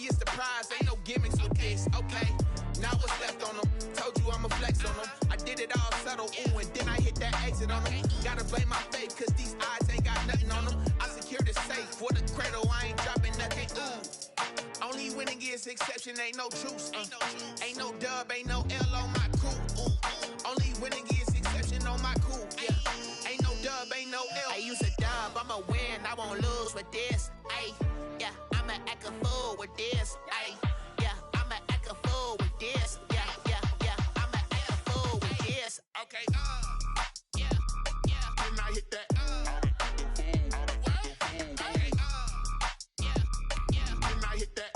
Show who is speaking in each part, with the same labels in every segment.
Speaker 1: is the prize, ain't no gimmicks with this, okay? Now what's left on them? Told you I'ma flex on them. I did it all subtle, ooh, and then I hit that exit on them. Gotta blame my faith, cause these eyes ain't got nothing on them. I secured the safe for the cradle, I ain't dropping nothing, ooh. Only winning is exception, ain't no truce. Ain't no dub, ain't no L on my crew, ooh. Only winning is exception on my crew, yeah. Ain't no dub, ain't no L. I use a dub, I'ma win, I won't lose with this, ayy. Yeah, I'ma act a fool with this, ayy. Yeah, I'ma act a fool with this, yeah, I'ma act a fool with this. Okay, yeah, then I hit that, okay, yeah, then I hit that.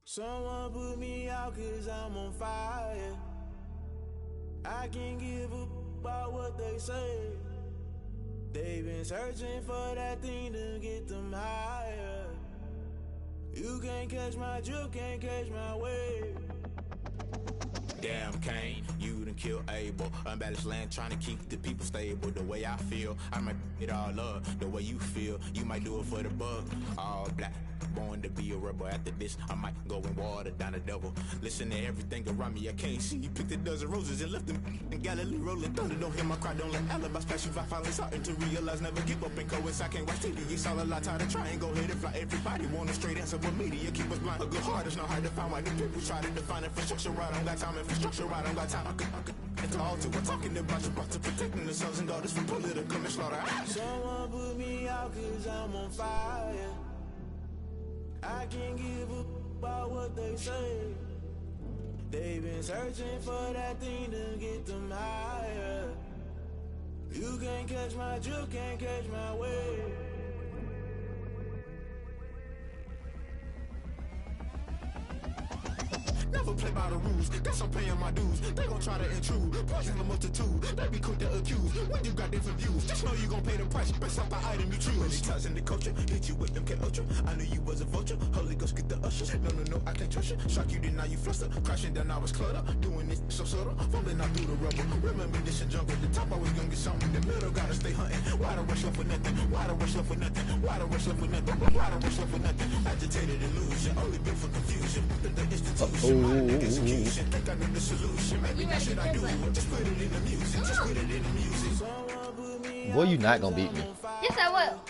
Speaker 2: Someone put me out cause I'm on fire. I can't give up about what they say. They've been searching for that thing to get them higher. You can't catch my drift, can't catch my wave.
Speaker 3: Damn Kane, you done killed Abel. Unbalanced land trying to keep the people stable. The way I feel, I might it all up. The way you feel, you might do it for the buck. All black, born to be a rebel. After this, I might go and water down the devil. Listen to everything around me, I can't see. You picked a dozen roses and left them in Galilee rolling thunder. Don't hear my cry, don't let alibis pass you. I finally starting to realize, never give up and coincide. Can't watch TV, it's all a lot. Tired of trying, go ahead and fly. Everybody want a straight answer, but media keep us blind. A good heart is not hard to find. Why the people try to define infrastructure right? I don't got time, infrastructure right, I don't got time. I could at the altar, we're talking about you, about to protecting the sons and daughters from political manslaughter.
Speaker 2: Someone put me out cause I'm on fire. I can't give up about what they say. They've been searching for that thing to get them higher. You can't catch my drift, can't catch my wave.
Speaker 3: Never play by the rules, guess I'm paying my dues. They gon' try to intrude, poison the multitude. They be quick to accuse, when you got different views. Just know you gon' pay the price, based off the item you choose. Many ties in the culture, hit you with them K-Ultra. I knew you was a vulture, Holy Ghost get the ushers. No, I can't trust you. Shock you, then now you fluster. Crashing down, I was cluttered. Doing this so subtle, falling out through the rubble. Remember this in jungle, the top I was gonna get something. The middle gotta stay hunting. Why the rush left for nothing? Why the rush left for nothing? Why the rush left for nothing? Why the rush left for nothing? Agitated illusion, only built for confusion. The institution. Think I know the solution. Maybe that shit I do. Just put it in the music. Just put it in the music.
Speaker 4: Boy, you not gonna beat me.
Speaker 5: Yes, I will.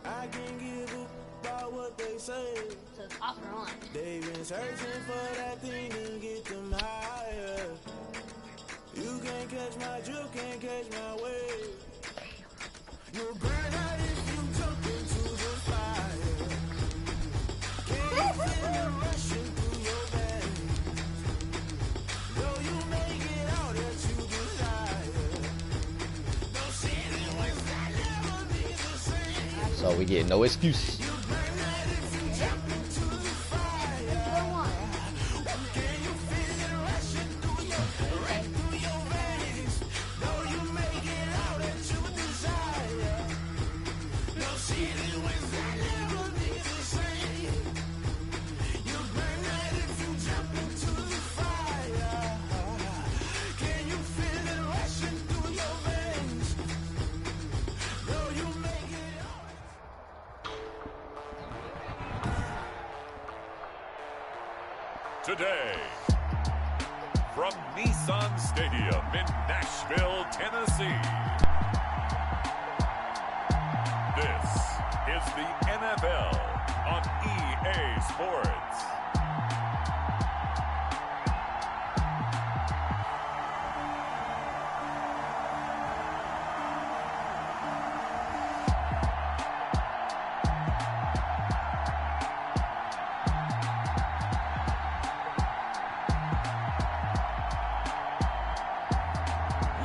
Speaker 2: I can't give up about what they say.
Speaker 5: So it's off or on.
Speaker 2: They've been searching for that thing to get them higher. You can't catch my drift, can't catch my wave. You'll burn out if you jump into the fire. Can't feel the rushing through your veins. Though you make it out that you desire. No sin was that never be the same.
Speaker 4: So we get no excuses.
Speaker 2: You burn out if you jump into the fire. Can you feel it rushing through your veins? Though you make it out that you desire. No sin was that never be the same. You burn out if you jump into the fire. Can you feel it rushing through your veins? Though you make it out.
Speaker 6: Today, from Nissan Stadium in Nashville, Tennessee, this is the NFL on EA Sports.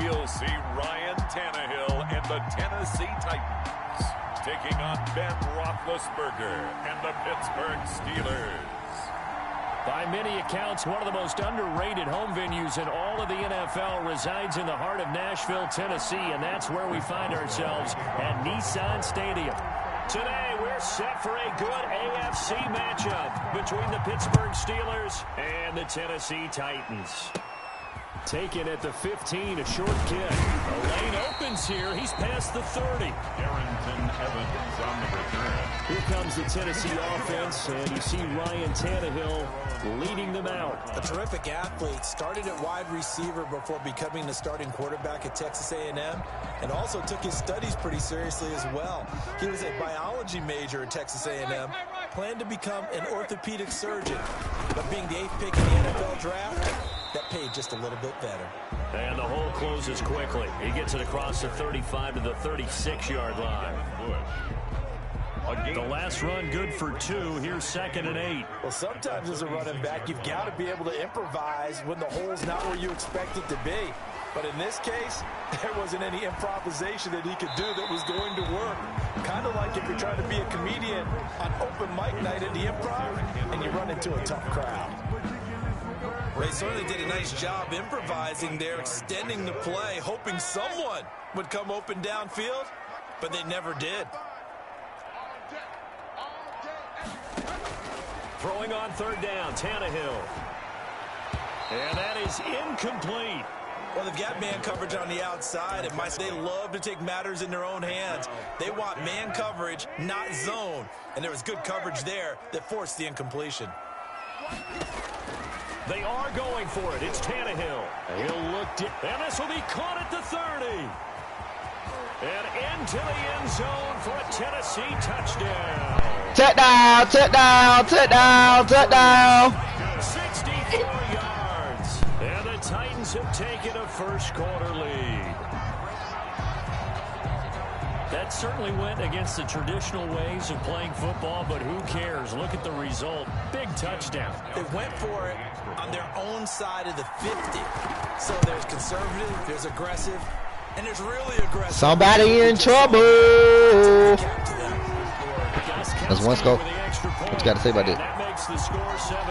Speaker 6: We'll see Ryan Tannehill and the the Tennessee Titans, taking on Ben Roethlisberger and the Pittsburgh Steelers.
Speaker 7: By many accounts, one of the most underrated home venues in all of the NFL resides in the heart of Nashville, Tennessee, and that's where we find ourselves at Nissan Stadium. Today, we're set for a good AFC matchup between the Pittsburgh Steelers and the Tennessee Titans. Taken at the 15, a short kick. The lane opens here. He's past the 30.
Speaker 6: Darrington Evans on the return.
Speaker 7: Here comes the Tennessee offense, and you see Ryan Tannehill leading them out.
Speaker 8: A terrific athlete. Started at wide receiver before becoming the starting quarterback at Texas A&M, and also took his studies pretty seriously as well. He was a biology major at Texas A&M, planned to become an orthopedic surgeon, but being the 8th pick in the NFL draft, that paid just a little bit better.
Speaker 7: And the hole closes quickly. He gets it across the 35 to the 36-yard line. The last run good for 2. Here's 2nd and 8.
Speaker 8: Well, sometimes as a running back, you've got to be able to improvise when the hole's not where you expect it to be. But in this case, there wasn't any improvisation that he could do that was going to work. Kind of like if you're trying to be a comedian on open mic night at the Improv and you run into a tough crowd. They certainly did a nice job improvising there, extending the play, hoping someone would come open downfield, but they never did.
Speaker 7: Throwing on 3rd down, Tannehill. And that is incomplete.
Speaker 8: Well, they've got man coverage on the outside, and they love to take matters in their own hands. They want man coverage, not zone. And there was good coverage there that forced the incompletion.
Speaker 7: They are going for it. It's Tannehill. He'll look deep, and this will be caught at the 30. And into the end zone for a Tennessee touchdown.
Speaker 4: Touchdown, touchdown, touchdown, touchdown.
Speaker 7: 64 yards. And the Titans have taken a first-quarter lead. That certainly went against the traditional ways of playing football, but who cares? Look at the result. Big touchdown.
Speaker 8: They went for it on their own side of the 50. So there's conservative, there's aggressive, and there's really aggressive.
Speaker 4: Somebody in trouble. That's one scope. What you got to say about that?
Speaker 7: That makes the score 7-0.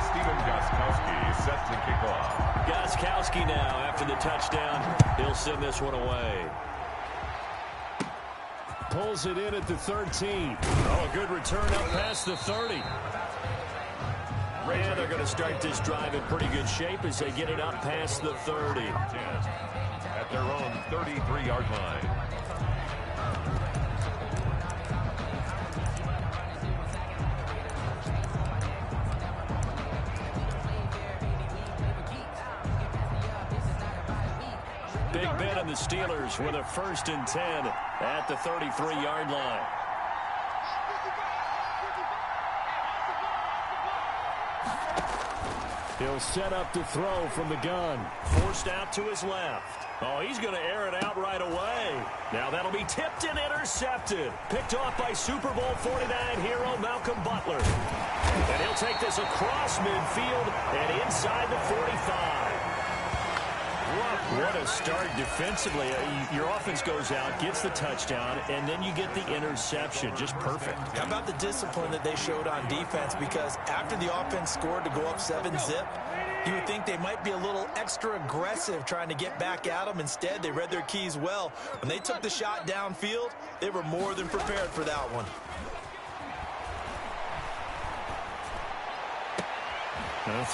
Speaker 6: Stephen Gostkowski set to kick off.
Speaker 7: Gostkowski now, after the touchdown, he'll send this one away. Pulls it in at the 13. Oh, a good return up past the 30. And they're going to start this drive in pretty good shape as they get it up past the 30.
Speaker 6: At their own 33-yard line.
Speaker 7: Big Ben and the Steelers with a 1st and 10 at the 33-yard line. He'll set up to throw from the gun. Forced out to his left. Oh, he's going to air it out right away. Now that'll be tipped and intercepted. Picked off by Super Bowl 49 hero Malcolm Butler. And he'll take this across midfield and inside the 45. What a start defensively. Your offense goes out, gets the touchdown, and then you get the interception. Just perfect.
Speaker 8: How about the discipline that they showed on defense? Because after the offense scored to go up 7-zip, you would think they might be a little extra aggressive trying to get back at them. Instead, they read their keys well. When they took the shot downfield, they were more than prepared for that one.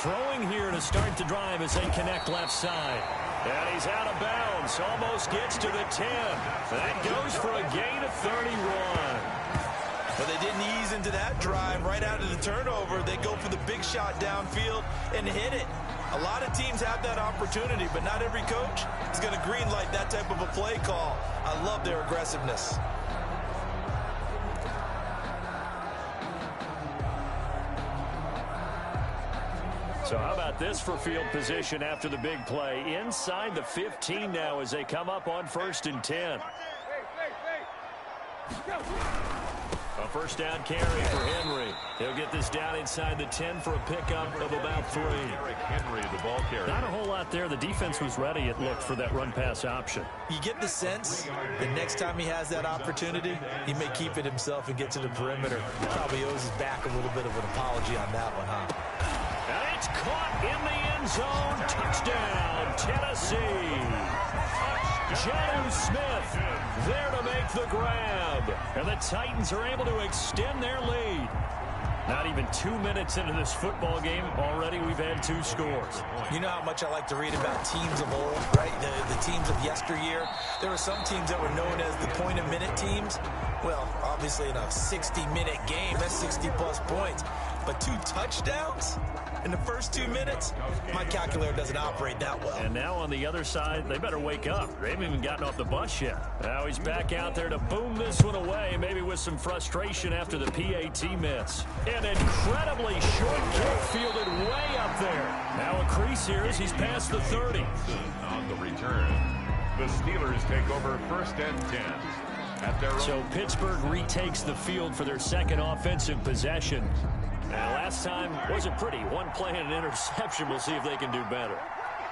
Speaker 7: Throwing here to start the drive as they connect left side. And he's out of bounds. Almost gets to the 10. That goes for a gain of 31.
Speaker 8: But they didn't ease into that drive right out of the turnover. They go for the big shot downfield and hit it. A lot of teams have that opportunity, but not every coach is going to green light that type of a play call. I love their aggressiveness.
Speaker 7: So how about this for field position after the big play? Inside the 15 now as they come up on 1st and 10. A first down carry for Henry. He'll get this down inside the 10 for a pickup of about 3.
Speaker 6: Henry, the ball carrier.
Speaker 7: Not a whole lot there. The defense was ready, it looked, for that run-pass option.
Speaker 8: You get the sense the next time he has that opportunity, he may keep it himself and get to the perimeter. Probably owes his back a little bit of an apology on that one, huh?
Speaker 7: And it's caught in the end zone. Touchdown, Tennessee. Jonnu Smith there to make the grab. And the Titans are able to extend their lead. Not even 2 minutes into this football game, already we've had 2 scores.
Speaker 8: You know how much I like to read about teams of old, right? The teams of yesteryear. There were some teams that were known as the point-a-minute teams. Well, obviously in a 60-minute game, that's 60-plus points. But 2 touchdowns in the first 2 minutes? My calculator doesn't operate that well.
Speaker 7: And now on the other side, they better wake up. They haven't even gotten off the bus yet. Now he's back out there to boom this one away, maybe with some frustration after the PAT miss. An incredibly short kick fielded way up there. Now a crease here as he's past the 30.
Speaker 6: On the return, the Steelers take over first and 10.
Speaker 7: So Pittsburgh retakes the field for their second offensive possession. And last time wasn't pretty. One play and an interception. We'll see if they can do better.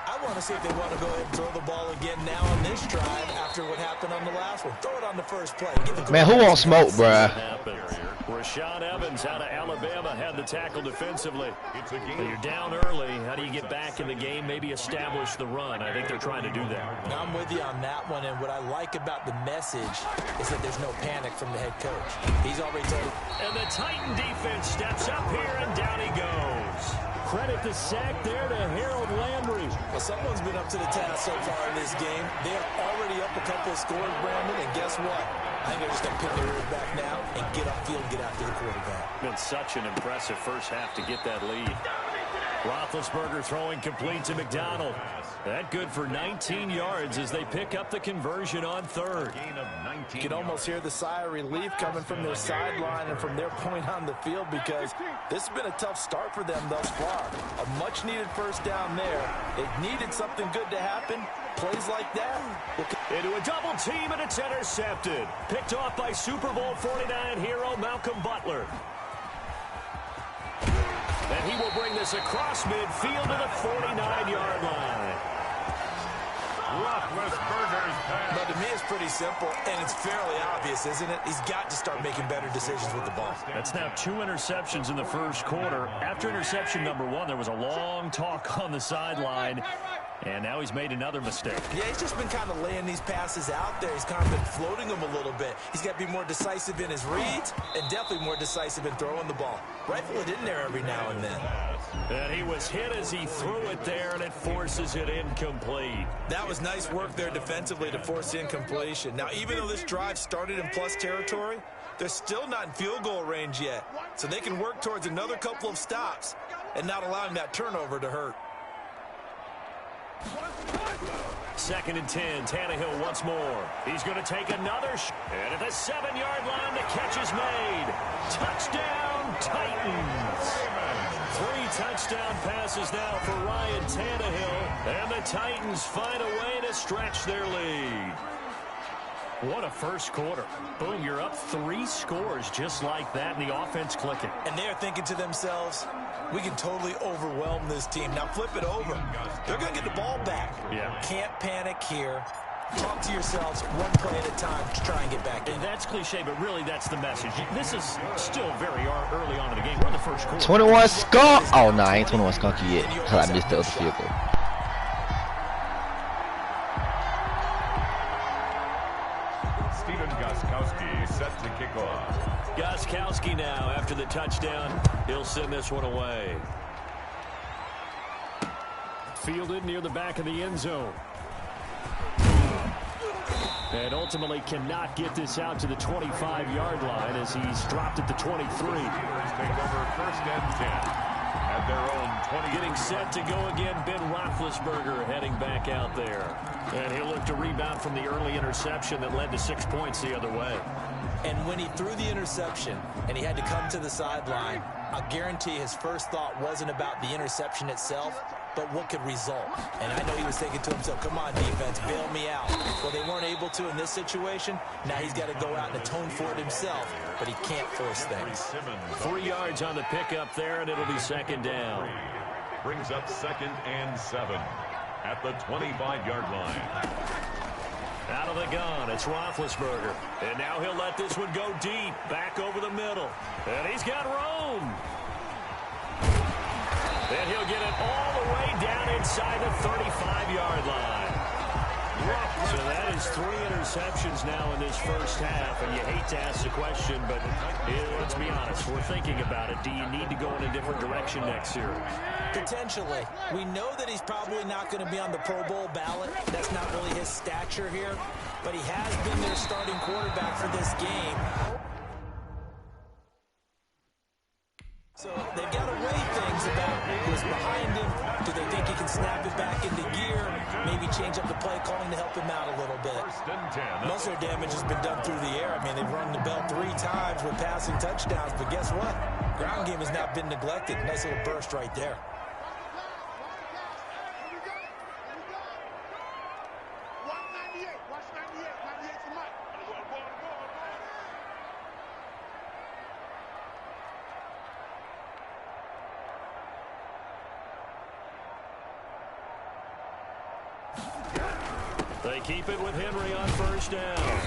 Speaker 8: I want to see if they want to go ahead and throw the ball again now on this drive after what happened on the last one. Throw it on the first play.
Speaker 4: Man, who wants smoke, bruh?
Speaker 7: Rashaan Evans out of Alabama had the tackle defensively. You're down early. How do you get back in the game? Maybe establish the run. I think they're trying to do that.
Speaker 8: Now I'm with you on that one, and what I like about the message is that there's no panic from the head coach. He's already told.
Speaker 7: And the Titan defense steps up here, and down he goes. Credit the sack there to Harold Landry.
Speaker 8: Well, someone's been up to the task so far in this game. They are already up a couple of scores, Brandon, and guess what? I think they're just going to pick their ears back now and get upfield and get after the quarterback.
Speaker 7: Been such an impressive first half to get that lead. Roethlisberger throwing complete to McDonald. That good for 19 yards as they pick up the conversion on third.
Speaker 8: You can almost hear the sigh of relief coming from their sideline and from their point on the field because this has been a tough start for them thus far. A much-needed first down there. They needed something good to happen. Plays like that.
Speaker 7: Into a double team, and it's intercepted. Picked off by Super Bowl 49 hero Malcolm Butler. And he will bring this across midfield to the 49-yard line.
Speaker 8: But to me, it's pretty simple, and it's fairly obvious, isn't it? He's got to start making better decisions with the ball.
Speaker 7: That's now 2 interceptions in the first quarter. After interception number 1, there was a long talk on the sideline. And now he's made another mistake.
Speaker 8: Yeah, he's just been kind of laying these passes out there. He's kind of been floating them a little bit. He's got to be more decisive in his reads and definitely more decisive in throwing the ball. Rifle it in there every now and then.
Speaker 7: And he was hit as he threw it there, and it forces it incomplete.
Speaker 8: That was nice work there defensively to force incompletion. Now, even though this drive started in plus territory, they're still not in field goal range yet. So they can work towards another couple of stops and not allowing that turnover to hurt.
Speaker 7: 2nd and 10, Tannehill once more. He's going to take another shot. And at the 7-yard line, the catch is made. Touchdown, Titans. 3 touchdown passes now for Ryan Tannehill. And the Titans find a way to stretch their lead. What a first quarter. Boom, you're up 3 scores just like that, and the offense clicking.
Speaker 8: And they're thinking to themselves, we can totally overwhelm this team. Now flip it over. They're going to get the ball back.
Speaker 7: Yeah.
Speaker 8: Can't panic here. Talk to yourselves one play at a time to try and get back in.
Speaker 7: And that's cliche, but really that's the message. This is still very early on in the game. We're in the first quarter.
Speaker 4: 21 skunk. Oh, no, I ain't 21 skunky yet. Because I missed the other field goal.
Speaker 6: Set to kick off.
Speaker 7: Gostkowski now after the touchdown. He'll send this one away. Fielded near the back of the end zone. And ultimately cannot get this out to the 25-yard line as he's dropped at the 23.
Speaker 6: Take over first and 10 at their own 20.
Speaker 7: Getting set to go again, Ben Roethlisberger heading back out there. And he'll look to rebound from the early interception that led to 6 points the other way.
Speaker 8: And when he threw the interception and he had to come to the sideline, I'll guarantee his first thought wasn't about the interception itself. but what could result. And I know he was thinking to himself, come on, defense, bail me out. Well, they weren't able to in this situation. Now he's got to go out and atone for it himself, but he can't force things.
Speaker 7: 3 yards on the pickup there, and it'll be second down.
Speaker 6: Brings up 2nd and 7 at the 25-yard line.
Speaker 7: Out of the gun, it's Roethlisberger. And now he'll let this one go deep, back over the middle. And he's got room. And he'll get it all the way down inside the 35-yard line. So that is 3 interceptions now in this first half, and you hate to ask the question, but let's be honest, we're thinking about it. Do you need to go in a different direction next series?
Speaker 8: Potentially. We know that he's probably not going to be on the Pro Bowl ballot. That's not really his stature here, but he has been their starting quarterback for this game. So they've got to weigh things about who's behind him. Do they think he can snap it back into gear? Maybe change up the play calling to help him out a little bit. Most of their damage has been done through the air. I mean, they've rung the bell 3 times with passing touchdowns, but guess what? Ground game has not been neglected. Nice little burst right there.
Speaker 7: They keep it with Henry on first down.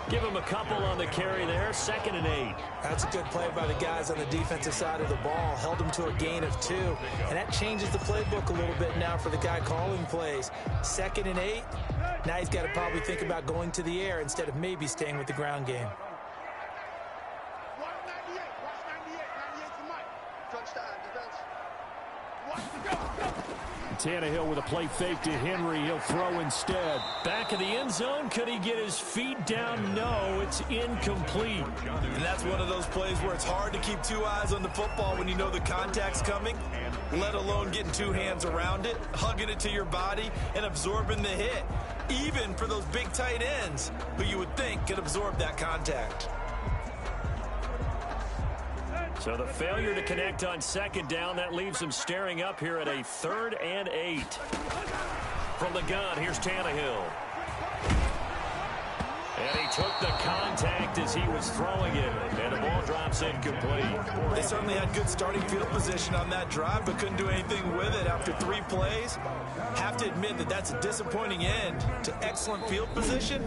Speaker 7: Give him a couple on the carry there. 2nd and 8.
Speaker 8: That's a good play by the guys on the defensive side of the ball. Held him to a gain of 2. And that changes the playbook a little bit now for the guy calling plays. 2nd and 8. Now he's got to probably think about going to the air instead of maybe staying with the ground game.
Speaker 7: Tannehill with a play fake to Henry. He'll throw instead. Back of the end zone. Could he get his feet down? No, it's incomplete.
Speaker 8: And that's one of those plays where it's hard to keep 2 eyes on the football when you know the contact's coming, let alone getting 2 hands around it, hugging it to your body, and absorbing the hit. Even for those big tight ends who you would think could absorb that contact.
Speaker 7: So the failure to connect on 2nd down, that leaves him staring up here at a 3rd and 8. From the gun, here's Tannehill. And he took the contact as he was throwing it, and the ball drops incomplete.
Speaker 8: They certainly had good starting field position on that drive, but couldn't do anything with it after 3 plays. Have to admit that that's a disappointing end to excellent field position.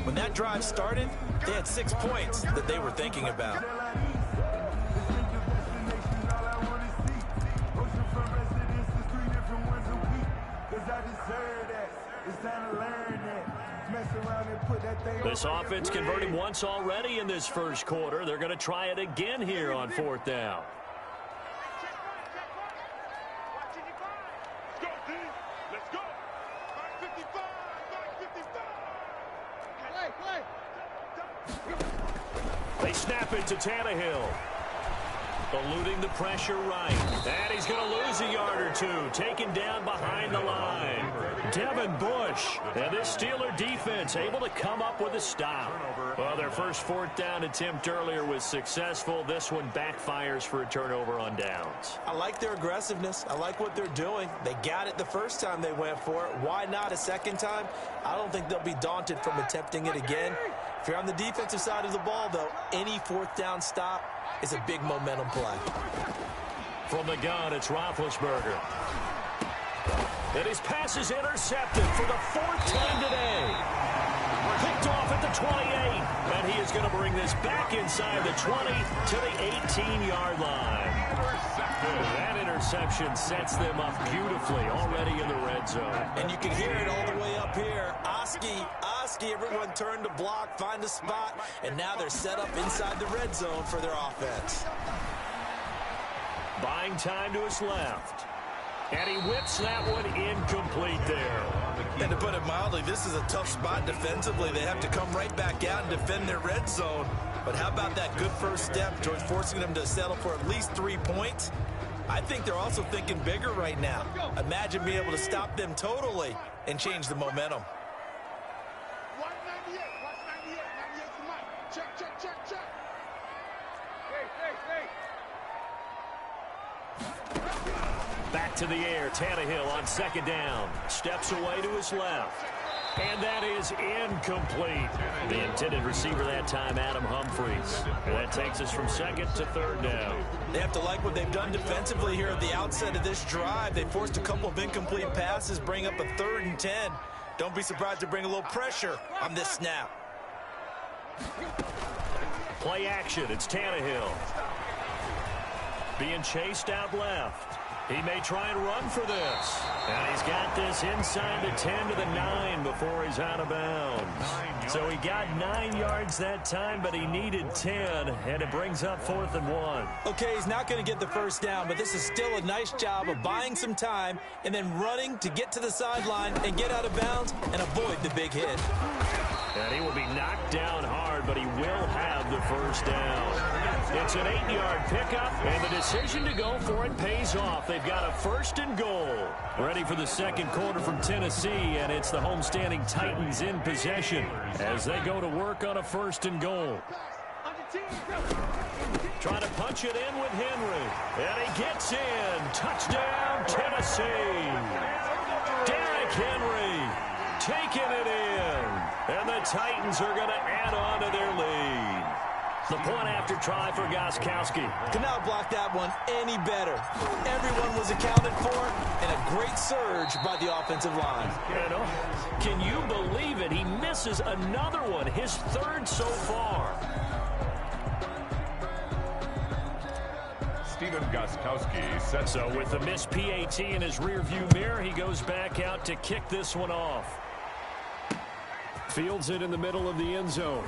Speaker 8: When that drive started, they had 6 points that they were thinking about.
Speaker 7: This offense converting once already in this first quarter. They're going to try it again here on 4th down. They snap it to Tannehill. Eluding the pressure right. And he's going to lose a yard or 2. Taken down behind the line. Devin Bush. And this Steeler defense able to come up with a stop. Well, their first 4th down attempt earlier was successful. This one backfires for a turnover on downs.
Speaker 8: I like their aggressiveness. I like what they're doing. They got it the first time they went for it. Why not a second time? I don't think they'll be daunted from attempting it again. If you're on the defensive side of the ball, though, any 4th down stop is a big momentum play.
Speaker 7: From the gun, it's Roethlisberger. And his pass is intercepted for the 4th time today. Picked off at the 28. And he is going to bring this back inside the 20 to the 18-yard line. That interception sets them up beautifully already in the red zone.
Speaker 8: And you can hear it all the way up here. Oski, everyone turned to block, find a spot, and now they're set up inside the red zone for their offense.
Speaker 7: Buying time to his left. And he whips that one incomplete there.
Speaker 8: And to put it mildly, this is a tough spot defensively. They have to come right back out and defend their red zone. But how about that good first step towards forcing them to settle for at least 3 points? I think they're also thinking bigger right now. Imagine being able to stop them totally and change the momentum.
Speaker 7: Back to the air. Tannehill on second down. Steps away to his left. And that is incomplete. The intended receiver that time, Adam Humphries. And that takes us from second to third down.
Speaker 8: They have to like what they've done defensively here at the outset of this drive. They forced a couple of incomplete passes, bring up a 3rd and 10. Don't be surprised to bring a little pressure on this snap.
Speaker 7: Play action. It's Tannehill. Being chased out left. He may try and run for this. And he's got this inside the 10 to the 9 before he's out of bounds. So he got 9 yards that time, but he needed 10, and it brings up 4th and 1.
Speaker 8: Okay, he's not going to get the first down, but this is still a nice job of buying some time and then running to get to the sideline and get out of bounds and avoid the big hit.
Speaker 7: And he will be knocked down hard, but he will have the first down. It's an 8-yard pickup, and the decision to go for it pays off. They've got a 1st and goal. Ready for the second quarter from Tennessee, and it's the homestanding Titans in possession as they go to work on a 1st and goal. Trying to punch it in with Henry, and he gets in. Touchdown, Tennessee. Derrick Henry taking it in, and the Titans are going to add on to their lead. The point after try for Gostkowski.
Speaker 8: Could not block that one any better. Everyone was accounted for, and a great surge by the offensive line.
Speaker 7: You know, can you believe it? He misses another one, his 3rd so far.
Speaker 6: Stephen Gostkowski sets.
Speaker 7: So with the missed PAT in his rearview mirror, he goes back out to kick this one off. Fields it in the middle of the end zone.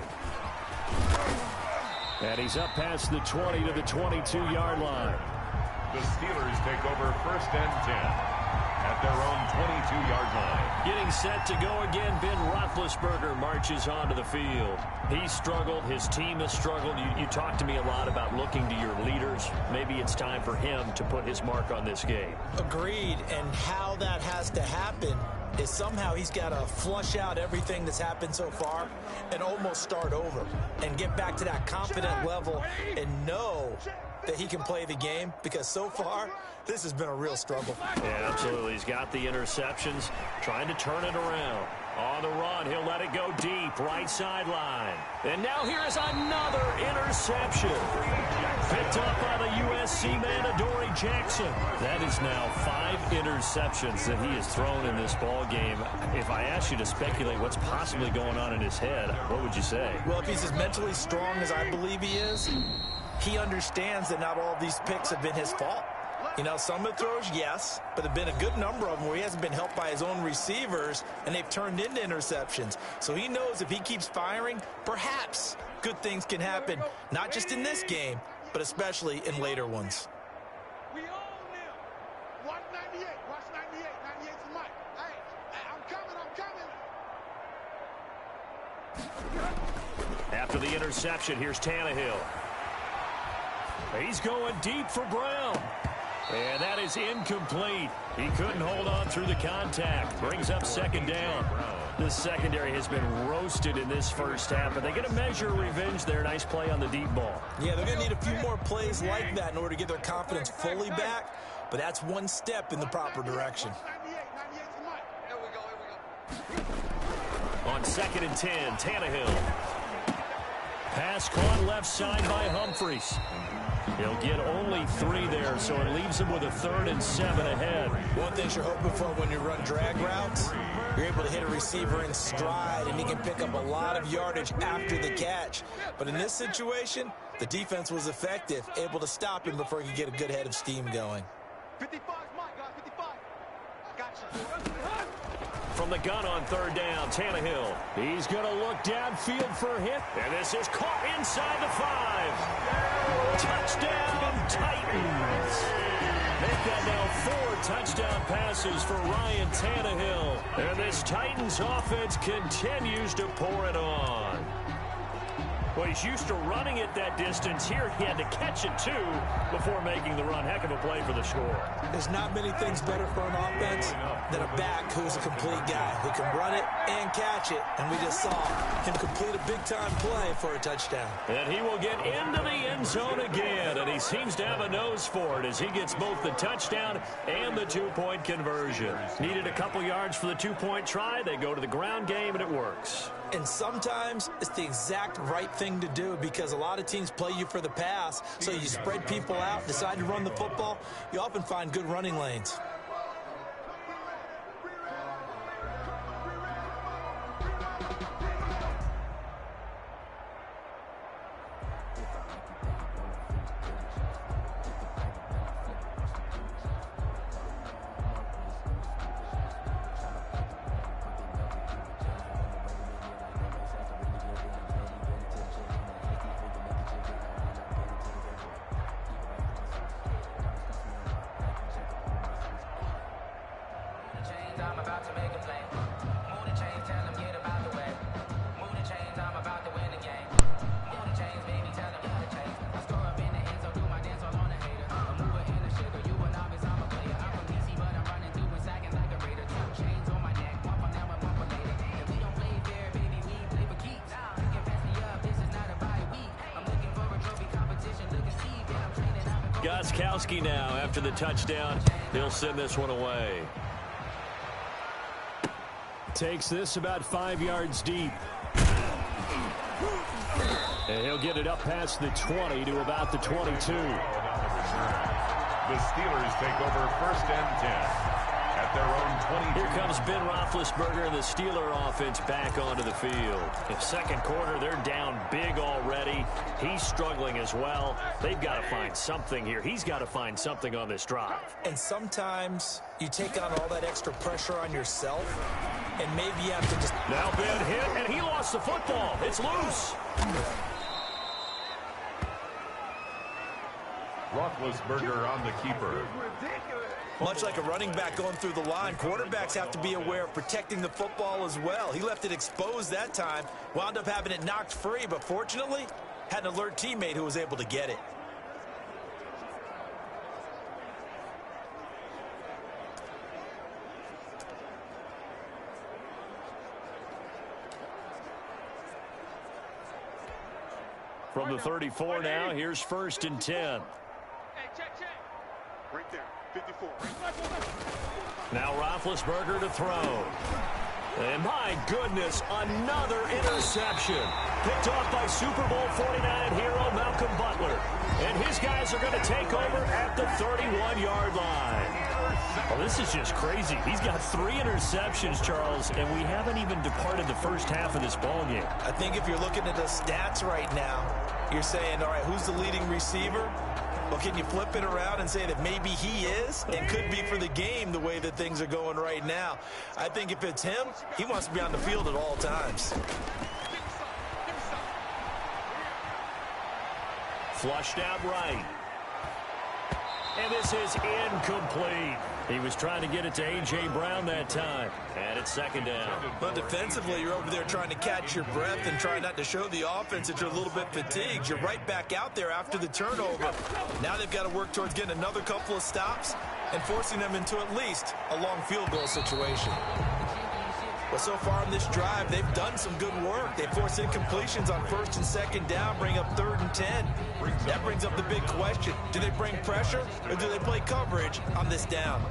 Speaker 7: And he's up past the 20 to the 22-yard line.
Speaker 6: The Steelers take over 1st and 10 at their own 22-yard line.
Speaker 7: Getting set to go again, Ben Roethlisberger marches onto the field. He struggled. His team has struggled. You talked to me a lot about looking to your leaders. Maybe it's time for him to put his mark on this game.
Speaker 8: Agreed, and how that has to happen is somehow he's got to flush out everything that's happened so far and almost start over and get back to that confident level and know that he can play the game, because so far this has been a real struggle.
Speaker 7: Yeah, absolutely. He's got the interceptions, trying to turn it around. On the run, he'll let it go deep, right sideline. And now here is another interception. Picked up by the USC man, Adoree Jackson. That is now 5 interceptions that he has thrown in this ball game. If I asked you to speculate what's possibly going on in his head, what would you say?
Speaker 8: Well, if he's as mentally strong as I believe he is, he understands that not all of these picks have been his fault. You know, some of the throws, yes, but there have been a good number of them where he hasn't been helped by his own receivers, and they've turned into interceptions. So he knows if he keeps firing, perhaps good things can happen, not just in this game, but especially in later ones.
Speaker 2: We own them. Watch 98. Watch 98. 98's Mike. Hey, I'm coming.
Speaker 7: After the interception, here's Tannehill. He's going deep for Brown. And that is incomplete. He couldn't hold on through the contact. Brings up 2nd down. This secondary has been roasted in this first half, but they're going to measure revenge there. Nice play on the deep ball.
Speaker 8: Yeah, they're going to need a few more plays like that in order to get their confidence fully back, but that's one step in the proper direction.
Speaker 7: On 2nd and 10, Tannehill. Pass caught left side by Humphries. He'll get only 3 there, so it leaves him with a 3rd and 7 ahead.
Speaker 8: One thing you're hoping for when you run drag routes, you're able to hit a receiver in stride, and he can pick up a lot of yardage after the catch. But in this situation, the defense was effective, able to stop him before he could get a good head of steam going.
Speaker 2: 55, Mike, guys, 55. Gotcha.
Speaker 7: From the gun on 3rd down, Tannehill. He's going to look downfield for a hit. And this is caught inside the 5. Touchdown, Titans. Make that now 4 touchdown passes for Ryan Tannehill. And this Titans offense continues to pour it on. Well, he's used to running it that distance. Here he had to catch it, too, before making the run. Heck of a play for the score.
Speaker 8: There's not many things better for an offense than a back who's a complete guy who can run it and catch it. And we just saw him complete a big-time play for a touchdown.
Speaker 7: And he will get into the end zone again, and he seems to have a nose for it as he gets both the touchdown and the two-point conversion. Needed a couple yards for the two-point try. They go to the ground game, and it works.
Speaker 8: And sometimes it's the exact right thing to do because a lot of teams play you for the pass, so you spread people out, decide to run the football. You often find good running lanes.
Speaker 9: I'm about to make a play. Move the chains, tell them get about the way. Move the chains, I'm about to win the game. Move the chains, baby, tell them get the chains. I score up in the end zone, do my dance all on the hater. A mover and a shaker, you a novice, I'm a player. I'm from DC, but I'm running through and sacking like a raider. 2 chains on my neck, one for now and one for later. If we don't play fair, baby, we play for keeps. You can pass me up, this is not a bye week. I'm looking for a trophy competition, look and see. And I'm training out.
Speaker 7: Gostkowski now after the touchdown. He'll send this one away. Takes this about 5 yards deep. And he'll get it up past the 20 to about the 22.
Speaker 6: The Steelers take over 1st and 10 at their own 22.
Speaker 7: Here comes Ben Roethlisberger and the Steeler offense back onto the field. In second quarter, they're down big already. He's struggling as well. They've got to find something here. He's got to find something on this drive.
Speaker 8: And sometimes you take on all that extra pressure on yourself, and maybe you have to just...
Speaker 7: Now Ben hit, and he lost the football. It's loose.
Speaker 6: Roethlisberger on the keeper.
Speaker 8: Much like a running back going through the line, quarterbacks have to be aware of protecting the football as well. He left it exposed that time, wound up having it knocked free, but fortunately, had an alert teammate who was able to get it.
Speaker 7: From the 34 now, here's 1st and 10.
Speaker 3: Right there, 54.
Speaker 7: Now Roethlisberger to throw. And my goodness, another interception. Picked off by Super Bowl 49 hero Malcolm Butler. And his guys are going to take over at the 31-yard line. Well, this is just crazy. He's got 3 interceptions, Charles, and we haven't even departed the first half of this ballgame.
Speaker 8: I think if you're looking at the stats right now, you're saying, all right, who's the leading receiver? Well, can you flip it around and say that maybe he is and could be for the game the way that things are going right now? I think if it's him, he wants to be on the field at all times.
Speaker 7: Flushed out right. And this is incomplete. He was trying to get it to A.J. Brown that time. And it's 2nd down.
Speaker 8: Well, defensively, you're over there trying to catch your breath and try not to show the offense that you're a little bit fatigued. You're right back out there after the turnover. Now they've got to work towards getting another couple of stops and forcing them into at least a long field goal situation. Well, so far in this drive, they've done some good work. They forced incompletions on 1st and 2nd down, bring up 3rd and 10. That brings up the big question. Do they bring pressure or do they play coverage on this down?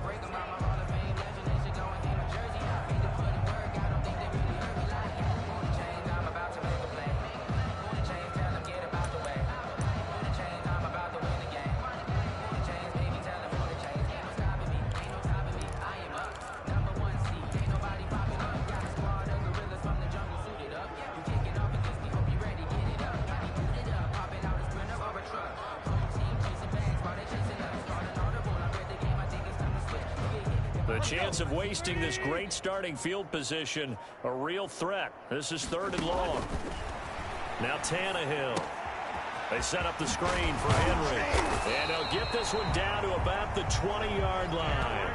Speaker 7: The chance of wasting this great starting field position, a real threat. This is 3rd and long. Now Tannehill. They set up the screen for Henry. And they'll get this one down to about the 20-yard line.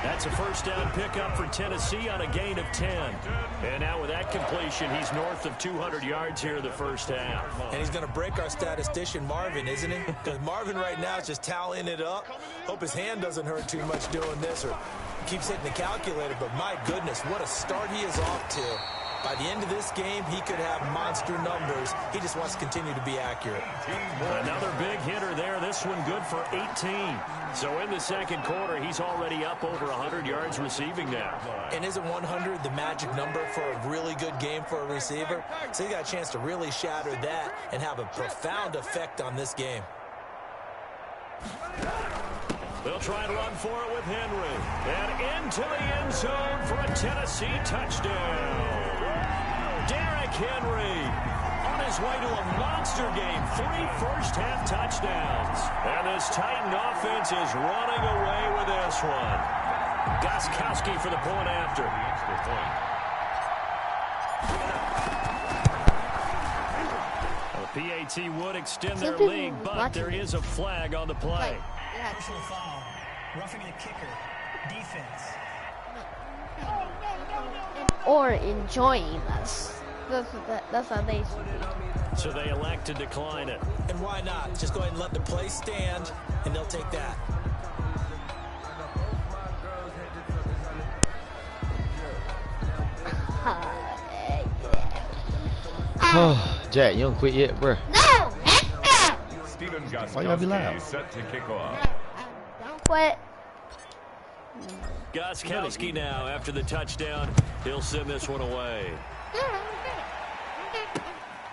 Speaker 7: That's a first down pickup for Tennessee on a gain of 10. And now with that completion, he's north of 200 yards here in the first half.
Speaker 8: And he's going to break our statistician Marvin, isn't he? Because Marvin right now is just tallying it up. Hope his hand doesn't hurt too much doing this or keeps hitting the calculator. But my goodness, what a start he is off to. By the end of this game, he could have monster numbers. He just wants to continue to be accurate.
Speaker 7: Another big hitter there. This one good for 18. So in the second quarter, he's already up over 100 yards receiving now.
Speaker 8: And isn't 100 the magic number for a really good game for a receiver? So he got a chance to really shatter that and have a profound effect on this game.
Speaker 7: They'll try and run for it with Henry. And into the end zone for a Tennessee touchdown. Derrick Henry on his way to a monster game. 3 first-half touchdowns. And this Titan offense is running away with this one. Gostkowski for the point after. The PAT would extend their lead, but there is a flag on the play.
Speaker 10: Personal foul. Roughing the kicker. Defense.
Speaker 5: Or enjoying us. That's how they should be.
Speaker 7: So they elect to decline it.
Speaker 8: And why not? Just go ahead and let the play stand, and they'll take that.
Speaker 4: Oh, Jack, you don't quit yet, bro.
Speaker 5: No!
Speaker 6: Stephen
Speaker 4: Why you gotta be
Speaker 6: Gostkowski
Speaker 4: loud?
Speaker 6: set to kick off.
Speaker 5: Don't quit.
Speaker 7: Gostkowski now after the touchdown. He'll send this one away.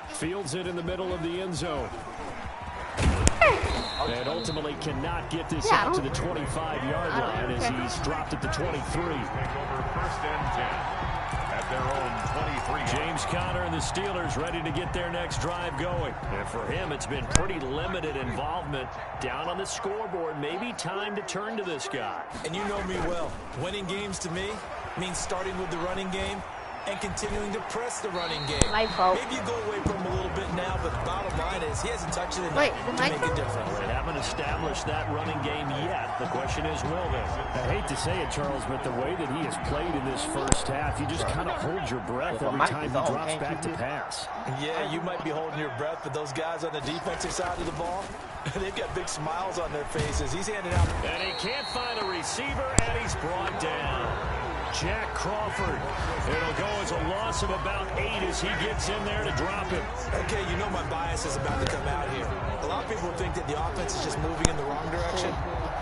Speaker 7: Fields it in the middle of the end zone. And ultimately cannot get this out to the 25-yard line as he's dropped at the 23.
Speaker 6: Take over first and 10 at their own 23.
Speaker 7: James Conner and the Steelers ready to get their next drive going. And for him, it's been pretty limited involvement down on the scoreboard. Maybe time to turn to this guy.
Speaker 8: And you know me well. Winning games to me means starting with the running game and continuing to press the running game.
Speaker 5: My fault.
Speaker 8: Maybe you go away from him a little bit now, but the bottom line is he hasn't touched it enough to make a difference.
Speaker 7: They haven't established that running game yet. The question is, will they?
Speaker 11: I hate to say it, Charles, but the way that he has played in this first half, you just kind of hold your breath every time he drops back to pass.
Speaker 8: Yeah, you might be holding your breath, but those guys on the defensive side of the ball, they've got big smiles on their faces. He's handing out.
Speaker 7: And he can't find a receiver, and he's brought down. Jack Crawford. It'll go as a loss of about 8 as he gets in there to drop it.
Speaker 8: Okay, you know my bias is about to come out here. A lot of people think that the offense is just moving in the wrong direction.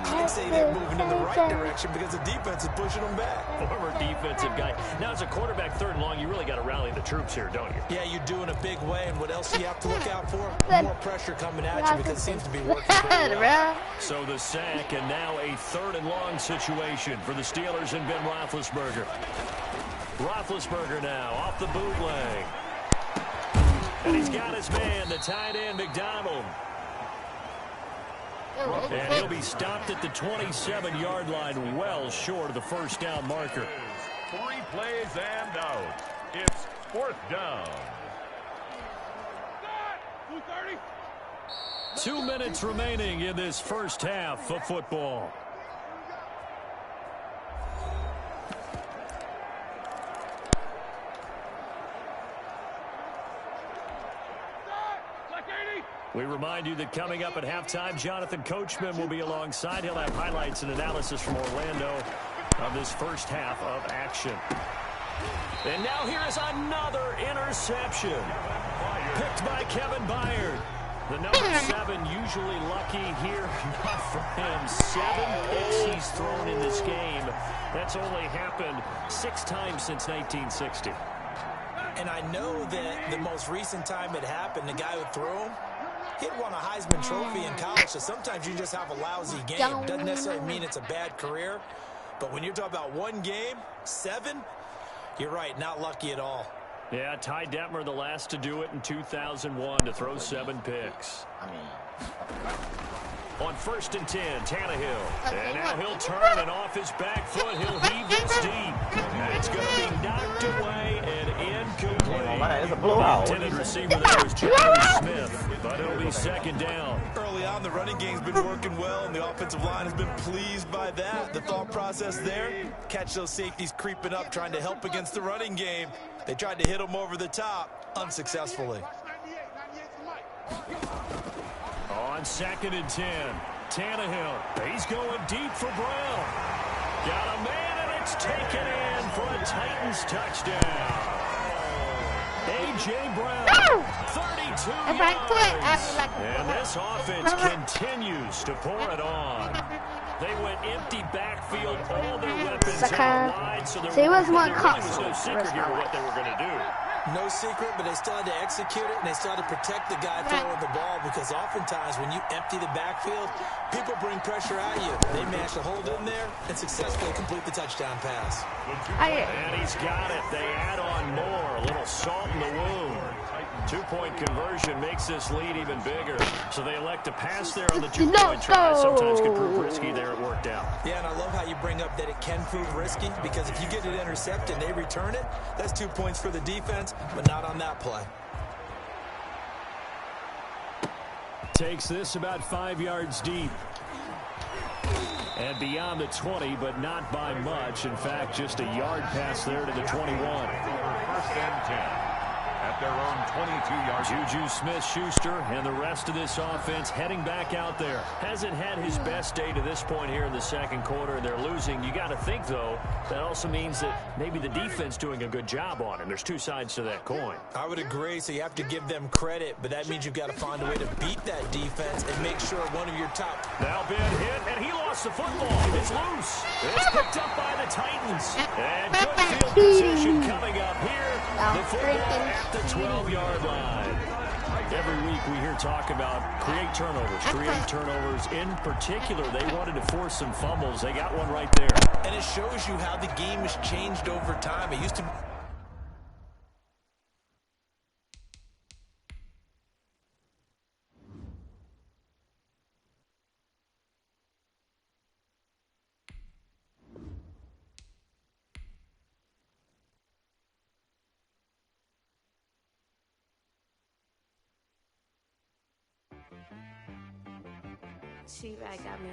Speaker 8: I'd say they're moving in the right direction because the defense is pushing them back.
Speaker 7: Former defensive guy. Now, as a quarterback, 3rd and long, you really got to rally the troops here, don't you?
Speaker 8: Yeah, you do in a big way. And what else do you have to look out for? More pressure coming at you because it seems to be working pretty well.
Speaker 7: So the sack, and now a 3rd and long situation for the Steelers and Ben Roethlisberger. Roethlisberger now off the bootleg. And he's got his man, the tight end, McDonald. And he'll be stopped at the 27-yard line, well short of the first down marker.
Speaker 6: 3 plays and out. It's 4th down.
Speaker 7: 2 minutes remaining in this first half of football. We remind you that coming up at halftime, Jonathan Coachman will be alongside. He'll have highlights and analysis from Orlando of this first half of action. And now here is another interception. Picked by Kevin Byard. The number 7 usually lucky here. Not for him. 7 picks he's thrown in this game. That's only happened 6 times since 1960.
Speaker 8: And I know that the most recent time it happened, the guy who threw him, he'd won a Heisman Trophy in college, so sometimes you just have a lousy game. Doesn't necessarily mean it's a bad career, but when you're talking about one game, 7, you're right, not lucky at all.
Speaker 7: Yeah, Ty Detmer, the last to do it in 2001, to throw 7 picks. On 1st and 10, Tannehill. And now he'll turn, and off his back foot, he'll heave this deep. And it's going to be knocked away and incomplete.
Speaker 12: man. It's a blowout.
Speaker 7: Intended receiver there was John Smith, but it'll be second down.
Speaker 8: Early on, the running game's been working well, and the offensive line has been pleased by that. The thought process there, catch those safeties creeping up, trying to help against the running game. They tried to hit them over the top, unsuccessfully.
Speaker 7: On 2nd and 10, Tannehill. He's going deep for Brown. Got a man, and it's taken in for a Titans touchdown. A.J. Brown, 32 yards. And this offense continues to pour it on. They went empty backfield, all their weapons out wide, so there was no secret here what they were going to do.
Speaker 8: No secret, but they still had to execute it, and they still had to protect the guy throwing the ball, because oftentimes when you empty the backfield, people bring pressure at you. They managed to hold in there and successfully complete the touchdown pass.
Speaker 7: And he's got it. They add on more. A little salt in the wound. 2-point conversion makes this lead even bigger. So they elect to pass there on the 2-point try. Sometimes can prove risky. There it worked out.
Speaker 8: Yeah, and I love how you bring up that it can prove risky, because if you get it intercepted and they return it, that's 2 points for the defense, but not on that play.
Speaker 7: Takes this about 5 yards deep. And beyond the 20, but not by much. In fact, just a yard pass there to the 21.
Speaker 6: First and 10. At their own 22-yard.
Speaker 7: Juju Smith-Schuster and the rest of this offense heading back out there. Hasn't had his best day to this point here in the second quarter. They're losing. You got to think, though, that also means that maybe the defense doing a good job on it. There's two sides to that coin.
Speaker 8: I would agree, so you have to give them credit, but that means you've got to find a way to beat that defense and make sure one of your top.
Speaker 7: Now Ben hit, and he lost the football. It's loose. It's picked up by the Titans. And good field position coming up here. The football at the 12-yard line. Every week we hear talk about create turnovers. In particular, they wanted to force some fumbles. They got one right there.
Speaker 8: And it shows you how the game has changed over time. It used to...
Speaker 5: T-Bag got me.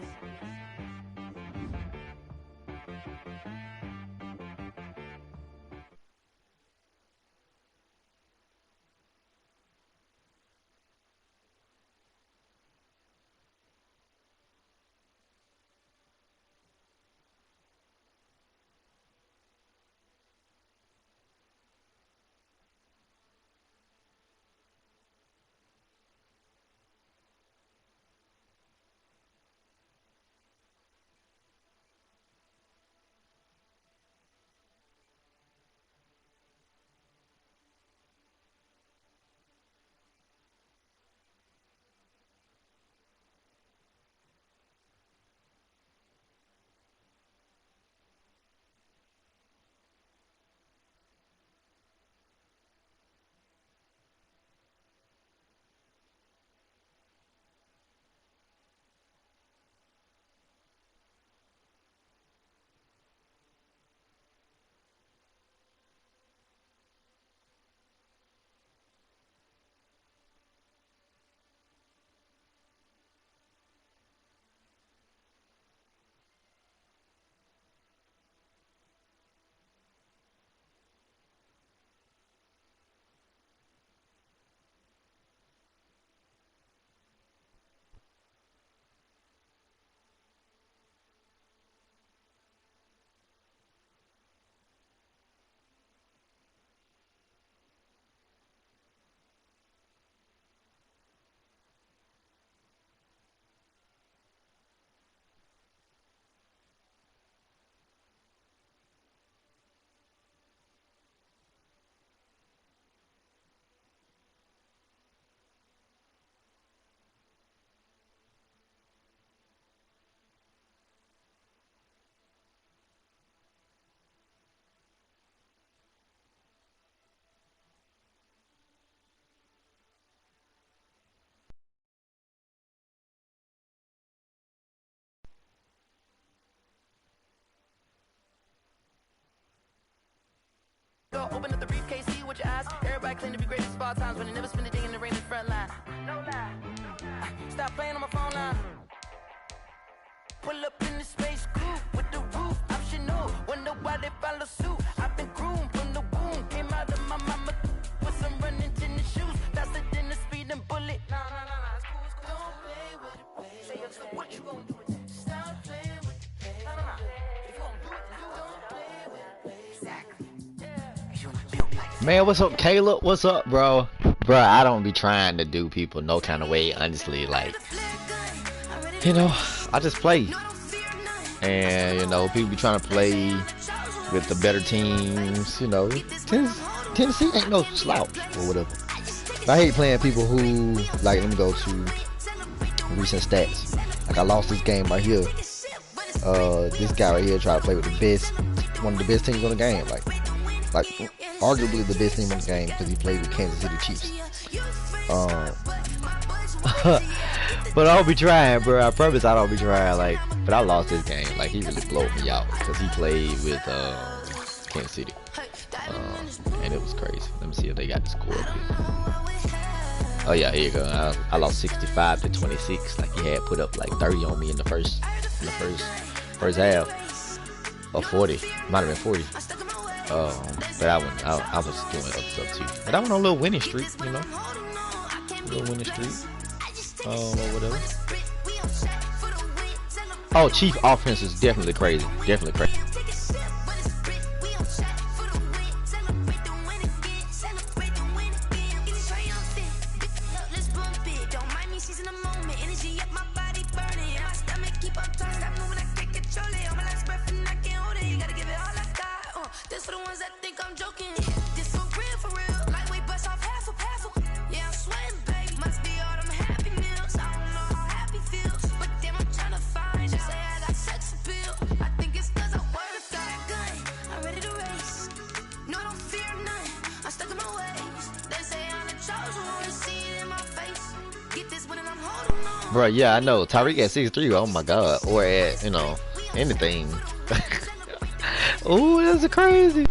Speaker 13: Open up the briefcase, see what you ask. Everybody
Speaker 9: claim to be greatest of all times, but I never spend a day in the rain in the front line. No lie. Stop playing on my phone line. Pull up in the space coupe with the roof optional. Wonder why they follow suit. I've been groomed from the womb. Came out of my mama with some running tennis shoes. Faster than the speeding bullet. No, it's cool, it's cool. Don't play with it, baby. Say what you gonna do with that? Stop playing with it, baby. No. If you gonna do it, then you don't play with it, baby. Exactly.
Speaker 4: Man, what's up, Caleb? What's up, bro? Bro, I don't be trying to do people no kind of way, honestly. Like, you know, I just play. And, you know, people be trying to play with the better teams. You know, Tennessee ain't no slouch or whatever. But I hate playing people who, like, let me go to recent stats. Like, I lost this game right here. This guy right here tried to play with the best, one of the best teams on the game. Like arguably the best team in the game because he played with Kansas City Chiefs. But I don't be trying, bro. I promise I don't be trying. Like, but I lost this game. Like, he really blowed me out because he played with Kansas City, and it was crazy. Let me see if they got the score up here. Oh yeah, here you go. I lost 65-26. Like, he had put up like 30 on me in the first half, or 40. Might have been 40. But I was doing other stuff too. But I went on a little winning streak, you know. A little winning streak. Or whatever. Oh, Chief offense is definitely crazy. Definitely crazy. Bro, yeah, I know. Tyreek at 6'3", oh my god. Or at, you know, anything. Oh, that's crazy.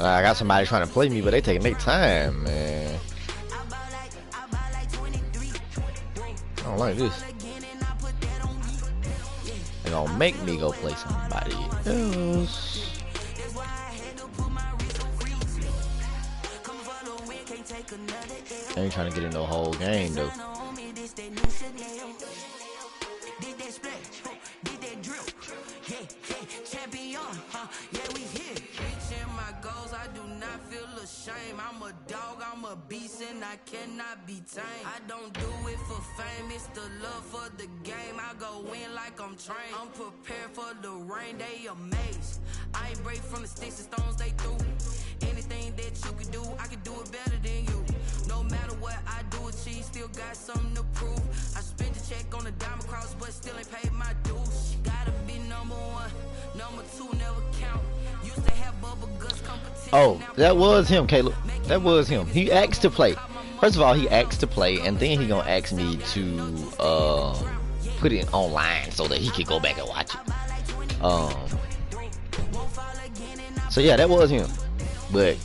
Speaker 4: I got somebody trying to play me, but they taking their time, man. I don't like this. They gonna make me go play somebody else. I ain't trying to get in the whole game though.
Speaker 9: I'm a dog, I'm a beast, and I cannot be tamed. I don't do it for fame, it's the love for the game. I go in like I'm trained. I'm prepared for the rain, they amazed. I ain't break from the sticks and stones they threw. Anything that you could do, I could do it better than you. No matter what I do, achieve, still got something to prove. I spent the check on the diamond cross, but still ain't paid my dues. Gotta be number one, number two never count. Used to have bubble guts competition.
Speaker 4: Oh, that was him, Caleb. That was him. He asked to play. First of all, he asked to play, and then he gonna ask me to put it online so that he could go back and watch it. So yeah, that was him. But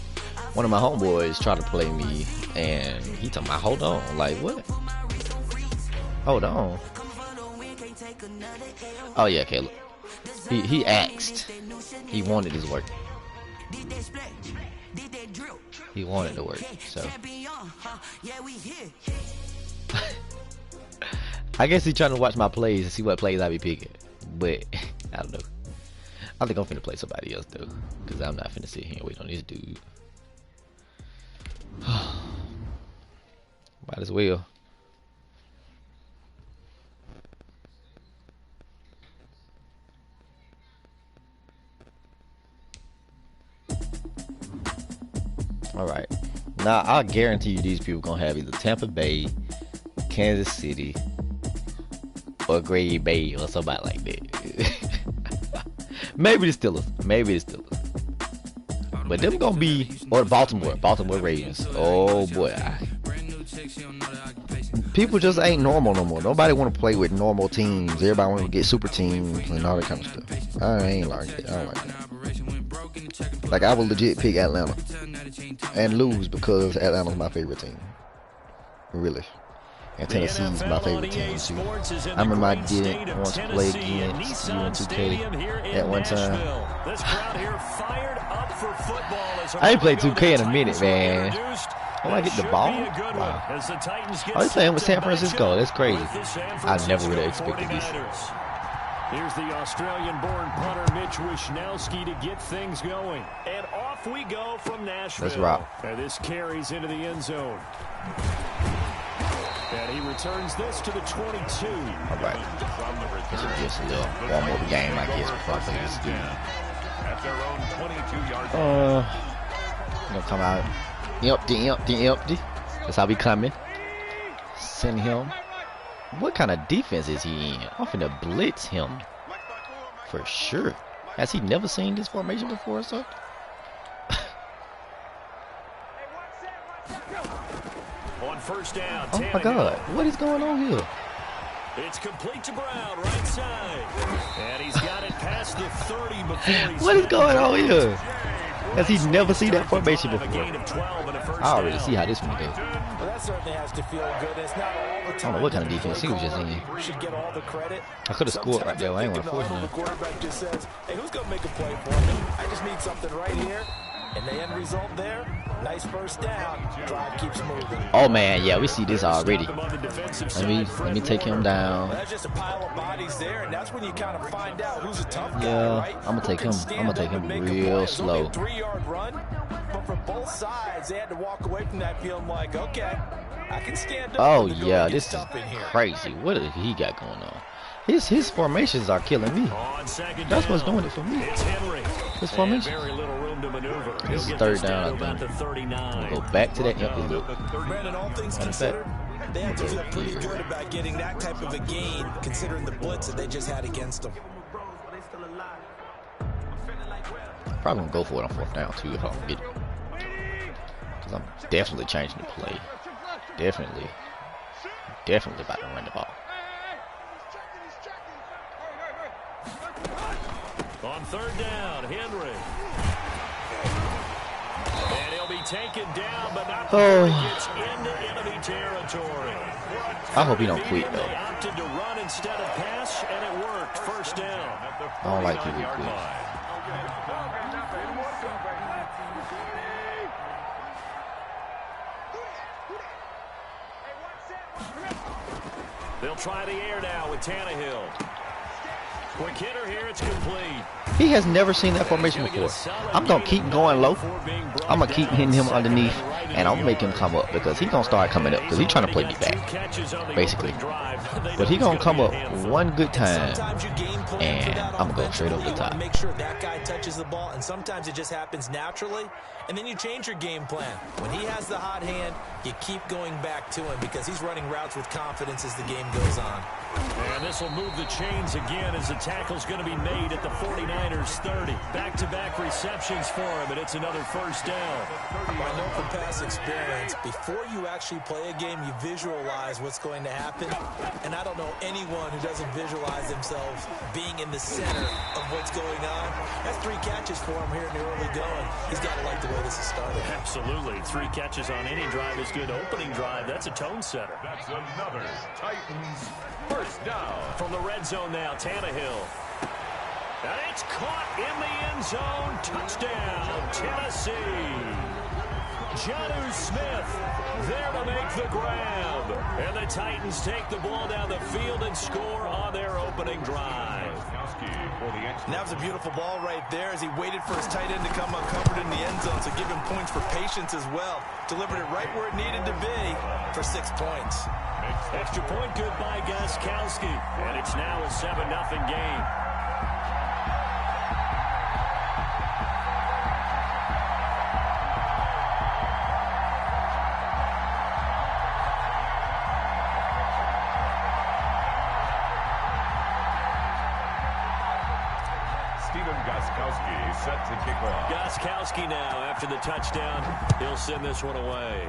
Speaker 4: one of my homeboys tried to play me, and he told me, "Hold on, like what? Hold on." Oh yeah, Caleb. He asked. He wanted his work. He wanted to work. So I guess he's trying to watch my plays and see what plays I be picking. But I don't know. I think I'm finna play somebody else though, because I'm not finna sit here and wait on this dude. Might as well. Alright. Now I guarantee you these people gonna have either Tampa Bay, Kansas City, or Green Bay or somebody like that. Maybe the Steelers. But them gonna be, or Baltimore Ravens. Oh boy. People just ain't normal no more. Nobody want to play with normal teams. Everybody want to get super teams and all that kind of stuff. I ain't like it. I don't like that. Like, I would legit pick Atlanta and lose because Atlanta's my favorite team. Really. And Tennessee's my favorite team too. I remember I did once play against you in 2K at one time. I ain't played 2K in a minute, man. Oh, I get the ball? Wow. Oh, he's playing with San Francisco. That's crazy. I never would have expected this.
Speaker 7: Here's the Australian-born punter Mitch Wishnowsky to get things going. And off we go from Nashville.
Speaker 4: Let's rock.
Speaker 7: And this carries into the end zone. And he returns this to the 22.
Speaker 4: All right. This is just a little warm-up game, I guess, before I play this dude.
Speaker 6: At their own 22-yard
Speaker 4: Gonna come out empty. That's how we coming. Send him. What kind of defense is he in? I'm finna blitz him. For sure. Has he never seen this formation before or something?
Speaker 7: On first down,
Speaker 4: oh my God. What is going on here?
Speaker 7: It's complete to Brown, right side. And he's got it past the 30 before he's
Speaker 4: what is going on here? Has he never seen that formation before? I already see how this one goes.
Speaker 8: Well, that certainly has to feel good. It's not all the time.
Speaker 4: I don't know what kind of defense he was just in.
Speaker 8: Should get all the credit.
Speaker 4: I could have scored right there. I ain't want to force him.
Speaker 8: The quarterback just says, "Hey, who's gonna make a play for me? I just need something right here." And the end result there, nice first down. Drive keeps moving.
Speaker 4: Oh man, yeah, we see this already. Let me take him down.
Speaker 8: Well, that's just a pile of bodies there, and that's when you kind of find out who's a tough guy,
Speaker 4: yeah,
Speaker 8: right?
Speaker 4: I'm gonna take him real slow.
Speaker 8: 3-yard run, but for both sides, they had to walk away from that feeling like, okay, I can stand up.
Speaker 4: Oh yeah, this is crazy. What has he got going on? His formations are killing me. That's what's doing it for me. His formation. This is third down, I think. We'll go back to that empty look.
Speaker 8: Brandon, all things considered, they had to feel pretty good about getting that type of a gain, considering the blitz that they just had against them.
Speaker 4: Probably gonna go for it on fourth down too if I can get it. Because I'm definitely changing the play. Definitely about to run the ball.
Speaker 7: On third down, Henry. And he'll be taken down, but not before he gets into enemy territory.
Speaker 4: I hope he don't quit though.
Speaker 7: They opted to run instead of pass, and it worked. First down.
Speaker 4: I don't like people who quit.
Speaker 7: They'll try the air now with Tannehill. Quick hitter here, it's complete.
Speaker 4: He has never seen that formation before. I'm going to keep going low. I'm going to keep hitting him underneath, and I'll make him come up because he's going to start coming up because he's trying to play me back, basically. But he's going to come up one good time, and I'm going to go straight over the top.
Speaker 8: Make sure that guy touches the ball, and sometimes it just happens naturally, and then you change your game plan. When he has the hot hand, you keep going back to him because he's running routes with confidence as the game goes on.
Speaker 7: And this will move the chains again as the tackle's going to be made at the 49. 49ers 30. Back-to-back receptions for him, and it's another first down.
Speaker 8: I know from past experience, before you actually play a game, you visualize what's going to happen. And I don't know anyone who doesn't visualize themselves being in the center of what's going on. That's 3 catches for him here in the early going. He's got to like the way this is started.
Speaker 7: Absolutely. 3 catches on any drive is good. Opening drive, that's a tone setter.
Speaker 6: That's another Titans first down.
Speaker 7: From the red zone now, Tannehill. And it's caught in the end zone. Touchdown, Tennessee. Jonnu Smith there to make the grab. And the Titans take the ball down the field and score on their opening drive.
Speaker 8: And that was a beautiful ball right there as he waited for his tight end to come uncovered in the end zone. So give him points for patience as well. Delivered it right where it needed to be for 6 points.
Speaker 7: Extra point good by Gostkowski. And it's now a 7-0 game.
Speaker 6: Set to kick off.
Speaker 7: Gostkowski now after the touchdown. He'll send this one away.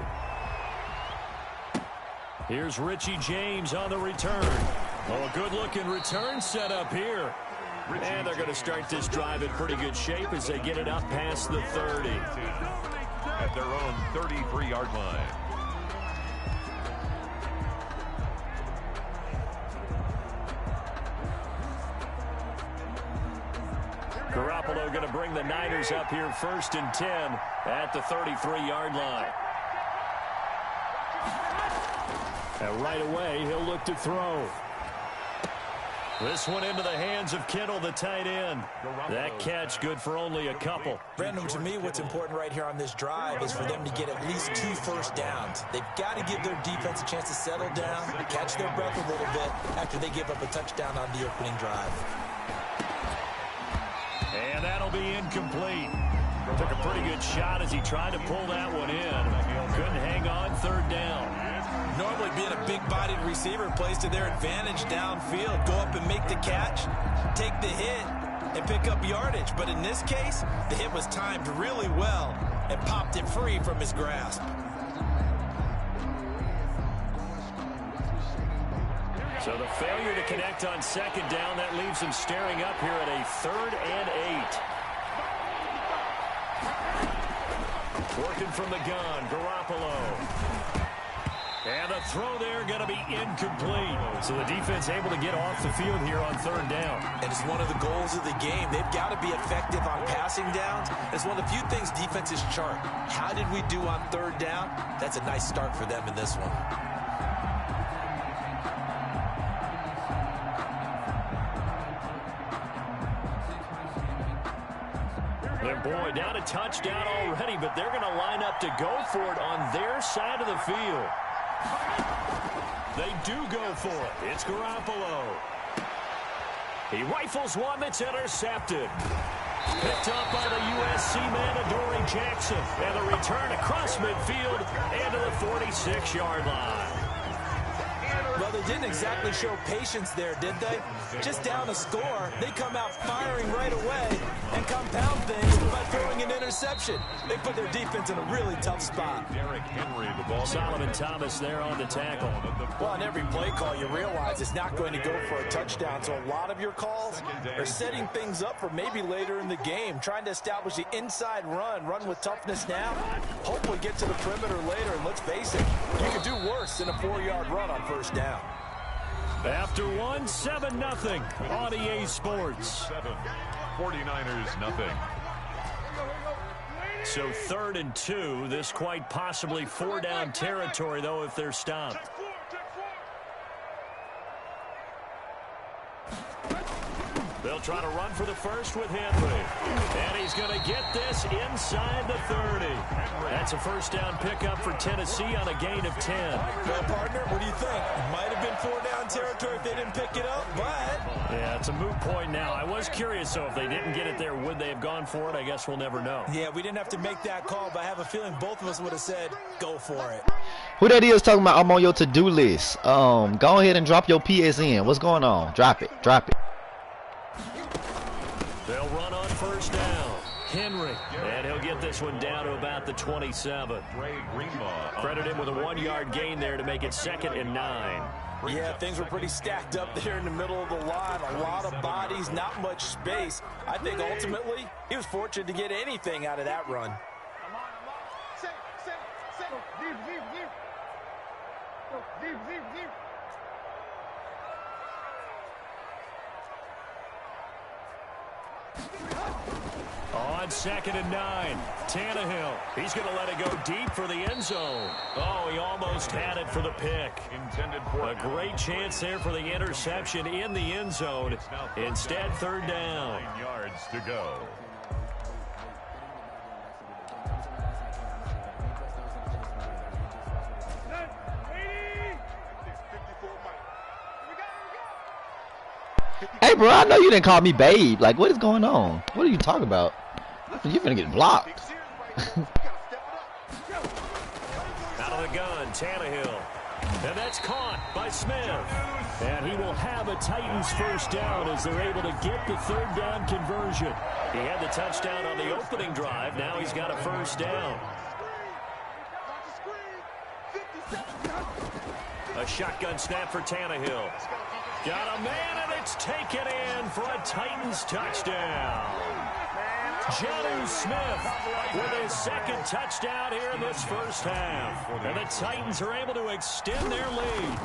Speaker 7: Here's Richie James on the return. Oh, a good-looking return set up here. And they're going to start this drive in pretty good shape as they get it up past the 30.
Speaker 6: At their own 33-yard line.
Speaker 7: Garoppolo going to bring the Niners up here 1st and 10 at the 33-yard line. And right away, he'll look to throw. This one into the hands of Kittle, the tight end. That catch good for only a couple.
Speaker 8: Brandon, to me, what's important right here on this drive is for them to get at least 2 first downs. They've got to give their defense a chance to settle down, catch their breath a little bit after they give up a touchdown on the opening drive.
Speaker 7: And that'll be incomplete. Took a pretty good shot as he tried to pull that one in. Couldn't hang on 3rd down.
Speaker 8: Normally being a big-bodied receiver plays to their advantage downfield. Go up and make the catch, take the hit, and pick up yardage. But in this case, the hit was timed really well and popped it free from his grasp.
Speaker 7: So the failure to connect on 2nd down, that leaves him staring up here at a 3rd and 8. Working from the gun, Garoppolo. And the throw there going to be incomplete. So the defense able to get off the field here on 3rd down.
Speaker 8: And it's one of the goals of the game. They've got to be effective on passing downs. It's one of the few things defenses chart. How did we do on 3rd down? That's a nice start for them in this one.
Speaker 7: And boy, down a touchdown already, but they're going to line up to go for it on their side of the field. They do go for it. It's Garoppolo. He rifles one that's intercepted. Picked up by the USC man, Adoree Jackson. And the return across midfield into the 46-yard line.
Speaker 8: Well, they didn't exactly show patience there, did they? Just down a score, they come out firing right away and compound things by throwing an interception. They put their defense in a really tough spot.
Speaker 6: Derrick Henry, the ball.
Speaker 7: Solomon Thomas there on the tackle.
Speaker 8: Well, on every play call, you realize it's not going to go for a touchdown. So a lot of your calls are setting things up for maybe later in the game, trying to establish the inside run with toughness now. Hopefully get to the perimeter later, and let's face it, you could do worse than a 4-yard run on 1st down.
Speaker 7: After 7-0 on EA Sports.
Speaker 6: 49ers nothing.
Speaker 7: So 3rd and 2. This quite possibly 4-down territory, though, if they're stopped. They'll try to run for the first with Henry. And he's going to get this inside the 30. That's a 1st down pickup for Tennessee on a gain of 10.
Speaker 8: Well, partner, what do you think? It might have been 4-down territory if they didn't pick it up, but...
Speaker 7: Yeah, it's a moot point now. I was curious, so if they didn't get it there, would they have gone for it? I guess we'll never know.
Speaker 8: Yeah, we didn't have to make that call, but I have a feeling both of us would have said, go for it.
Speaker 4: Who that is talking about I'm on your to-do list? Go ahead and drop your PSN. What's going on? Drop it. Drop it.
Speaker 7: They'll run on first down. Henry, and he'll get this one down to about the 27. Credit him with a 1-yard gain there to make it 2nd and 9.
Speaker 8: Yeah, things were pretty stacked up there in the middle of the line. A lot of bodies, not much space. I think ultimately he was fortunate to get anything out of that run.
Speaker 7: On 2nd and 9, Tannehill. He's going to let it go deep for the end zone. Oh, he almost had it for the pick. A great chance there for the interception in the end zone. Instead, 3rd down.
Speaker 6: 9 yards to go.
Speaker 4: Hey, bro, I know you didn't call me babe. Like, what is going on? What are you talking about? You're gonna get blocked.
Speaker 7: Out of the gun, Tannehill. And that's caught by Smith. And he will have a Titans first down as they're able to get the 3rd down conversion. He had the touchdown on the opening drive. Now he's got a first down. A shotgun snap for Tannehill. Got a man, and it's taken in for a Titans touchdown. Jonnu Smith with his 2nd touchdown here in this first half. And the Titans are able to extend their lead.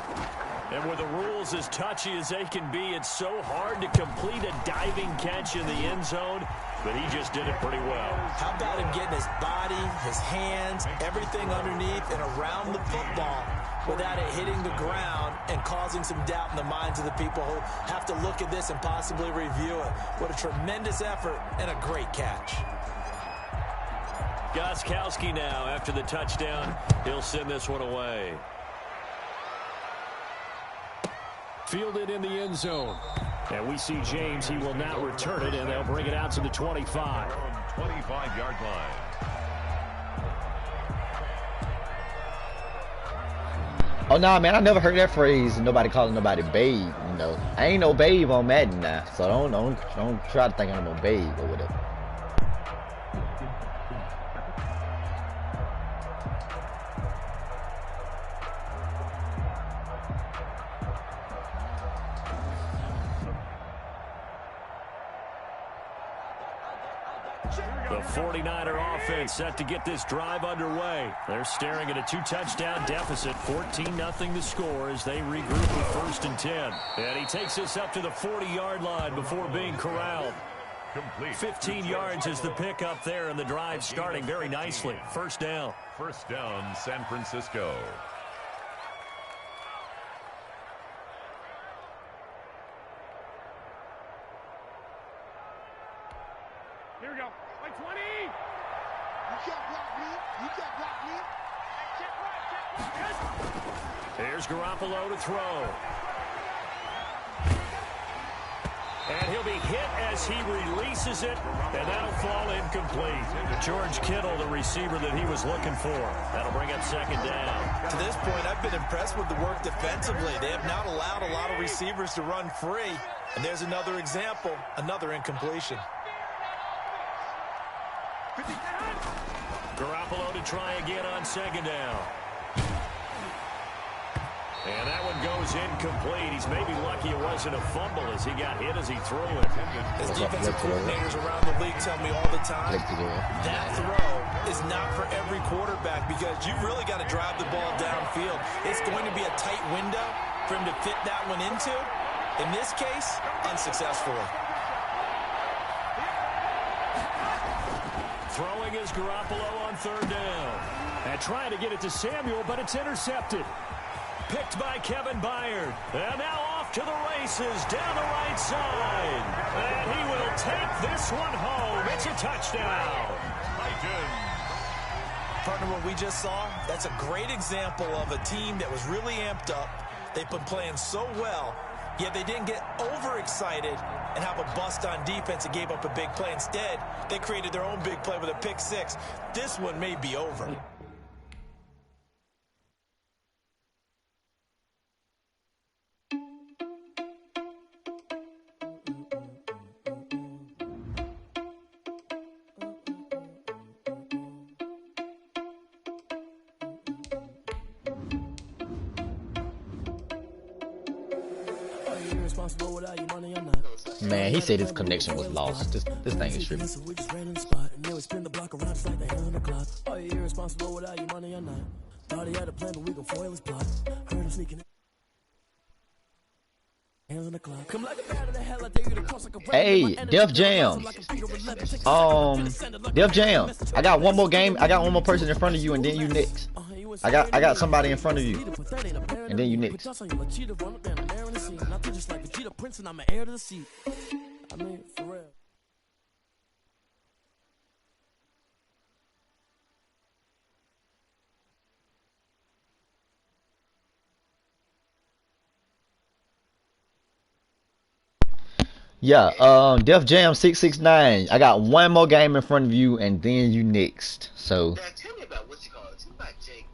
Speaker 7: And with the rules as touchy as they can be, it's so hard to complete a diving catch in the end zone, but he just did it pretty well.
Speaker 8: How about him getting his body, his hands, everything underneath and around the football without it hitting the ground and causing some doubt in the minds of the people who have to look at this and possibly review it. What a tremendous effort and a great catch.
Speaker 7: Gostkowski now after the touchdown. He'll send this one away. Fielded in the end zone. And we see James. He will now return it, and they'll bring it out to the 25.
Speaker 6: 25-yard line.
Speaker 4: Oh, nah, man, I never heard that phrase, nobody calling nobody babe, you know. I ain't no babe on Madden now, so don't try to think I'm no babe or whatever.
Speaker 7: The 49er offense set to get this drive underway. They're staring at a 2-touchdown deficit, 14-0 to score as they regroup with 1st and 10. And he takes this up to the 40-yard line before being corralled. 15 yards is the pickup there, and the drive starting very nicely. First down.
Speaker 6: First down, San Francisco.
Speaker 2: Here we go. Like 20. You can't block me. You can't block me. Check right.
Speaker 7: Here's Garoppolo to throw. And he'll be hit as he releases it, and that'll fall incomplete. George Kittle, the receiver that he was looking for. That'll bring up 2nd down.
Speaker 8: To this point, I've been impressed with the work defensively. They have not allowed a lot of receivers to run free. And there's another example, another incompletion.
Speaker 7: Garoppolo to try again on 2nd down. And that one goes incomplete. He's maybe lucky it wasn't a fumble as he got hit as he threw it.
Speaker 8: As defensive coordinators around the league tell me all the time, that throw is not for every quarterback because you've really got to drive the ball downfield. It's going to be a tight window for him to fit that one into. In this case, unsuccessfully.
Speaker 7: Throwing is Garoppolo on 3rd down. And trying to get it to Samuel, but it's intercepted. Picked by Kevin Byard. And now off to the races down the right side. And he will take this one home. It's a touchdown.
Speaker 8: Partner, what we just saw, that's a great example of a team that was really amped up. They've been playing so well, yet they didn't get overexcited and have a bust on defense and gave up a big play. Instead, they created their own big play with a pick 6. This one may be over.
Speaker 4: Man, he said his connection was lost. This thing is tripping. Hey, Def Jam. Def Jam. I got one more game. I got one more person in front of you, and then you next. I got somebody in front of you, and then you next. Yeah, Def Jam 669. I got one more game in front of you, and then you next. So.
Speaker 12: Tell me about what you call it. Tell me about Jake.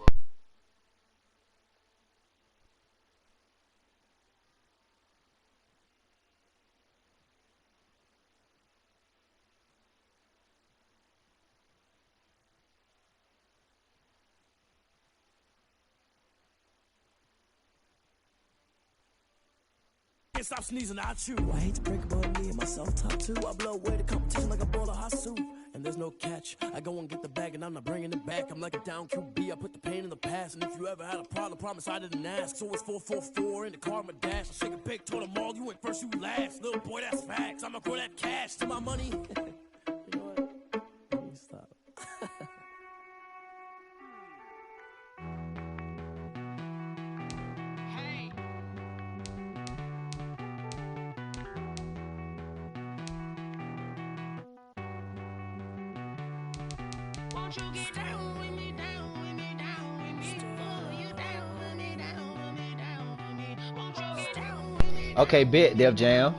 Speaker 2: Can't stop sneezing, I chew. I hate to break about me and myself top two. I blow away the competition like a bowl of hot soup. And there's no catch. I go and get the bag and I'm not bringing it back. I'm like a down QB. I put the pain in the past. And if you ever had a problem, promise I didn't ask. So it's 444 in the car, my dash. I shake a big, told them all, you went first, you last. Little boy, that's facts. I'ma grow that cash to my money. You know what? Let me stop.
Speaker 13: Won't you get down with me, down with me, down with me? Oh, you down with me, down with me, down with me. Won't you get down with me?
Speaker 4: Okay, bet Def Jam.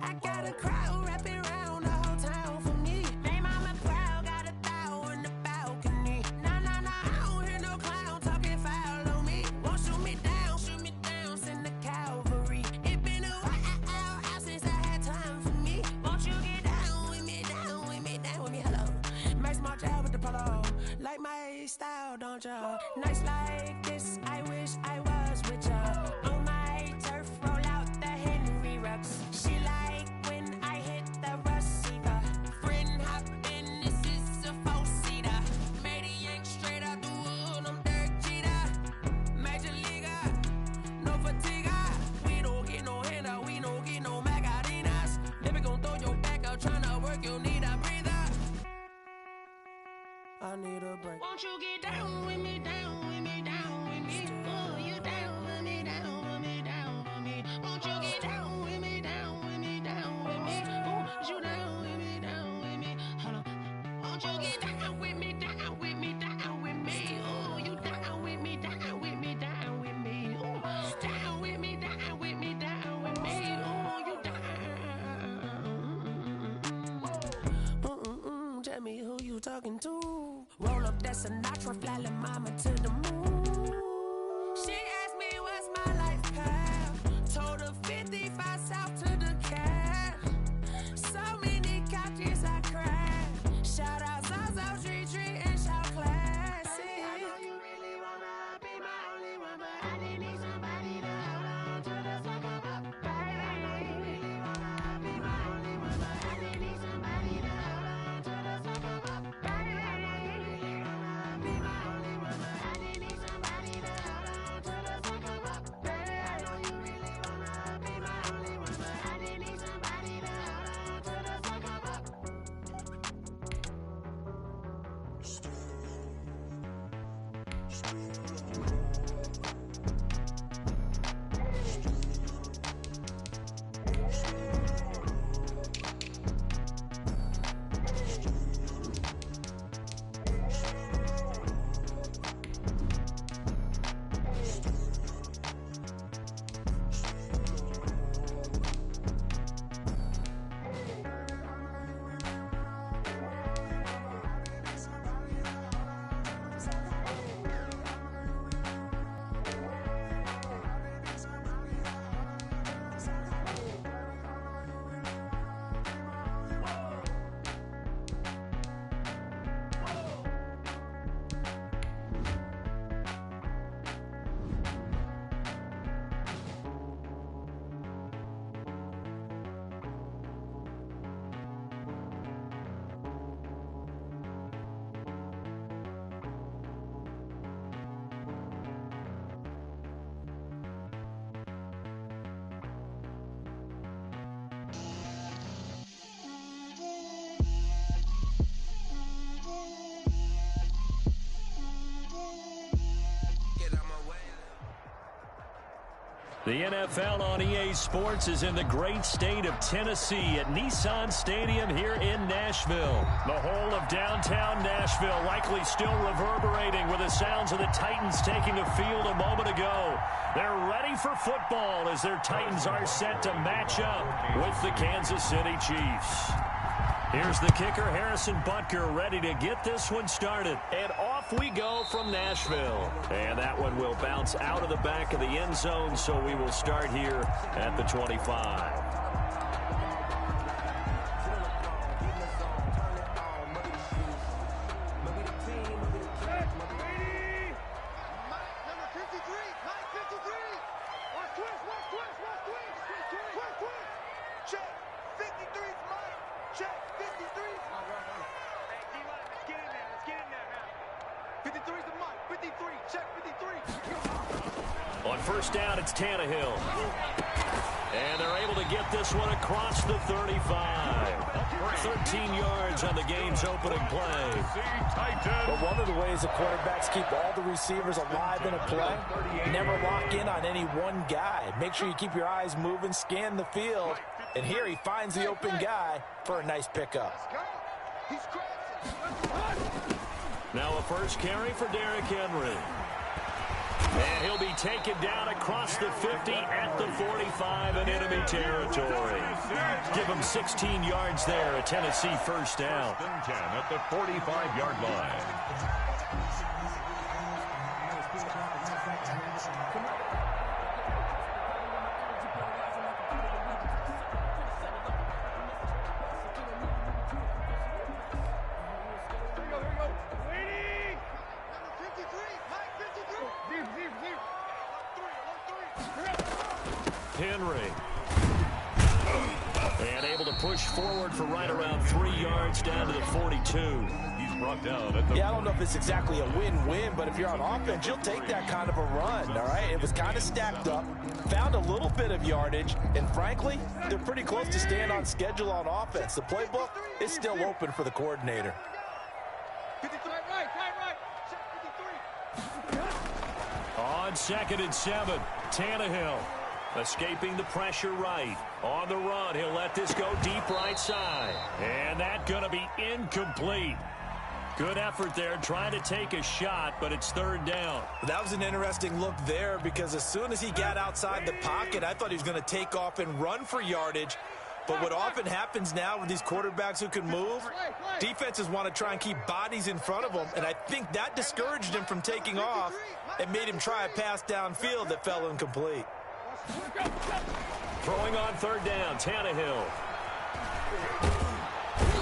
Speaker 2: I got a crowd wrapping around the whole town for me. They mama proud, got a thou in the balcony. Nah, I don't hear no clown talking foul on me. Won't shoot me down, send the cavalry. It been a while since I had time for me. Won't you get down with me, down with me, down with me? Hello, Max March out with the polo. Like my style, don't ya? Nice like this, I wish I was with ya. On my turf, roll out the Henry Rux. She like when I hit the receiver. Friend hop in, this is a four-seater. Made a yank straight out the wood, I'm Derek Jeter. Major leaguer, no fatigue. We don't get no handout, we don't get no Magarinas. Never gon' throw your back out, tryna work, you need a breather. I need a break.
Speaker 13: Won't you get down with me, down with me, down with me? Oh, you down with me, down with me, down with me. Won't you get down with me, down with me, down with me? Oh, you down with me, down with me? Hold on. Won't you get down with me, down with me, down with me? Oh, you down with me, down with me, down with me? Oh, down with me, down with me, down with me? Oh, you down.
Speaker 2: Tell me who you talking to. Roll up that Sinatra, fly like mama to the moon. She asked me what's my life path. Told her 55 south to the cat. So many couches I crashed. Shout out Zazo, Tree, and shout classy.
Speaker 13: I know you really wanna be my only one, but I didn't need somebody to hold on to the fuck up. I know you really wanna be my only one, but I didn't need somebody to hold on to the fuck up. I know you really wanna be my only one, but I didn't need somebody to
Speaker 7: The NFL on EA Sports is in the great state of Tennessee at Nissan Stadium here in Nashville. The whole of downtown Nashville likely still reverberating with the sounds of the Titans taking the field a moment ago. They're ready for football as their Titans are set to match up with the Kansas City Chiefs. Here's the kicker, Harrison Butker, ready to get this one started. And off we go from Nashville. And that one will bounce out of the back of the end zone, so we will start here at the 25. On first down, it's Tannehill. And they're able to get this one across the 35. 13 yards on the game's opening play.
Speaker 8: But one of the ways the quarterbacks keep all the receivers alive in a play, never lock in on any one guy. Make sure you keep your eyes moving, scan the field. And here he finds the open guy for a nice pickup.
Speaker 7: Now a first carry for Derrick Henry. And he'll be taken down across the 50 at the 45 in enemy territory. Give him 16 yards there, a Tennessee first down.
Speaker 6: 10 at the 45-yard line.
Speaker 7: Henry. And able to push forward for right around 3 yards down to the 42.
Speaker 6: He's brought down at the...
Speaker 8: Yeah, I don't know if it's exactly a win-win, but if you're on offense, you'll take that kind of a run, all right? It was kind of stacked up, found a little bit of yardage, and frankly, they're pretty close to staying on schedule on offense. The playbook is still open for the coordinator.
Speaker 2: 53, right. Check 53.
Speaker 7: On 2nd and 7, Tannehill. Escaping the pressure right. On the run, he'll let this go deep right side. And that's going to be incomplete. Good effort there, trying to take a shot, but it's 3rd down.
Speaker 8: That was an interesting look there because as soon as he got outside the pocket, I thought he was going to take off and run for yardage. But what often happens now with these quarterbacks who can move, defenses want to try and keep bodies in front of them, and I think that discouraged him from taking off and made him try a pass downfield that fell incomplete.
Speaker 7: Throwing on 3rd down, Tannehill.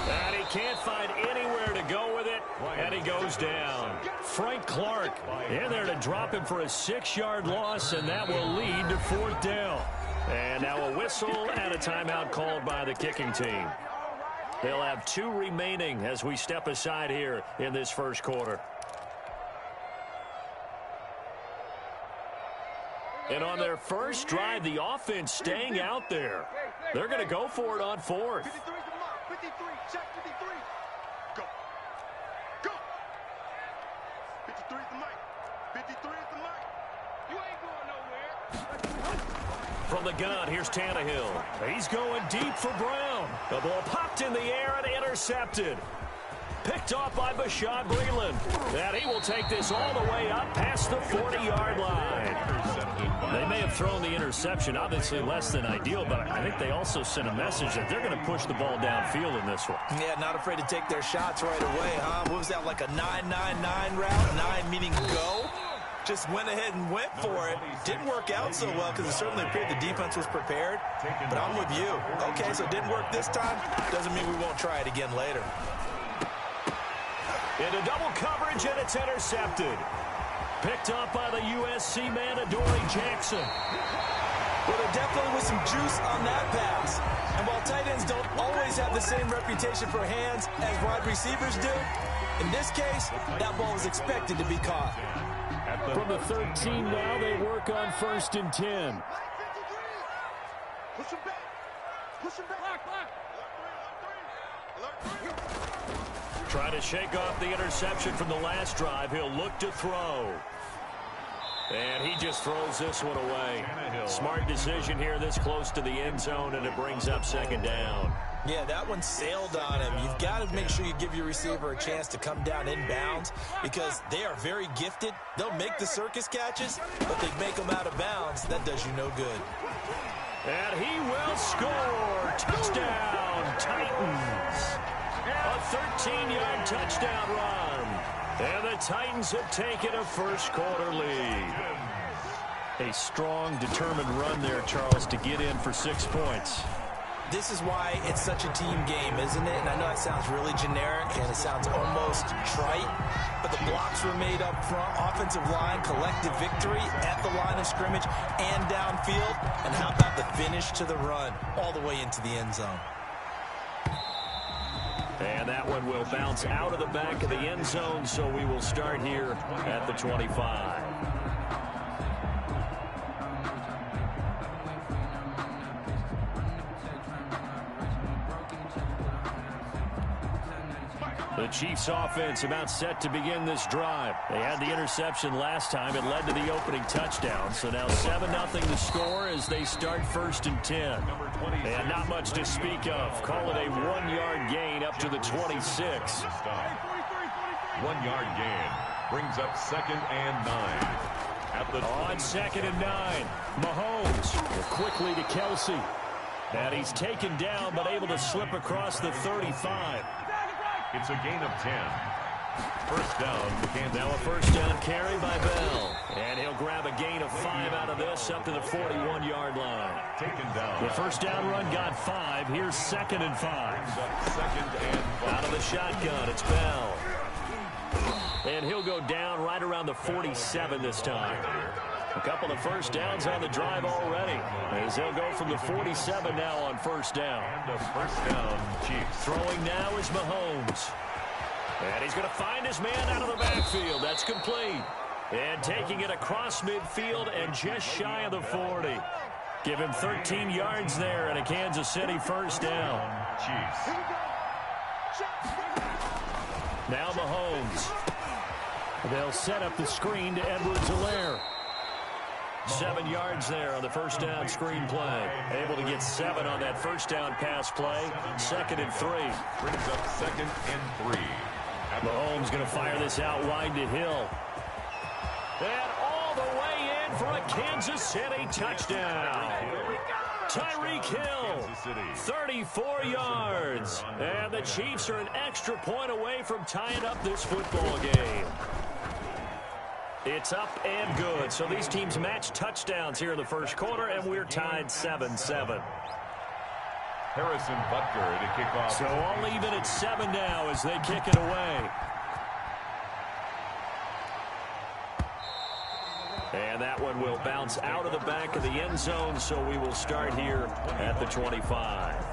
Speaker 7: And he can't find anywhere to go with it, and he goes down. Frank Clark in there to drop him for a 6-yard loss, and that will lead to 4th down. And now a whistle and a timeout called by the kicking team. They'll have 2 remaining as we step aside here in this first quarter. And on their first drive, the offense staying out there. They're going to go for it on 4th.
Speaker 2: 53 is the mark. 53, check 53. Go. 53 is the mic. 53 is the mic. You ain't going nowhere.
Speaker 7: From the gun, here's Tannehill. He's going deep for Brown. The ball popped in the air and intercepted. Picked off by Bashaud Breeland. And he will take this all the way up past the 40-yard line. They may have thrown the interception, obviously less than ideal, but I think they also sent a message that they're going to push the ball downfield in this one.
Speaker 8: Yeah, not afraid to take their shots right away, huh? What was that, like a 9-9-9 route? 9 meaning go? Just went ahead and went for it. Didn't work out so well because it certainly appeared the defense was prepared. But I'm with you. Okay, so it didn't work this time. Doesn't mean we won't try it again later.
Speaker 7: Into double coverage, and it's intercepted. Picked up by the USC man, Adoree Jackson.
Speaker 8: Well, there definitely was some juice on that pass. And while tight ends don't always have the same reputation for hands as wide receivers do, in this case, that ball was expected to be caught.
Speaker 7: From the 13 now, they work on 1st and 10.
Speaker 2: Push him back. Push him back.
Speaker 7: Trying to shake off the interception from the last drive. He'll look to throw. And he just throws this one away. Smart decision here this close to the end zone, and it brings up second down.
Speaker 8: Yeah, that one sailed on him. You've got to make sure you give your receiver a chance to come down inbounds because they are very gifted. They'll make the circus catches, but they make them out of bounds. That does you no good.
Speaker 7: And he will score. Touchdown, Titans. A 13-yard touchdown run. And the Titans have taken a first-quarter lead. A strong, determined run there, Charles, to get in for 6 points.
Speaker 8: This is why it's such a team game, isn't it? And I know that sounds really generic and it sounds almost trite, but the blocks were made up front, offensive line, collective victory at the line of scrimmage and downfield. And how about the finish to the run all the way into the end zone?
Speaker 7: And that one will bounce out of the back of the end zone, so we will start here at the 25. The Chiefs offense about set to begin this drive. They had the interception last time. It led to the opening touchdown. So now 7-0 the score as they start 1st and 10. And not much to speak of. Call it a 1-yard gain up to the 26.
Speaker 6: 1-yard gain brings up 2nd and 9.
Speaker 7: On 2nd and 9, Mahomes quickly to Kelsey. And he's taken down but able to slip across the 35.
Speaker 6: It's a gain of 10. First down.
Speaker 7: Now a first down carry by Bell. And he'll grab a gain of 5 out of this up to the 41-yard line.
Speaker 6: Taken down.
Speaker 7: The first down run got 5. Here's 2nd and 5.
Speaker 6: 2nd and 5.
Speaker 7: Out of the shotgun, it's Bell. And he'll go down right around the 47 this time. A couple of first downs on the drive already, as they'll go from the 47 now on first down.
Speaker 6: And a first down, Chiefs.
Speaker 7: Throwing now is Mahomes. And he's going to find his man out of the backfield. That's complete. And taking it across midfield and just shy of the 40. Give him 13 yards there and a Kansas City first down.
Speaker 6: Chiefs.
Speaker 7: Now Mahomes. They'll set up the screen to Edwards-Helaire. 7 yards there on the first down screen play. Able to get 7 on that first down pass play. 2nd and 3.
Speaker 6: Brings up 2nd and 3.
Speaker 7: Mahomes going to fire this out wide to Hill. And all the way in for a Kansas City touchdown. Tyreek Hill, 34 yards. And the Chiefs are an extra point away from tying up this football game. It's up and good. So these teams match touchdowns here in the first quarter, and we're tied 7-7.
Speaker 6: Harrison Butker to kick off.
Speaker 7: So all even at 7 now as they kick it away. And that one will bounce out of the back of the end zone, so we will start here at the 25.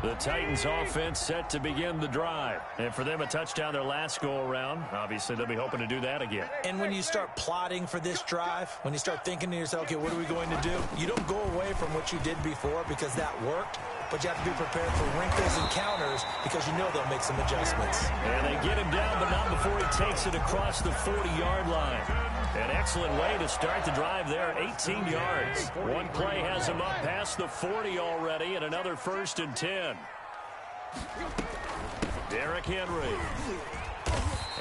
Speaker 7: The Titans offense set to begin the drive. And for them, a touchdown their last go-around. Obviously, they'll be hoping to do that again.
Speaker 8: And when you start plotting for this drive, when you start thinking to yourself, okay, what are we going to do? You don't go away from what you did before because that worked. But you have to be prepared for wrinkles and counters because you know they'll make some adjustments.
Speaker 7: And they get him down, but not before he takes it across the 40-yard line. An excellent way to start the drive there, 18 yards. One play has him up past the 40 already, and another 1st and 10. Derrick Henry.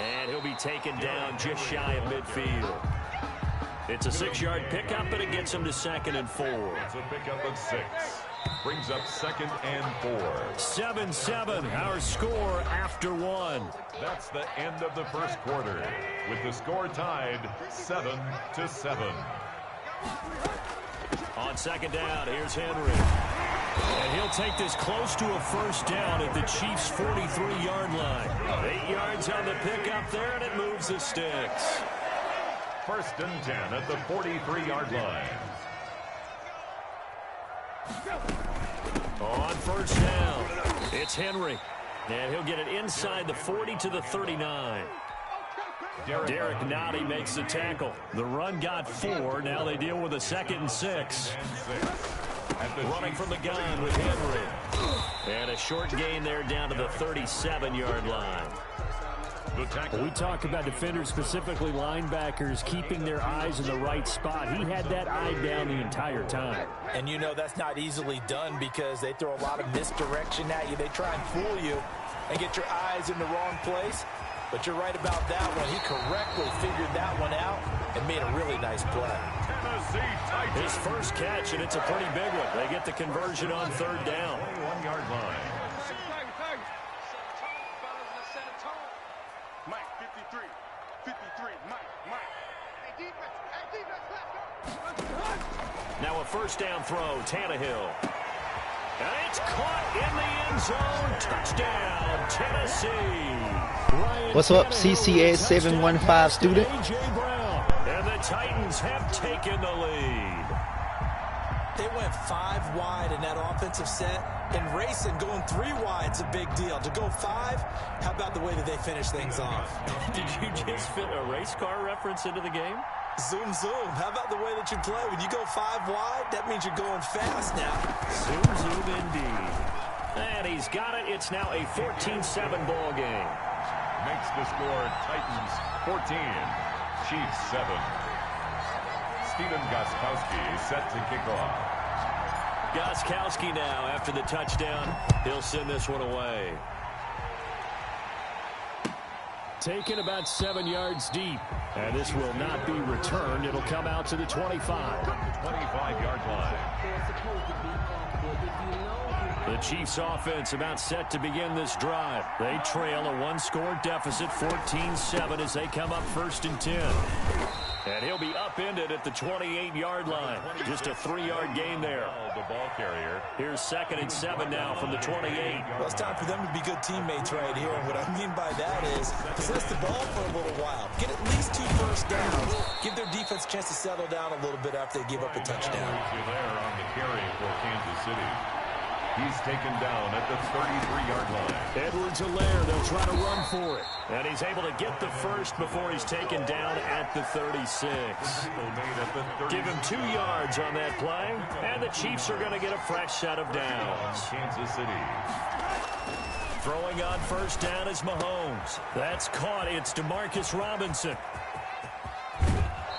Speaker 7: And he'll be taken down just shy of midfield. It's a 6-yard pickup, but it gets him to 2nd and 4.
Speaker 6: It's a pickup of 6. Brings up 2nd and 4.
Speaker 7: 7-7, our score after 1.
Speaker 6: That's the end of the first quarter, with the score tied 7-7.
Speaker 7: On 2nd down, here's Henry. And he'll take this close to a first down at the Chiefs' 43-yard line. 8 yards on the pickup there, and it moves the sticks.
Speaker 6: 1st and 10 at the 43-yard line.
Speaker 7: On first down, it's Henry. And he'll get it inside the 40 to the 39. Derek Nottie makes the tackle. The run got 4. Now they deal with a 2nd and 6. Running from the gun with Henry. And a short gain there down to the 37-yard line.
Speaker 6: the tackle.
Speaker 11: We talk about defenders, specifically linebackers, keeping their eyes in the right spot. He had that eye down the entire time.
Speaker 8: And you know that's not easily done because they throw a lot of misdirection at you. They try and fool you and get your eyes in the wrong place. But you're right about that one. He correctly figured that one out and made a really nice play.
Speaker 7: His first catch, and it's a pretty big one. They get the conversion on third down.
Speaker 6: 1-yard line.
Speaker 2: Mike, 53, 53, Mike. Hey, defense, let's go.
Speaker 7: Now a first down throw, Tannehill. And it's caught in the end zone. Touchdown, Tennessee.
Speaker 4: What's up, CCA 715 student?
Speaker 7: And the Titans have taken the lead.
Speaker 8: They went 5 wide in that offensive set, and racing going 3 wide's a big deal. To go 5, how about the way that they finish things off?
Speaker 7: Did you just fit a race car reference into the game?
Speaker 8: Zoom, zoom. How about the way that you play? When you go 5 wide, that means you're going fast now.
Speaker 7: Zoom, zoom indeed. And he's got it. It's now a 14-7 ball game.
Speaker 6: Makes the score Titans 14, Chiefs 7. Steven Gostkowski set to kick off.
Speaker 7: Gostkowski now after the touchdown. He'll send this one away.
Speaker 11: Taken about 7 yards deep. And this will not be returned. It'll come out to the 25.
Speaker 6: 25-yard line.
Speaker 7: The Chiefs offense about set to begin this drive. They trail a 1-score deficit, 14-7 as they come up 1st and 10. And he'll be upended at the 28-yard line. Just a 3-yard gain there.
Speaker 6: The ball carrier.
Speaker 7: Here's 2nd and 7 now from the 28.
Speaker 8: Well, it's time for them to be good teammates right here. And what I mean by that is possess the ball for a little while. Get at least 2 first downs. Give their defense a chance to settle down a little bit after they give up a touchdown.
Speaker 6: There on the carry for Kansas City. He's taken down at the 33-yard line.
Speaker 11: Edwards-Helaire, they'll try to run for it.
Speaker 7: And he's able to get the first before he's taken down at the 36. Give him 2 yards on that play. And the Chiefs are going to get a fresh set of downs.
Speaker 6: Kansas City.
Speaker 7: Throwing on first down is Mahomes. That's caught. It's Demarcus Robinson.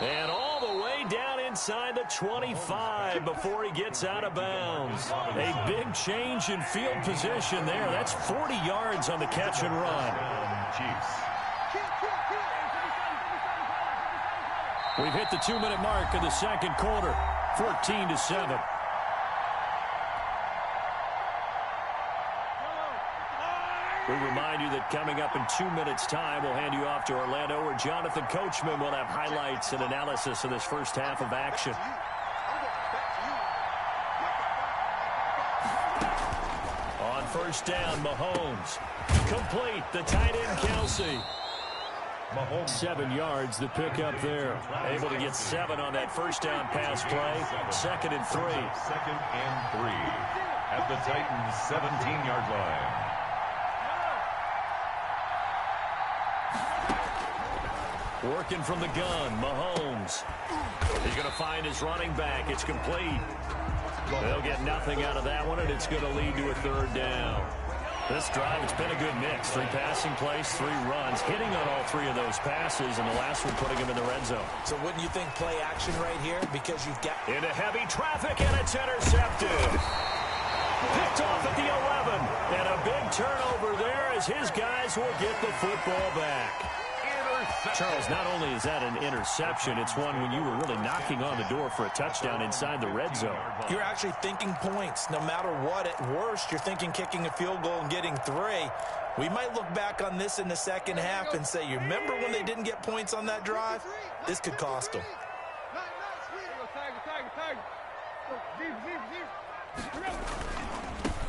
Speaker 7: And all the way down inside the 25 before he gets out of bounds. A big change in field position there. That's 40 yards on the catch and run.
Speaker 6: Chiefs.
Speaker 7: We've hit the 2-minute mark of the second quarter. 14-7. We remind you that coming up in 2 minutes' time, we'll hand you off to Orlando, where Jonathan Coachman will have highlights and analysis of this first half of action. On first down, Mahomes. Complete, the tight end, Kelsey.
Speaker 6: Mahomes.
Speaker 7: 7 yards, the pickup there. Able to get 7 on that first down pass play. 2nd and 3.
Speaker 6: 2nd and 3 at the Titans' 17-yard line.
Speaker 7: Working from the gun, Mahomes. He's going to find his running back. It's complete. They'll get nothing out of that one, and it's going to lead to a 3rd down. This drive, it's been a good mix. 3 passing plays, 3 runs, hitting on all 3 of those passes, and the last one putting him in the red zone.
Speaker 8: So wouldn't you think play action right here? Because you've got...
Speaker 7: Into heavy traffic, and it's intercepted. Picked off at the 11, and a big turnover there as his guys will get the football back. Charles, not only is that an interception, it's one when you were really knocking on the door for a touchdown inside the red zone.
Speaker 8: You're actually thinking points. No matter what, at worst, you're thinking kicking a field goal and getting 3. We might look back on this in the second half and say, you remember when they didn't get points on that drive? This could cost them.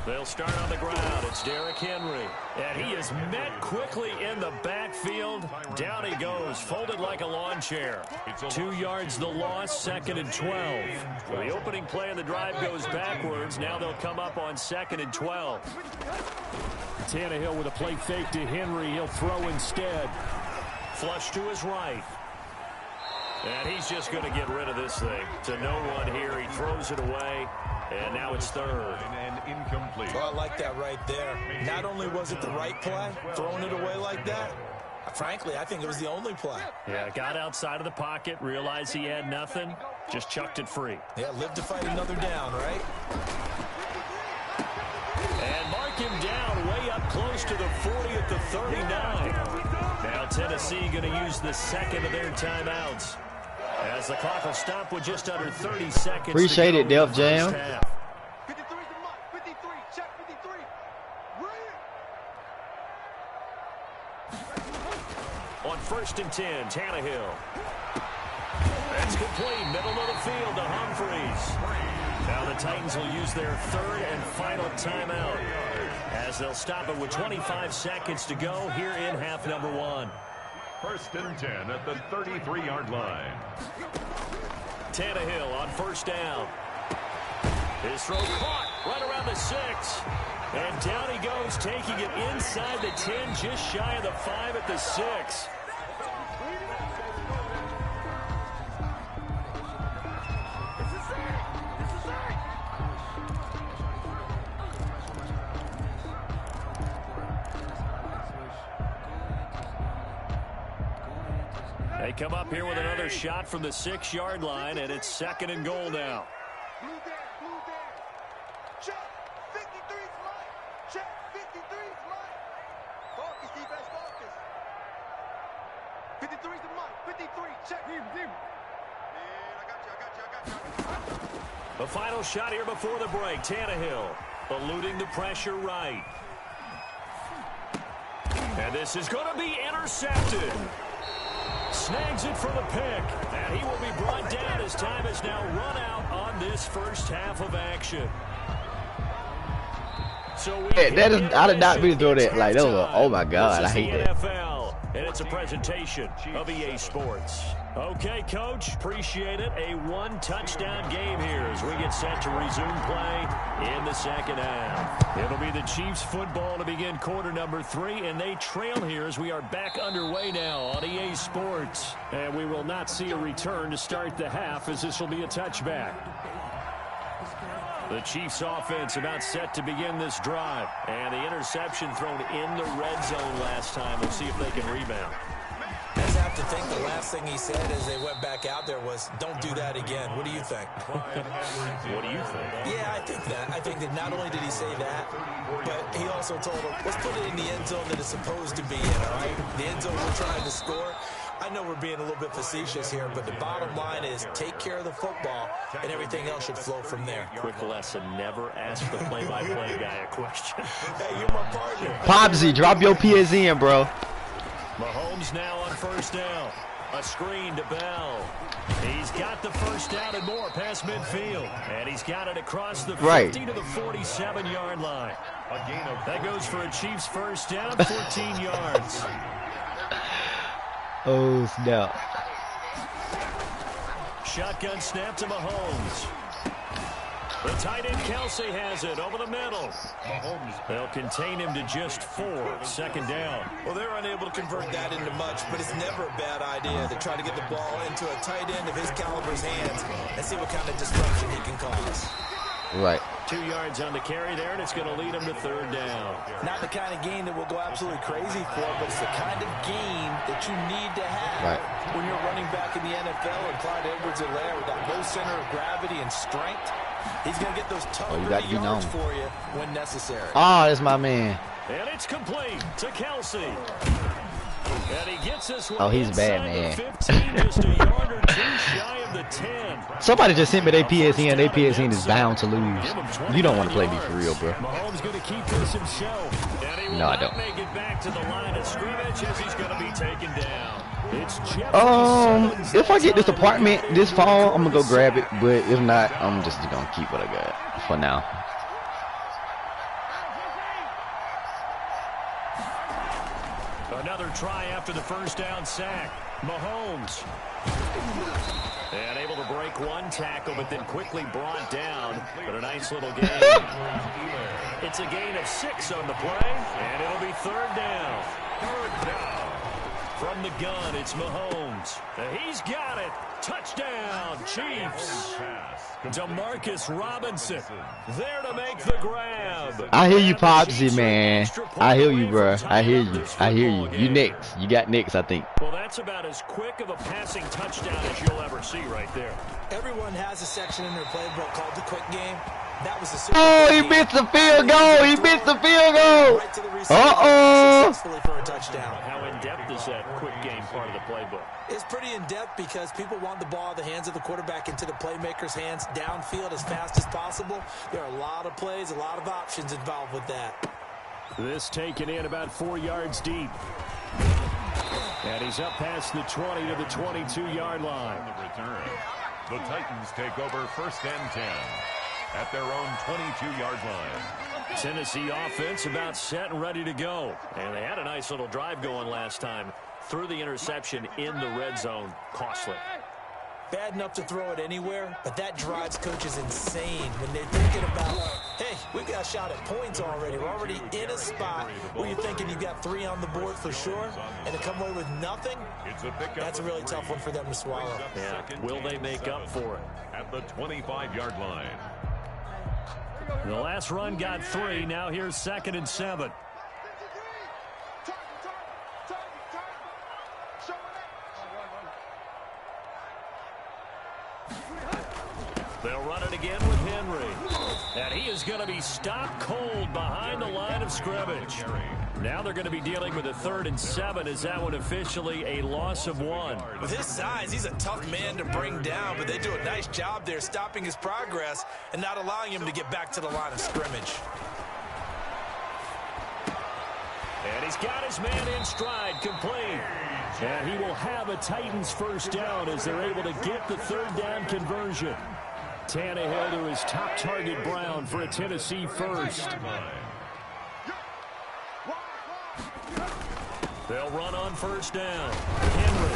Speaker 7: They'll start on the ground. It's Derrick Henry. And he is met quickly in the backfield. Down he goes, folded like a lawn chair. 2 yards the loss, 2nd and 12. Well, the opening play of the drive goes backwards. Now they'll come up on 2nd and 12.
Speaker 11: Tannehill with a play fake to Henry. He'll throw instead.
Speaker 7: Flush to his right. And he's just going to get rid of this thing. To no one here. He throws it away. And now it's 3rd.
Speaker 6: And incomplete.
Speaker 8: Well, I like that right there. Not only was it the right play, throwing it away like that, Frankly, I think it was the only play.
Speaker 7: Yeah, got outside of the pocket, realized he had nothing, just chucked it free.
Speaker 8: Yeah, live to fight another down, right?
Speaker 7: And mark him down way up close to the 40 at the 39. Now Tennessee going to use the second of their timeouts, as the clock will stop with just under 30 seconds.
Speaker 4: Appreciate it, Def Jam.
Speaker 2: 53 is the mark. 53. Check 53.
Speaker 7: On 1st and 10, Tannehill. That's complete. Middle of the field to Humphreys. Now the Titans will use their third and final timeout, as they'll stop it with 25 seconds to go here in half number 1.
Speaker 6: 1st and 10 at the 33-yard line.
Speaker 7: Tannehill on 1st down. His throw caught right around the 6. And down he goes, taking it inside the 10, just shy of the 5 at the 6. They come up here with another shot from the 6-yard line, and it's 2nd and goal now.
Speaker 2: Blue there. Check 53's mine. Check 53's mine. Focus, defense, focus. 53's the mark. 53. Check him. Man, I got you.
Speaker 7: The final shot here before the break. Tannehill eluding the pressure right. And this is going to be intercepted. Snags it for the pick, and he will be brought down as time has now run out on this first half of action. So
Speaker 4: I did not mean to throw that. Like, that was oh my God, I hate that.
Speaker 7: NFL, and it's a presentation of EA Sports. Okay, Coach, appreciate it. A one-touchdown game here as we get set to resume play in the second half. It'll be the Chiefs football to begin quarter number 3, and they trail here as we are back underway now on EA Sports.
Speaker 11: And we will not see a return to start the half, as this will be a touchback.
Speaker 7: The Chiefs offense about set to begin this drive, and the interception thrown in the red zone last time. We'll see if they can rebound.
Speaker 8: I just have to think the last thing he said as they went back out there was, don't do that again. What do you think?
Speaker 7: What do you think?
Speaker 8: Yeah, I think that. I think that not only did he say that, but he also told him, let's put it in the end zone that it's supposed to be in, all right? The end zone we're trying to score. I know we're being a little bit facetious here, but the bottom line is take care of the football, and everything else should flow from there.
Speaker 7: Quick lesson, never ask the play-by-play guy a question.
Speaker 8: Hey, you're my partner.
Speaker 4: Popsy, drop your PSN, bro.
Speaker 7: Mahomes now on 1st down. A screen to Bell. He's got the 1st down and more past midfield. And he's got it across the 50 to the 47-yard line. That goes for a Chiefs 1st down, 14 yards.
Speaker 4: Oh, snap.
Speaker 7: Shotgun snap to Mahomes. The tight end Kelsey has it over the middle. They'll contain him to just 4. 2nd down.
Speaker 8: Well, they're unable to convert that into much, but it's never a bad idea to try to get the ball into a tight end of his caliber's hands and see what kind of disruption he can cause.
Speaker 4: Right.
Speaker 7: 2 yards on the carry there, and it's going to lead him to 3rd down.
Speaker 8: Not the kind of game that we'll go absolutely crazy for, but it's the kind of game that you need to have when you're running back in the NFL. And Clyde Edwards-Helaire with that low center of gravity and strength, he's going to get those tough yards for you when necessary.
Speaker 4: Oh, that's my man.
Speaker 7: And it's complete to Kelsey. And he gets this one.
Speaker 4: Oh, he's bad, man.
Speaker 7: 15, just a yard or 2 shy of the 10.
Speaker 4: Somebody just sent me their PSN. Their PSN is bound to lose. You don't want to play me for real, bro.
Speaker 7: Mahomes going to keep this himself. And he will
Speaker 4: no, I don't.
Speaker 7: make it back to the line of scrimmage as he's going to be taken down. It's
Speaker 4: if I get this apartment this fall, I'm gonna go grab it. But if not, I'm just gonna keep what I got for now.
Speaker 7: Another try after the 1st down sack. Mahomes. And able to break one tackle, but then quickly brought down. But a nice little gain. It's a gain of 6 on the play, and it'll be 3rd down. From the gun, it's Mahomes. He's got it. Touchdown, Chiefs. Demarcus Robinson there to make the grab.
Speaker 4: I hear you, Popsy, man. I hear you, bro. I hear you. I hear you. You next. You got next, I think.
Speaker 7: Well, that's about as quick of a passing touchdown as you'll ever see right there.
Speaker 8: Everyone has a section in their playbook called the quick game. That was the
Speaker 4: oh, he missed the field goal. He missed the field goal.
Speaker 8: Successfully for a touchdown.
Speaker 7: How in-depth is that quick game part of the playbook?
Speaker 8: It's pretty in-depth because people want the ball in the hands of the quarterback into the playmaker's hands downfield as fast as possible. There are a lot of plays, a lot of options involved with that.
Speaker 7: This taken in about 4 yards deep. And he's up past the 20 to the 22-yard line.
Speaker 6: On the return, the Titans take over 1st and 10 at their own 22-yard line.
Speaker 7: Tennessee offense about set and ready to go. And they had a nice little drive going last time. Threw the interception in the red zone. Costly.
Speaker 8: Bad enough to throw it anywhere, but that drives coaches insane when they're thinking about, hey, we've got a shot at points already. We're already in a spot where you're thinking you've got 3 on the board for sure, and to come away with nothing, that's a really tough one for them to swallow.
Speaker 7: Yeah. Will they make up for it?
Speaker 6: At the 25-yard line.
Speaker 7: The last run got 3. Now here's 2nd and 7. They'll run it again with Henry. And he is going to be stopped cold behind the line of scrimmage. Now they're going to be dealing with a 3rd and 7. Is that one officially a loss of 1?
Speaker 8: With his size, he's a tough man to bring down, but they do a nice job there stopping his progress and not allowing him to get back to the line of scrimmage.
Speaker 7: And he's got his man in stride, complete. And he will have a Titans 1st down as they're able to get the 3rd down conversion. Tannehill to his top target, Brown, for a Tennessee 1st. They'll run on 1st down. Henry.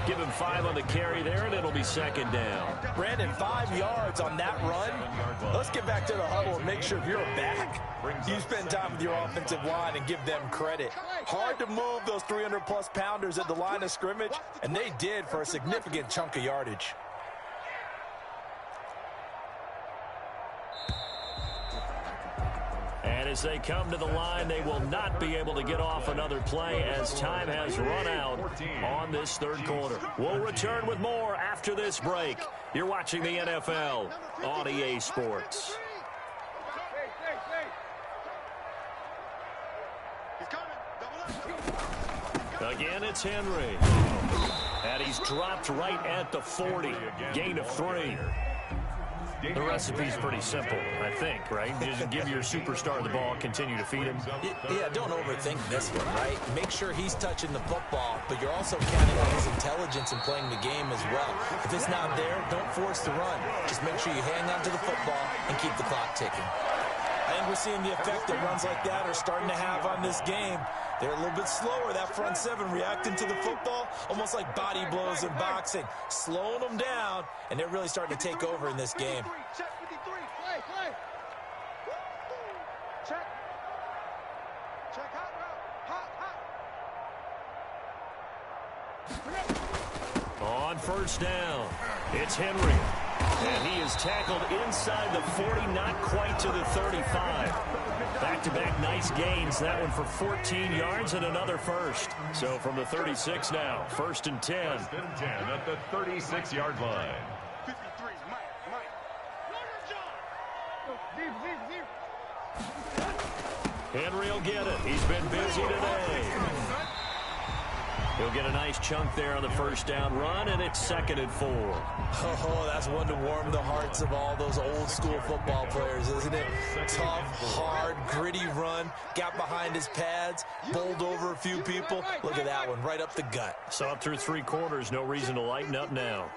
Speaker 7: Give him 5 on the carry there, and it'll be 2nd down.
Speaker 8: Brandon, 5 yards on that run. Let's get back to the huddle and make sure if you're a back, you spend time with your offensive line and give them credit. Hard to move those 300-plus pounders at the line of scrimmage, and they did for a significant chunk of yardage.
Speaker 7: And as they come to the line, they will not be able to get off another play as time has run out on this 3rd quarter. We'll return with more after this break. You're watching the NFL on EA Sports. Again, it's Henry. And he's dropped right at the 40. Gain of 3. The recipe's pretty simple, I think, right? Just give your superstar the ball, continue to feed him.
Speaker 8: Yeah, don't overthink this one, right? Make sure he's touching the football, but you're also counting on his intelligence in playing the game as well. If it's not there, don't force the run. Just make sure you hang on to the football and keep the clock ticking. I think we're seeing the effect that runs like that are starting to have on this game. They're a little bit slower, that front 7, reacting to the football, almost like body blows in boxing, slowing them down, and they're really starting to take over in this game.
Speaker 7: On 1st down, it's Henry. And he is tackled inside the 40, not quite to the 35. Back-to-back nice gains. That one for 14 yards and another 1st. So from the 36 now, 1st and 10.
Speaker 6: 1st and 10 at the 36-yard line.
Speaker 7: Henry will get it. He's been busy today. He'll get a nice chunk there on the 1st down run, and it's 2nd and 4.
Speaker 8: Oh, that's one to warm the hearts of all those old-school football players, isn't it? Tough, hard, gritty run, got behind his pads, bowled over a few people. Look at that one, right up the gut.
Speaker 7: So up through 3 quarters, no reason to lighten up now.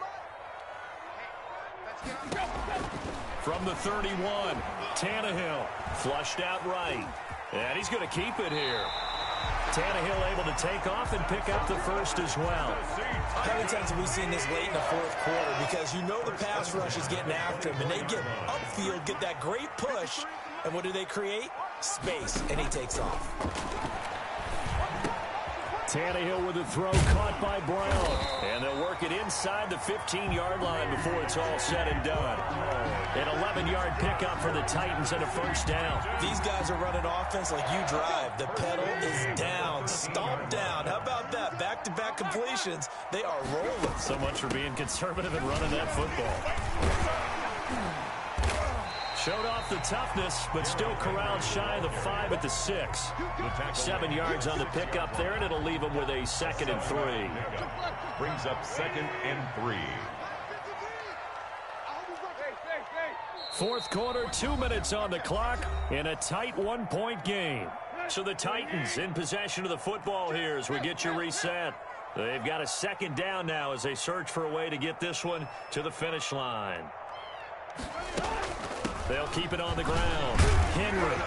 Speaker 7: From the 31, Tannehill flushed out right. And he's going to keep it here. Tannehill able to take off and pick up the 1st as well.
Speaker 8: How many times have we seen this late in the 4th quarter? Because you know the pass rush is getting after him, and they get upfield, get that great push, and what do they create? Space, and he takes off.
Speaker 7: Tannehill with a throw caught by Brown. And they'll work it inside the 15-yard line before it's all said and done. An 11-yard pickup for the Titans and a first down.
Speaker 8: These guys are running offense like you drive. The pedal is down, stomped down. How about that? Back-to-back completions. They are rolling.
Speaker 7: So much for being conservative and running that football. Showed off the toughness, but still corralled shy of the 5 at the 6. 7 yards on the pickup there, and it'll leave them with a 2nd and 3.
Speaker 6: Brings up 2nd and 3.
Speaker 7: Fourth quarter, 2 minutes on the clock in a tight 1-point game. So the Titans in possession of the football here as we get you reset. They've got a 2nd down now as they search for a way to get this one to the finish line. They'll keep it on the ground. Henry.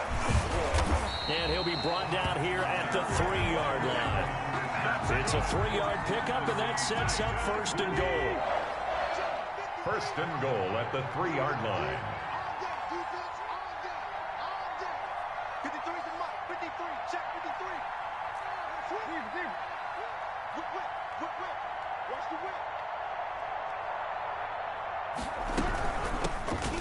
Speaker 7: And he'll be brought down here at the 3-yard line. It's a 3-yard pickup, and that sets up 1st and goal.
Speaker 6: 1st and goal at the 3-yard line.
Speaker 3: 53 is the mark. 53. Check 53. Whip. Watch the whip.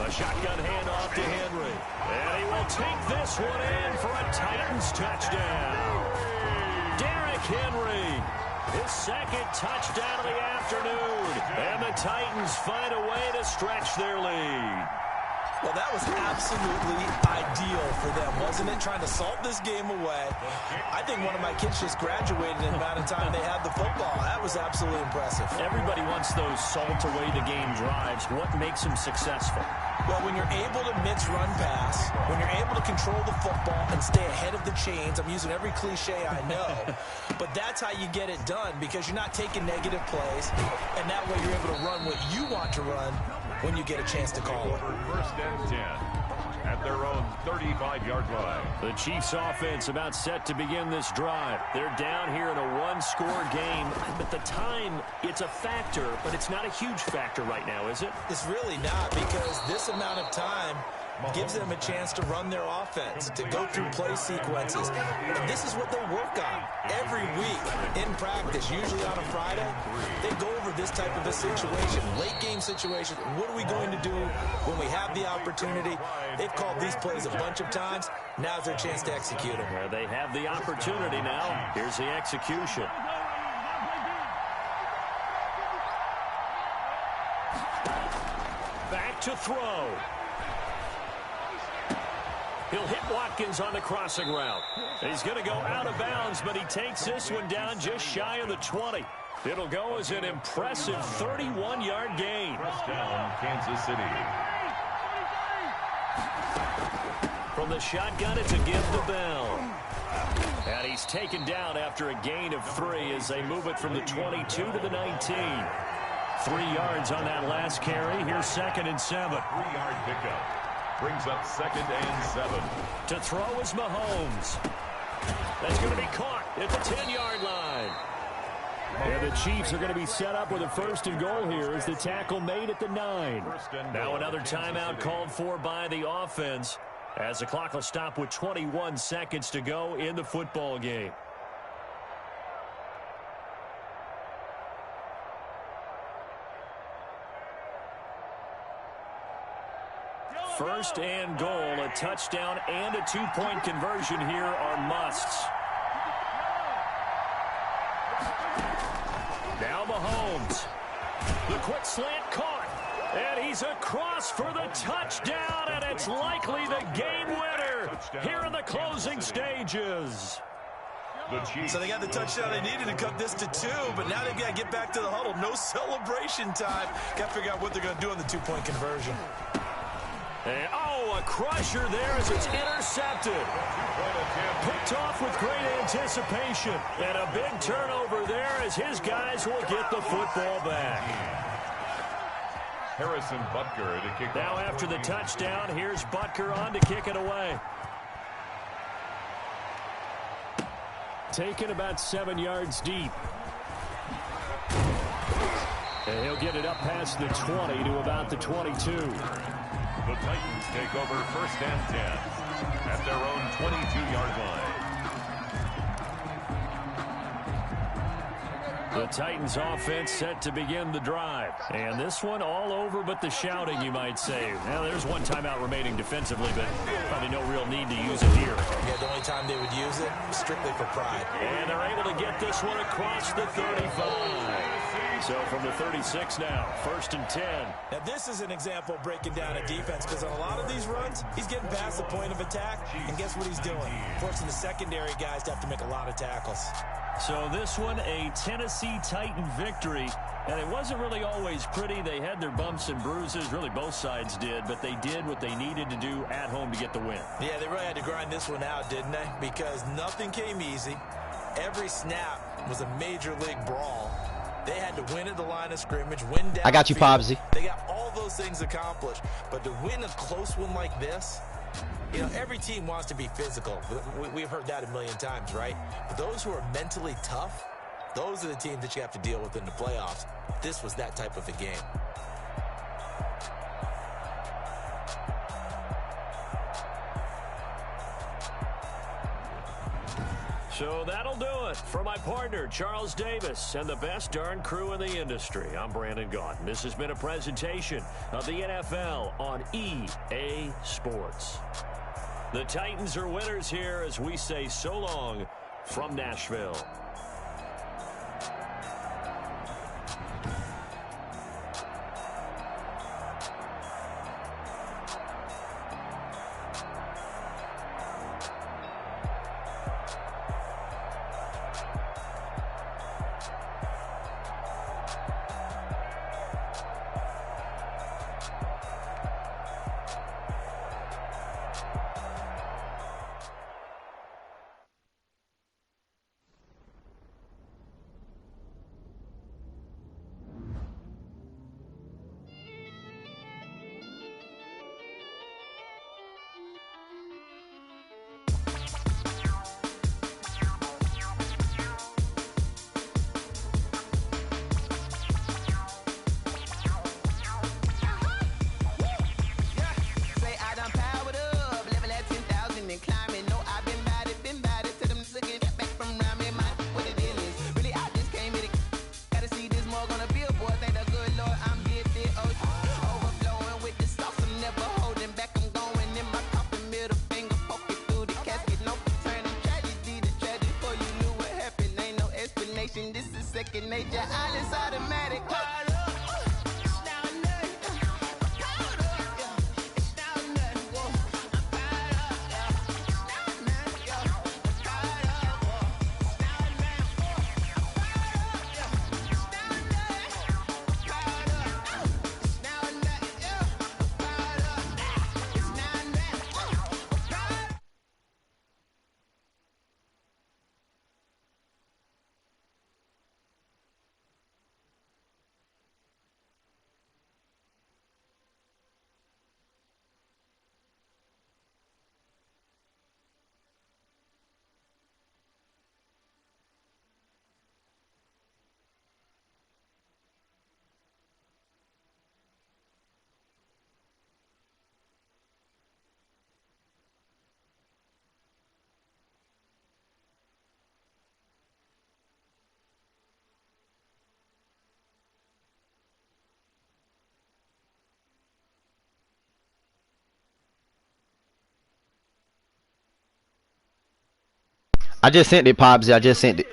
Speaker 7: A shotgun handoff to Henry. And he will take this one in for a Titans touchdown. Derrick Henry, his 2nd touchdown of the afternoon. And the Titans find a way to stretch their lead.
Speaker 8: Well, that was absolutely ideal for them, wasn't it? Trying to salt this game away. I think one of my kids just graduated in the amount of time they had the football. That was absolutely impressive.
Speaker 7: Everybody wants those salt-away-the-game drives. What makes them successful?
Speaker 8: Well, when you're able to mix run pass, when you're able to control the football and stay ahead of the chains, I'm using every cliche I know, but that's how you get it done because you're not taking negative plays, and that way you're able to run what you want to run when you get a chance to call it.
Speaker 6: 1st and 10 at their own 35-yard line.
Speaker 7: The Chiefs offense about set to begin this drive. They're down here in a 1-score game. But the time, it's a factor, but it's not a huge factor right now, is it?
Speaker 8: It's really not because this amount of time gives them a chance to run their offense, to go through play sequences. And this is what they'll work on every week in practice, usually on a Friday. They go over this type of a situation, late game situation. What are we going to do when we have the opportunity? They've called these plays a bunch of times. Now's their chance to execute them.
Speaker 7: Well, they have the opportunity now. Here's the execution. Back to throw. He'll hit Watkins on the crossing route. He's going to go out of bounds, but he takes this one down just shy of the 20. It'll go as an impressive 31-yard gain.
Speaker 6: First down, Kansas City.
Speaker 7: From the shotgun, it's a give to Bell. And he's taken down after a gain of 3 as they move it from the 22 to the 19. 3 yards on that last carry. Here's 2nd and 7.
Speaker 6: 3-yard pickup. Brings up 2nd and 7.
Speaker 7: To throw is Mahomes. That's going to be caught at the 10-yard line. And the Chiefs are going to be set up with a 1st and goal here as the tackle made at the 9. Now another timeout called for by the offense as the clock will stop with 21 seconds to go in the football game. First and goal, a touchdown and a 2-point conversion here are musts. Now Mahomes. The quick slant caught. And he's across for the touchdown, and it's likely the game winner here in the closing stages.
Speaker 8: So they got the touchdown they needed to cut this to 2, but now they've got to get back to the huddle. No celebration time. Got to figure out what they're going to do on the 2-point conversion.
Speaker 7: And, a crusher there as it's intercepted. Picked off with great anticipation. And a big turnover there as his guys will get the football back.
Speaker 6: Harrison Butker to kick.
Speaker 7: Now after the touchdown, here's Butker on to kick it away. Taken about 7 yards deep. And he'll get it up past the 20 to about the 22.
Speaker 6: The Titans take over 1st and 10 at their own 22-yard line.
Speaker 7: The Titans offense set to begin the drive. And this one all over but the shouting, you might say. Now, there's one timeout remaining defensively, but probably no real need to use it here.
Speaker 8: Yeah, the only time they would use it, strictly for pride.
Speaker 7: And they're able to get this one across the 35. So from the 36 now, 1st and 10.
Speaker 8: Now, this is an example of breaking down a defense, because on a lot of these runs, he's getting past the point of attack, and guess what he's doing? Forcing the secondary guys to have to make a lot of tackles.
Speaker 7: So this one, a Tennessee Titan victory. And it wasn't really always pretty. They had their bumps and bruises. Really, both sides did. But they did what they needed to do at home to get the win.
Speaker 8: Yeah, they really had to grind this one out, didn't they? Because nothing came easy. Every snap was a major league brawl. They had to win at the line of scrimmage, win down.
Speaker 4: I got you, Pobsy.
Speaker 8: They got all those things accomplished. But to win a close one like this, you know, every team wants to be physical. We've heard that a million times, right? But those who are mentally tough, those are the teams that you have to deal with in the playoffs. This was that type of a game.
Speaker 7: So that'll do it for my partner, Charles Davis, and the best darn crew in the industry. I'm Brandon Gaudin. This has been a presentation of the NFL on EA Sports. The Titans are winners here as we say so long from Nashville.
Speaker 2: Second nature, all is automatic.
Speaker 4: I just sent it, Pobsy. I just sent it.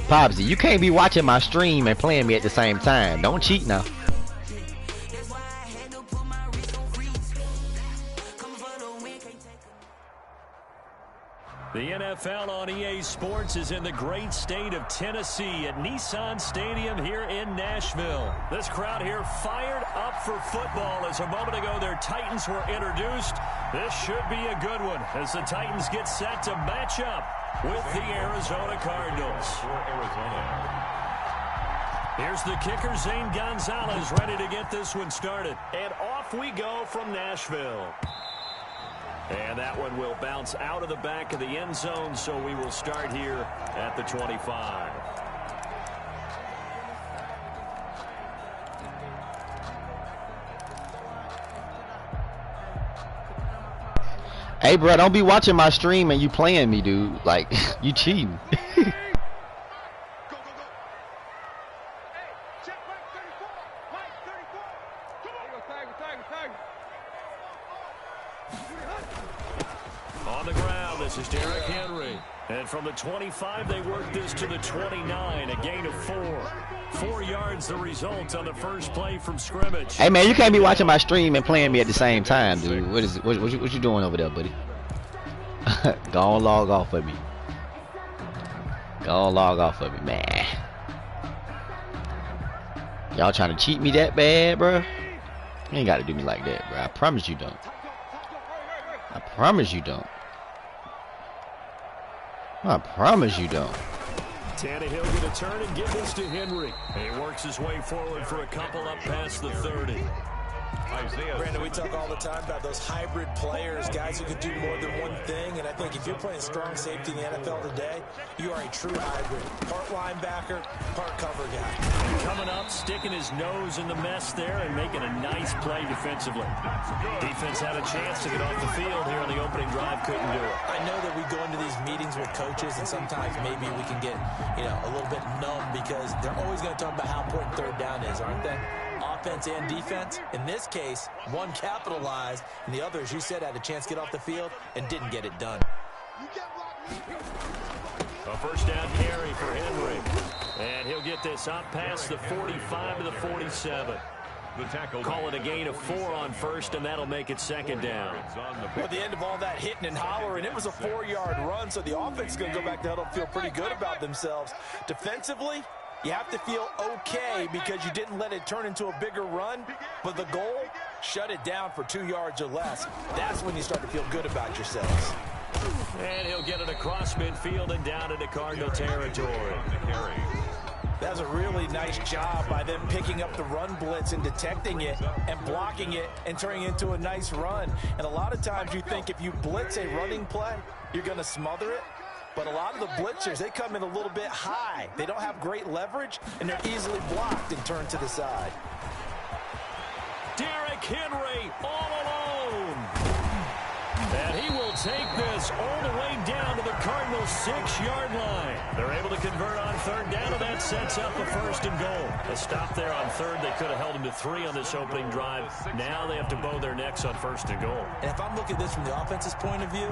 Speaker 4: Popsy, you can't be watching my stream and playing me at the same time. Don't cheat now.
Speaker 7: The NFL on EA Sports is in the great state of Tennessee at Nissan Stadium here in Nashville. This crowd here fired up for football as a moment ago their Titans were introduced. This should be a good one as the Titans get set to match up with the Arizona Cardinals. Here's the kicker, Zane Gonzalez, ready to get this one started. And off we go from Nashville. And that one will bounce out of the back of the end zone, so we will start here at the 25.
Speaker 4: Hey, bro, don't be watching my stream and you playing me, dude. Like, you cheating.
Speaker 7: On the ground, this is Derrick Henry. And from the 25, they work this to the 29, a gain of 4. 4 yards the result on the first play from scrimmage.
Speaker 4: Hey, man, you can't be watching my stream and playing me at the same time, dude. What you doing over there, buddy? Go on, log off of me. Go on, log off of me, man. Y'all trying to cheat me that bad, bro? You ain't got to do me like that, bro. I promise you don't. I promise you don't. I promise you don't.
Speaker 7: Tannehill going to turn and give this to Henry. And he works his way forward for a couple up past the 30.
Speaker 8: Brandon, we talk all the time about those hybrid players, guys who can do more than one thing, and I think if you're playing strong safety in the NFL today, you are a true hybrid. Part linebacker, part cover guy.
Speaker 7: Coming up, sticking his nose in the mess there and making a nice play defensively. Defense had a chance to get off the field here on the opening drive, couldn't do it.
Speaker 8: I know that we go into these meetings with coaches, and sometimes maybe we can get, a little bit numb because they're always going to talk about how important third down is, aren't they? Offense and defense. In this case, one capitalized, and the other, as you said, had a chance to get off the field and didn't get it done.
Speaker 7: A first down carry for Henry. And he'll get this up past the 45 to the 47.
Speaker 6: The tackle.
Speaker 7: Call it a gain of 4 on first, and that'll make it second down.
Speaker 8: At the end of all that hitting and hollering, it was a 4-yard run, so the offense is going to go back to huddle and feel pretty good about themselves. Defensively, you have to feel okay because you didn't let it turn into a bigger run, but the goal, shut it down for 2 yards or less. That's when you start to feel good about yourselves.
Speaker 7: And he'll get it across midfield and down into Cardinal territory.
Speaker 8: That was a really nice job by them picking up the run blitz and detecting it and blocking it and turning it into a nice run. And a lot of times you think if you blitz a running play, you're going to smother it. But a lot of the blitzers, they come in a little bit high. They don't have great leverage, and they're easily blocked and turned to the side.
Speaker 7: Derrick Henry all alone. And he will take this all the way down to the Cardinals' 6-yard line. They're able to convert on third down, and that sets up a first and goal. A stop there on third. They could have held him to 3 on this opening drive. Now they have to bow their necks on first and goal.
Speaker 8: And if I'm looking at this from the offense's point of view,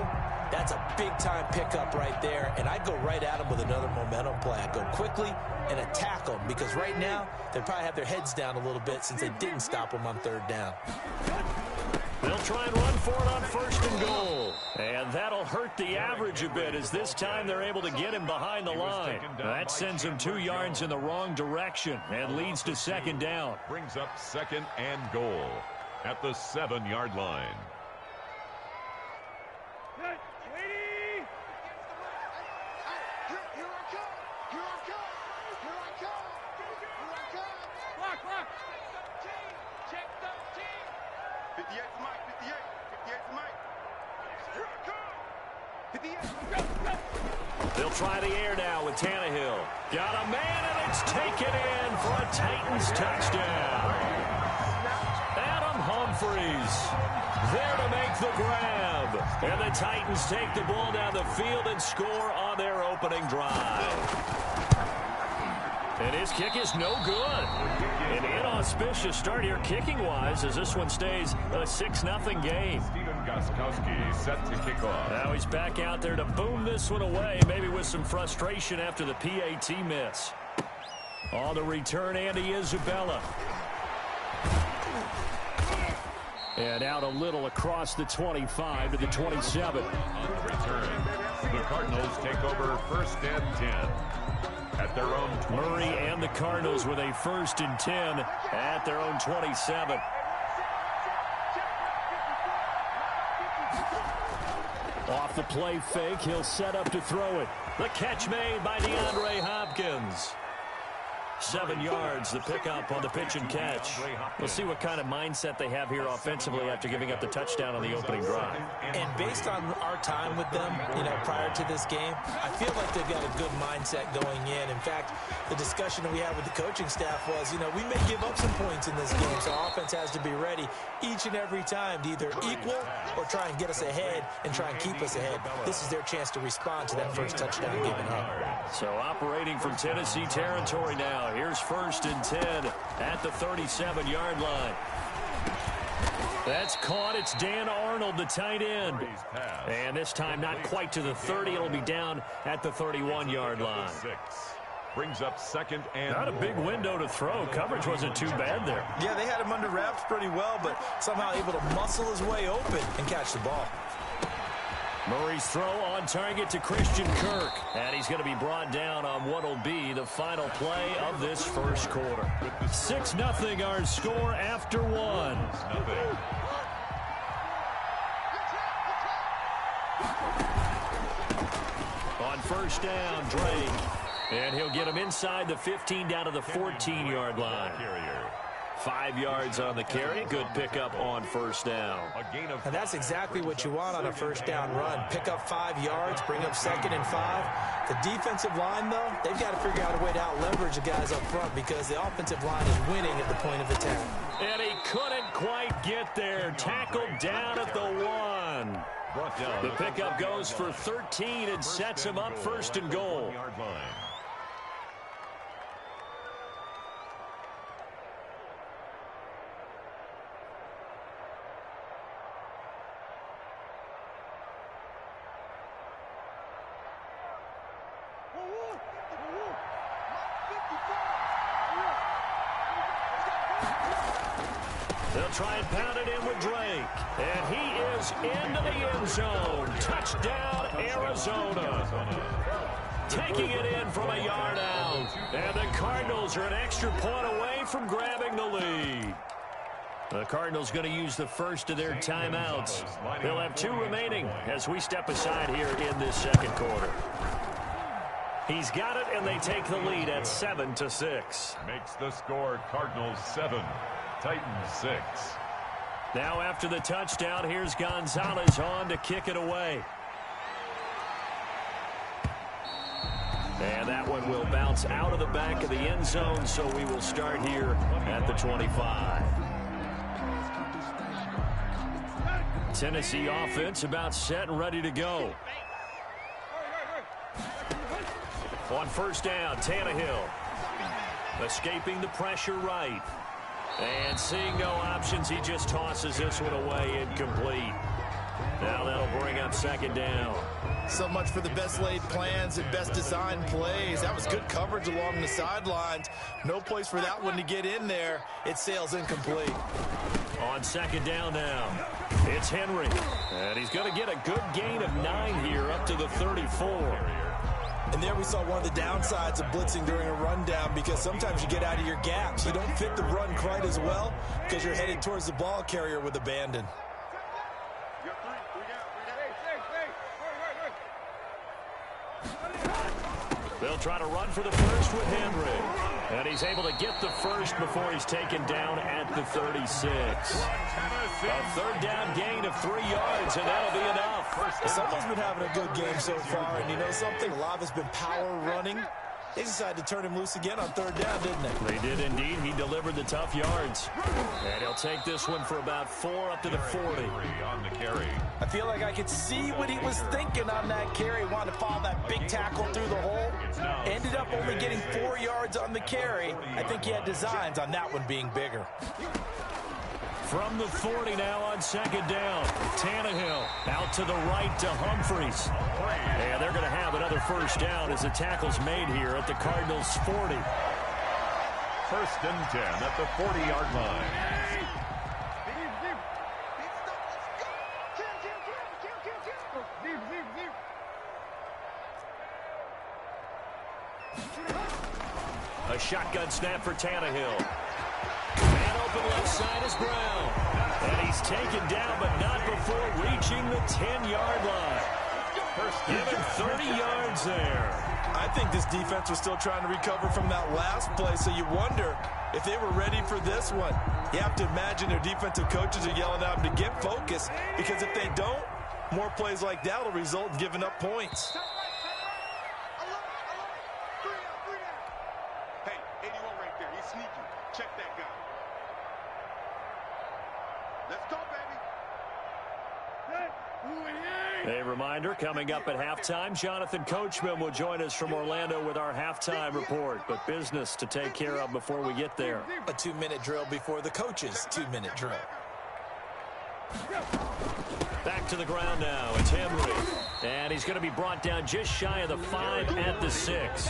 Speaker 8: that's a big-time pickup right there, and I'd go right at them with another momentum play. I'd go quickly and attack them because right now they probably have their heads down a little bit since they didn't stop them on third down.
Speaker 7: They'll try and run for it on first and goal. And that'll hurt the average a bit as this time they're able to get him behind the line. That sends him 2 yards in the wrong direction and leads to second down.
Speaker 6: Brings up second and goal at the 7-yard line.
Speaker 7: They'll try the air now with Tannehill. Got a man, and it's taken in for a Titans touchdown. Adam Humphries there to make the grab. And the Titans take the ball down the field and score on their opening drive. And his kick is no good. An inauspicious start here kicking-wise as this one stays a 6-0 game.
Speaker 6: Stephen Gostkowski set to kick off.
Speaker 7: Now he's back out there to boom this one away, maybe with some frustration after the PAT miss. On the return, Andy Isabella. And out a little across the 25 to the 27.
Speaker 6: On the return, the Cardinals take over 1st and 10 at their own 27.
Speaker 7: Murray and the Cardinals with a 1st and 10 at their own 27. Off the play fake, he'll set up to throw it. The catch made by DeAndre Hopkins. 7 yards, the pickup on the pitch and catch. We'll see what kind of mindset they have here offensively after giving up the touchdown on the opening drive.
Speaker 8: And based on our time with them, prior to this game, I feel like they've got a good mindset going in. In fact, the discussion that we had with the coaching staff was, we may give up some points in this game, so our offense has to be ready each and every time to either equal or try and get us ahead and try and keep us ahead. This is their chance to respond to that first touchdown given up.
Speaker 7: So operating from Tennessee territory now. Here's 1st and 10 at the 37-yard line. That's caught. It's Dan Arnold, the tight end. And this time not quite to the 30. It'll be down at the 31-yard line.
Speaker 6: Brings up 2nd and
Speaker 7: not a big window to throw. Coverage wasn't too bad there.
Speaker 8: Yeah, they had him under wraps pretty well, but somehow able to muscle his way open and catch the ball.
Speaker 7: Murray's throw on target to Christian Kirk. And he's going to be brought down on what will be the final play of this first quarter. 6-0 our score after 1. On 1st down, Drake. And he'll get him inside the 15 down to the 14-yard line. 5 yards on the carry. Good pickup on 1st down.
Speaker 8: And that's exactly what you want on a 1st down run. Pick up 5 yards, bring up 2nd and 5. The defensive line, though, they've got to figure out a way to out-leverage the guys up front because the offensive line is winning at the point of attack.
Speaker 7: And he couldn't quite get there. Tackled down at the 1. The pickup goes for 13 and sets him up 1st and goal. They'll try and pound it in with Drake. And he is into the end zone. Touchdown, Arizona. Taking it in from a yard out. And the Cardinals are an extra point away from grabbing the lead. The Cardinals going to use the first of their timeouts. They'll have 2 remaining as we step aside here in this second quarter. He's got it, and they take the lead at 7-6.
Speaker 6: Makes the score Cardinals 7, Titans 6.
Speaker 7: Now after the touchdown, here's Gonzalez on to kick it away. And that one will bounce out of the back of the end zone, so we will start here at the 25. Tennessee offense about set and ready to go. On 1st down, Tannehill. Escaping the pressure right. And seeing no options, he just tosses this one away incomplete. Now that'll bring up 2nd down.
Speaker 8: So much for the best laid plans and best designed plays. That was good coverage along the sidelines. No place for that one to get in there. It sails incomplete.
Speaker 7: On 2nd down now, it's Henry. And he's going to get a good gain of 9 here up to the 34.
Speaker 8: And there we saw one of the downsides of blitzing during a rundown because sometimes you get out of your gaps. You don't fit the run quite as well because you're headed towards the ball carrier with abandon.
Speaker 7: They'll try to run for the first with Henry. And he's able to get the first before he's taken down at the 36. A 3rd down gain of 3 yards, and that'll be enough.
Speaker 8: Someone's been having a good game so far, and you know something? A lot of it's been power running. They decided to turn him loose again on third down, didn't they?
Speaker 7: They did indeed. He delivered the tough yards. And he'll take this one for about 4 up to the 40.
Speaker 6: On the carry.
Speaker 8: I feel like I could see what he was thinking on that carry. Wanted to follow that big tackle through the hole. Ended up only getting 4 yards on the carry. I think he had designs on that one being bigger.
Speaker 7: From the 40 now on second down. Tannehill out to the right to Humphries. And they're going to have another first down as the tackle's made here at the Cardinals' 40.
Speaker 6: First and 10 at the 40-yard line.
Speaker 7: A shotgun snap for Tannehill. Man open left side is Brown. And he's taken down, but not before reaching the 10-yard line. Given 30 yards there.
Speaker 8: I think this defense was still trying to recover from that last play, so you wonder if they were ready for this one. You have to imagine their defensive coaches are yelling at them to get focused, because if they don't, more plays like that will result in giving up points.
Speaker 3: Hey, 81 right there. He's sneaky. Check that guy. Let's go, baby.
Speaker 7: A reminder, coming up at halftime, Jonathan Coachman will join us from Orlando with our halftime report. But business to take care of before we get there.
Speaker 8: A 2-minute drill before the coach's 2-minute drill.
Speaker 7: Back to the ground now. It's Henry. And he's going to be brought down just shy of the 5 at the 6.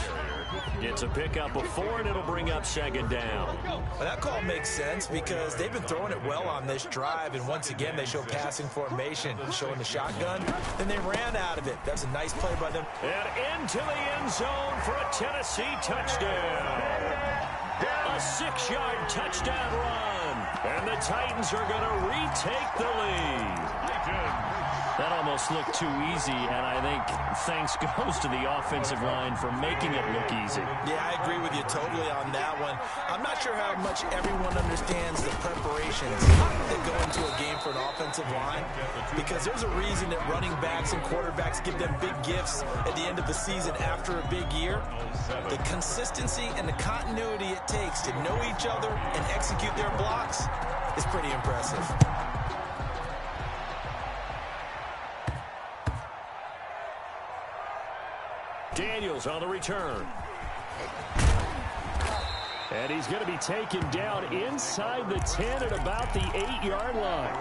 Speaker 7: Gets a pickup of 4, and it'll bring up second down.
Speaker 8: Well, that call makes sense because they've been throwing it well on this drive, and once again they show passing formation, showing the shotgun. Then they ran out of it. That's a nice play by them.
Speaker 7: And into the end zone for a Tennessee touchdown. A 6-yard touchdown run. And the Titans are going to retake the lead. That almost looked too easy, and I think thanks goes to the offensive line for making it look easy.
Speaker 8: Yeah, I agree with you totally on that one. I'm not sure how much everyone understands the preparations that go into a game for an offensive line, because there's a reason that running backs and quarterbacks give them big gifts at the end of the season after a big year. The consistency and the continuity it takes to know each other and execute their blocks is pretty impressive.
Speaker 7: Daniels on the return. And he's going to be taken down inside the 10 at about the 8-yard line.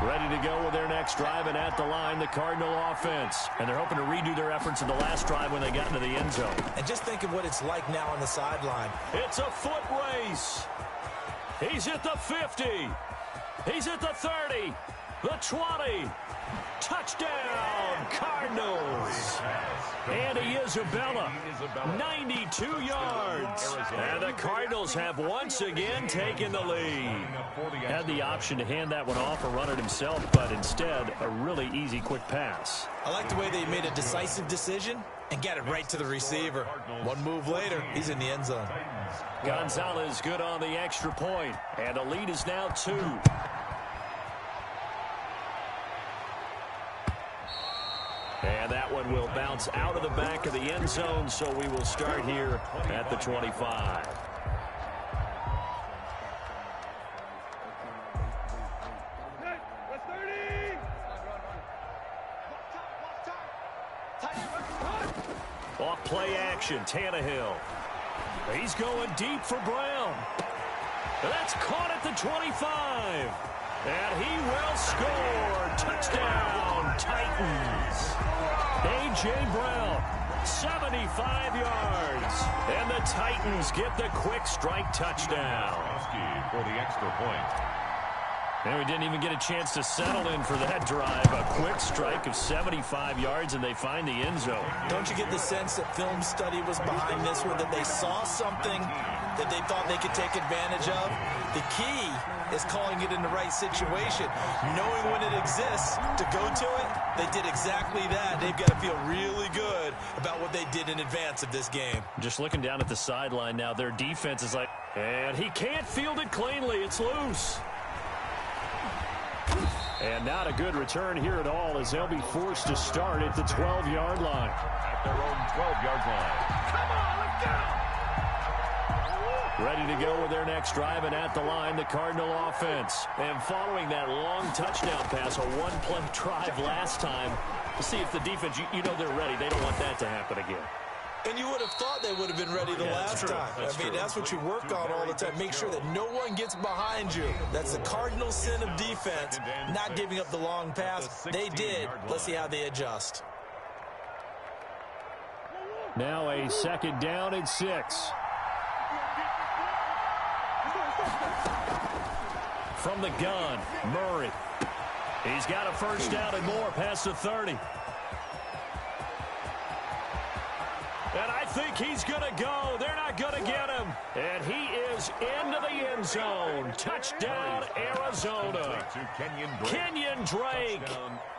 Speaker 7: Ready to go with their next drive, and at the line, the Cardinal offense. And they're hoping to redo their efforts in the last drive when they got into the end zone.
Speaker 8: And just think of what it's like now on the sideline.
Speaker 7: It's a foot race. He's at the 50. He's at the 30. The 20. Touchdown, Cardinals. Andy Isabella, 92 yards. And the Cardinals have once again taken the lead. Had the option to hand that one off or run it himself, but instead, a really easy, quick pass.
Speaker 8: I like the way they made a decisive decision and got it right to the receiver. One move later, he's in the end zone.
Speaker 7: Gonzalez good on the extra point, and the lead is now 2. And that one will bounce out of the back of the end zone, so we will start here at the 25. Off play action, Tannehill. He's going deep for Brown. That's caught at the 25. And he will score. Touchdown, Titans. A.J. Brown, 75 yards. And the Titans get the quick strike touchdown.
Speaker 6: For the extra point.
Speaker 7: And we didn't even get a chance to settle in for that drive. A quick strike of 75 yards, and they find the end zone.
Speaker 8: Don't you get the sense that film study was behind this one, that they saw something that they thought they could take advantage of? The key is calling it in the right situation, knowing when it exists to go to it. They did exactly that. They've got to feel really good about what they did in advance of this game.
Speaker 7: Just looking down at the sideline now, their defense is like, and he can't field it cleanly. It's loose. And not a good return here at all, as they'll be forced to start at the 12-yard line.
Speaker 6: At their own 12-yard line. Come on, let's go!
Speaker 7: Ready to go with their next drive, and at the line, the Cardinal offense. And following that long touchdown pass, a one-play drive last time, to see if the defense, you know they're ready. They don't want that to happen again.
Speaker 8: And you would have thought they would have been ready the last time. I mean, that's what you work on all the time. Make sure that no one gets behind you. That's the cardinal sin of defense, not giving up the long pass. They did. Let's see how they adjust.
Speaker 7: Now a second down and 6. From the gun, Murray. He's got a first down and more past the 30. And I think he's going to go. They're not going to get him. And he is into the end zone. Touchdown, Arizona. Kenyon Drake,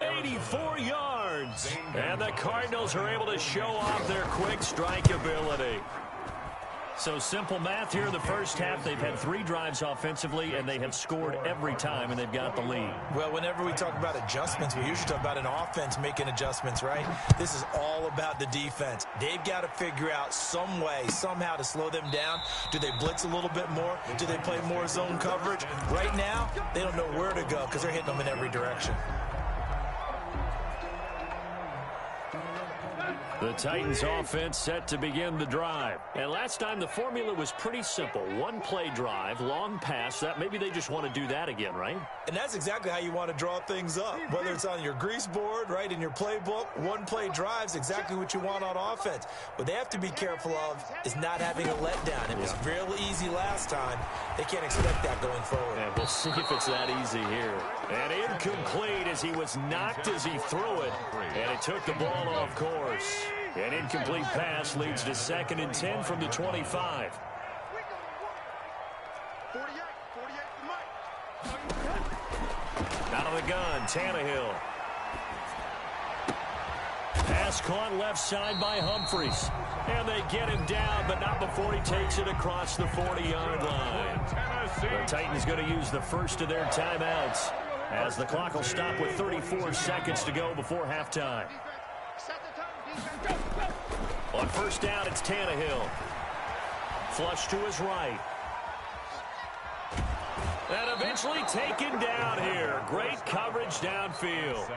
Speaker 7: 84 yards. And the Cardinals are able to show off their quick strike ability. So simple math here in the first half. They've had 3 drives offensively, and they have scored every time, and they've got the lead.
Speaker 8: Well, whenever we talk about adjustments, we usually talk about an offense making adjustments, right? This is all about the defense. They've got to figure out some way, somehow to slow them down. Do they blitz a little bit more? Do they play more zone coverage? Right now, they don't know where to go because they're hitting them in every direction.
Speaker 7: The Titans offense set to begin the drive. And last time the formula was pretty simple. One-play drive, long pass. That maybe they just want to do that again, right?
Speaker 8: And that's exactly how you want to draw things up. Whether it's on your grease board, right, in your playbook, one-play drive's exactly what you want on offense. What they have to be careful of is not having a letdown. It was real easy last time. They can't expect that going forward.
Speaker 7: And we'll see if it's that easy here. And incomplete as he was knocked as he threw it. And it took the ball off course. An incomplete pass leads to 2nd and 10 from the 25. Out of the gun, Tannehill. Pass caught left side by Humphries. And they get him down, but not before he takes it across the 40-yard line. The Titans going to use the first of their timeouts, as the clock will stop with 34 seconds to go before halftime. On first down, it's Tannehill. Flush to his right. And eventually taken down here. Great coverage downfield.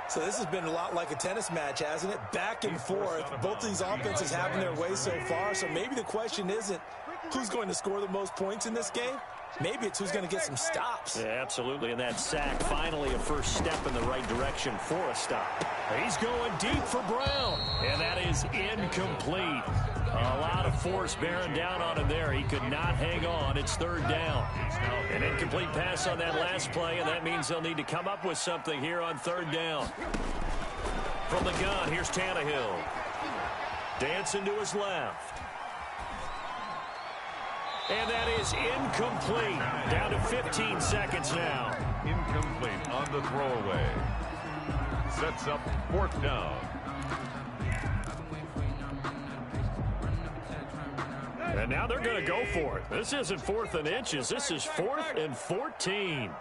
Speaker 8: So this has been a lot like a tennis match, hasn't it? Back and forth. Both of these offenses having their way so far. So maybe the question isn't who's going to score the most points in this game. Maybe it's who's going to get some stops.
Speaker 7: Yeah, absolutely. And that sack, finally a first step in the right direction for a stop. He's going deep for Brown. And that is incomplete. A lot of force bearing down on him there. He could not hang on. It's 3rd down. An incomplete pass on that last play, and that means they'll need to come up with something here on 3rd down. From the gun, here's Tannehill. Dancing to his left. And that is incomplete. Down to 15 seconds now.
Speaker 6: Incomplete on the throwaway. Sets up 4th down.
Speaker 7: And now they're going to go for it. This isn't 4th and inches. This is 4th and 14.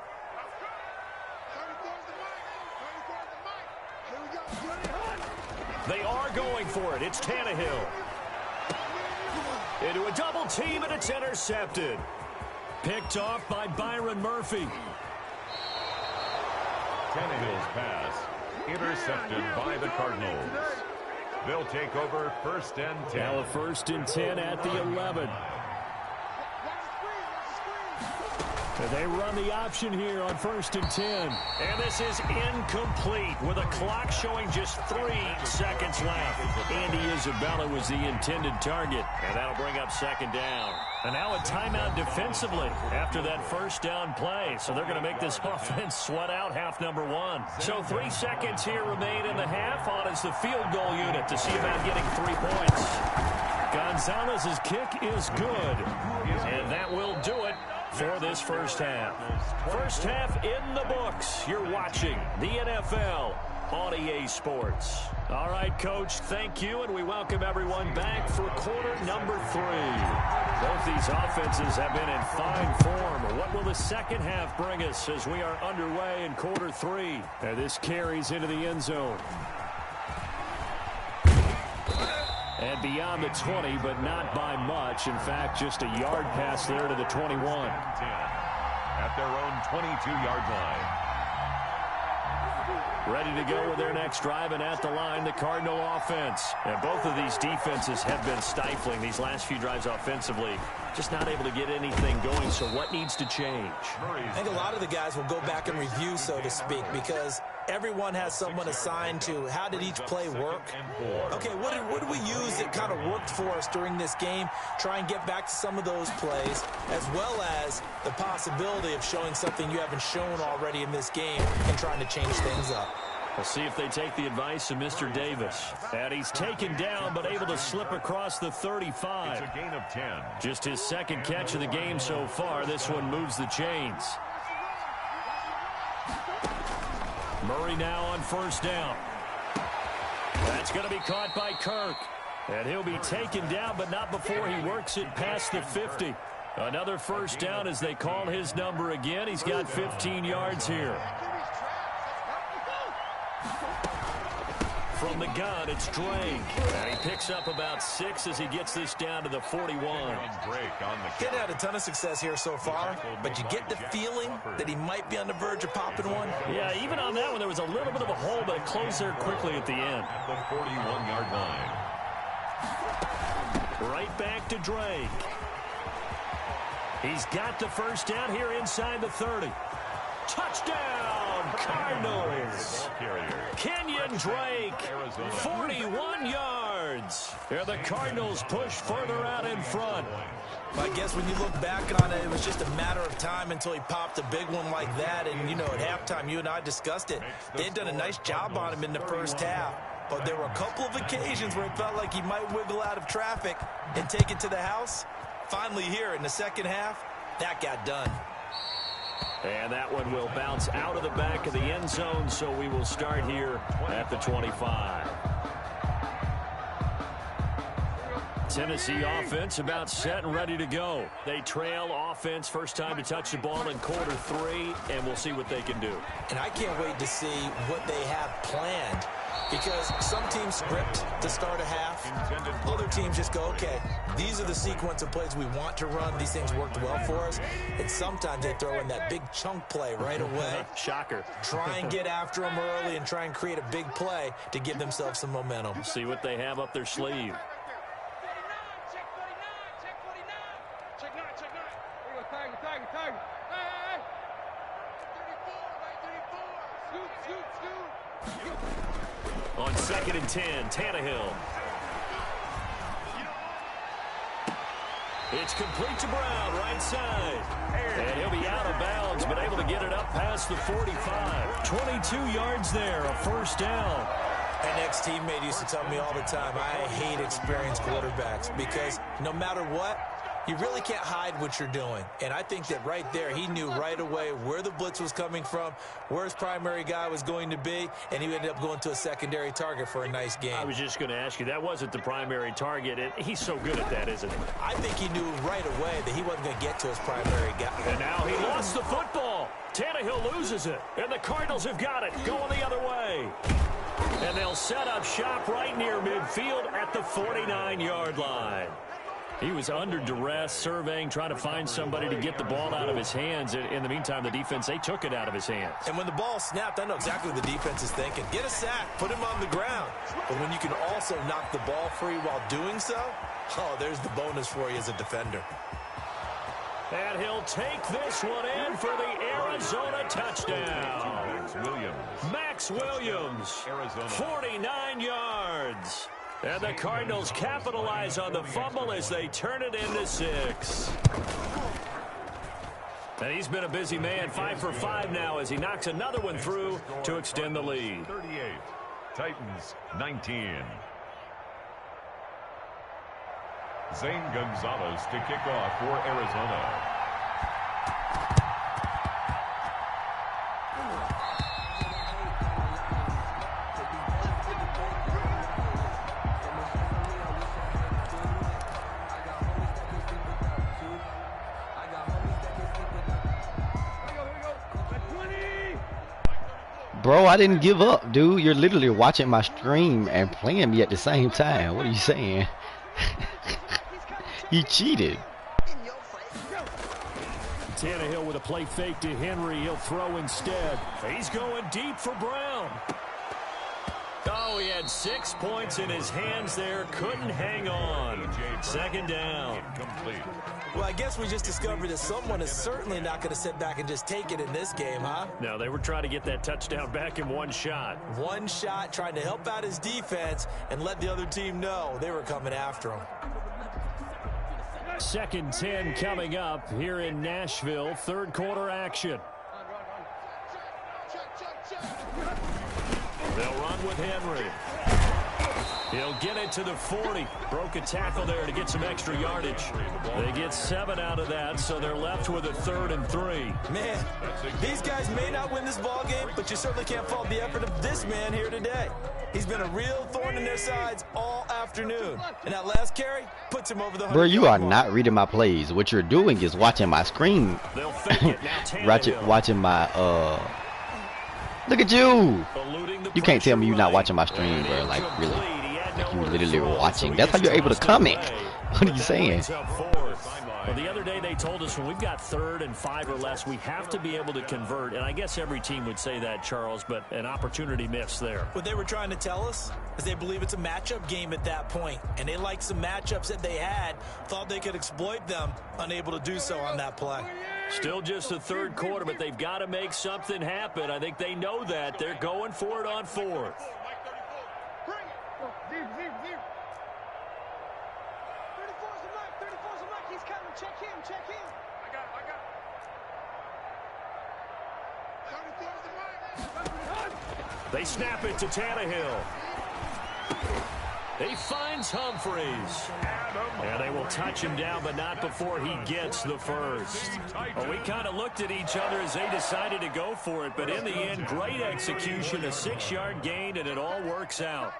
Speaker 7: They are going for it. It's Tannehill. Into a double team, and it's intercepted. Picked off by Byron Murphy.
Speaker 6: Tannehill's pass intercepted by the Cardinals. They'll take over 1st and 10.
Speaker 7: Now a 1st and 10 at the 11. They run the option here on 1st and 10. And this is incomplete with a clock showing just 3 seconds left. Andy Isabella was the intended target. And that'll bring up 2nd down. And now a timeout defensively after that first down play. So they're going to make this offense sweat out half number 1. So 3 seconds here remain in the half. On is the field goal unit to see about getting 3 points. Gonzalez's kick is good. And that will do it for this first half. First half in the books. You're watching the NFL on EA Sports. All right, Coach, thank you, and we welcome everyone back for quarter number 3. Both these offenses have been in fine form. What will the second half bring us as we are underway in quarter 3? And this carries into the end zone. And beyond the 20, but not by much. In fact, just a yard pass there to the 21.
Speaker 6: At their own 22-yard line.
Speaker 7: Ready to go with their next drive, and at the line, the Cardinal offense. And both of these defenses have been stifling these last few drives offensively. Just not able to get anything going, so what needs to change?
Speaker 8: I think a lot of the guys will go back and review, so to speak, because everyone has someone assigned to how did each play work. Okay, what did we use that kind of worked for us during this game? Try and get back to some of those plays, as well as the possibility of showing something you haven't shown already in this game and trying to change things up.
Speaker 7: We'll see if they take the advice of Mr. Davis. And he's taken down, but able to slip across the 35.
Speaker 6: It's a gain of 10.
Speaker 7: Just his second catch of the game so far. This one moves the chains. Murray now on first down. That's going to be caught by Kirk. And he'll be taken down, but not before he works it past the 50. Another first down as they call his number again. He's got 15 yards here. From the gun, it's Drake. And he picks up about 6 as he gets this down to the 41.
Speaker 8: Getting had a ton of success here so far, but you get the feeling that he might be on the verge of popping one.
Speaker 7: Yeah, even on that one, there was a little bit of a hole, but it closed there quickly at the end.
Speaker 6: The 41-yard line.
Speaker 7: Right back to Drake. He's got the first down here inside the 30. Touchdown, Cardinals. Kenyon Drake, 41 yards. And the Cardinals push further out in front.
Speaker 8: I guess when you look back on it, it was just a matter of time until he popped a big one like that. And, you know, at halftime, you and I discussed it. They'd done a nice job on him in the first half. But there were a couple of occasions where it felt like he might wiggle out of traffic and take it to the house. Finally here in the second half, that got done.
Speaker 7: And that one will bounce out of the back of the end zone, so we will start here at the 25. Tennessee offense about set and ready to go. They trail offense, first time to touch the ball in quarter 3, and we'll see what they can do.
Speaker 8: And I can't wait to see what they have planned, because some teams script to start a half. Other teams just go, okay, these are the sequence of plays we want to run. These things worked well for us. And sometimes they throw in that big chunk play right away.
Speaker 7: Shocker.
Speaker 8: Try and get after them early and try and create a big play to give themselves some momentum.
Speaker 7: See what they have up their sleeve. On 2nd and 10, Tannehill. It's complete to Brown, right side. And he'll be out of bounds, but able to get it up past the 45. 22 yards there, a first down.
Speaker 8: An ex-teammate used to tell me all the time, I hate experienced quarterbacks because no matter what, you really can't hide what you're doing. And I think that right there, he knew right away where the blitz was coming from, where his primary guy was going to be, and he ended up going to a secondary target for a nice game.
Speaker 7: I was just going to ask you, that wasn't the primary target. He's so good at that, isn't he?
Speaker 8: I think he knew right away that he wasn't going to get to his primary guy.
Speaker 7: And now he lost the football. Tannehill loses it, and the Cardinals have got it, going the other way. And they'll set up shop right near midfield at the 49-yard line. He was under duress, surveying, trying to find somebody to get the ball out of his hands. In the meantime, the defense, they took it out of his hands.
Speaker 8: And when the ball snapped, I know exactly what the defense is thinking. Get a sack, put him on the ground. But when you can also knock the ball free while doing so, oh, there's the bonus for you as a defender.
Speaker 7: And he'll take this one in for the Arizona touchdown. Max Williams, Arizona. 49 yards. And the Cardinals capitalize on the fumble as they turn it into 6. And he's been a busy man, 5 for 5 now as he knocks another one through to extend the lead.
Speaker 6: 38, Titans 19. Zane Gonzalez to kick off for Arizona.
Speaker 4: Bro, I didn't give up, dude. You're literally watching my stream and playing me at the same time. What are you saying? He cheated.
Speaker 7: Tannehill with a play fake to Henry. He'll throw instead. He's going deep for Brown. Oh, he had 6 points in his hands there. Couldn't hang on. Second down.
Speaker 8: Well, I guess we just discovered that someone is certainly not going to sit back and just take it in this game, huh?
Speaker 7: No, they were trying to get that touchdown back in one shot.
Speaker 8: One shot, trying to help out his defense and let the other team know they were coming after him.
Speaker 7: 2nd and 10 coming up here in Nashville. Third quarter action. They'll run with Henry. He'll get it to the 40. Broke a tackle there to get some extra yardage. They get 7 out of that, so they're left with a 3rd and 3.
Speaker 8: Man, these guys may not win this ball game, but you certainly can't fault the effort of this man here today. He's been a real thorn in their sides all afternoon. And that last carry puts him over the 100.
Speaker 4: Bro, you are not reading my plays. What you're doing is watching my screen. watching my look at you. You can't tell me you're not watching my stream, bro. Like, really. Like, you're literally watching. That's how you're able to comment. What are you saying?
Speaker 7: Well, the other day they told us when we've got 3rd and 5 or less, we have to be able to convert. And I guess every team would say that, Charles, but an opportunity missed there.
Speaker 8: What they were trying to tell us is they believe it's a matchup game at that point. And they liked some matchups that they had, thought they could exploit them, unable to do so on that play.
Speaker 7: Still just the 3rd quarter, but they've got to make something happen. I think they know that. They're going for it on 4th. They snap it to Tannehill. He finds Humphreys. And they will touch him down, but not before he gets the first. Well, we kind of looked at each other as they decided to go for it, but in the end, great execution, a 6-yard gain, and it all works out.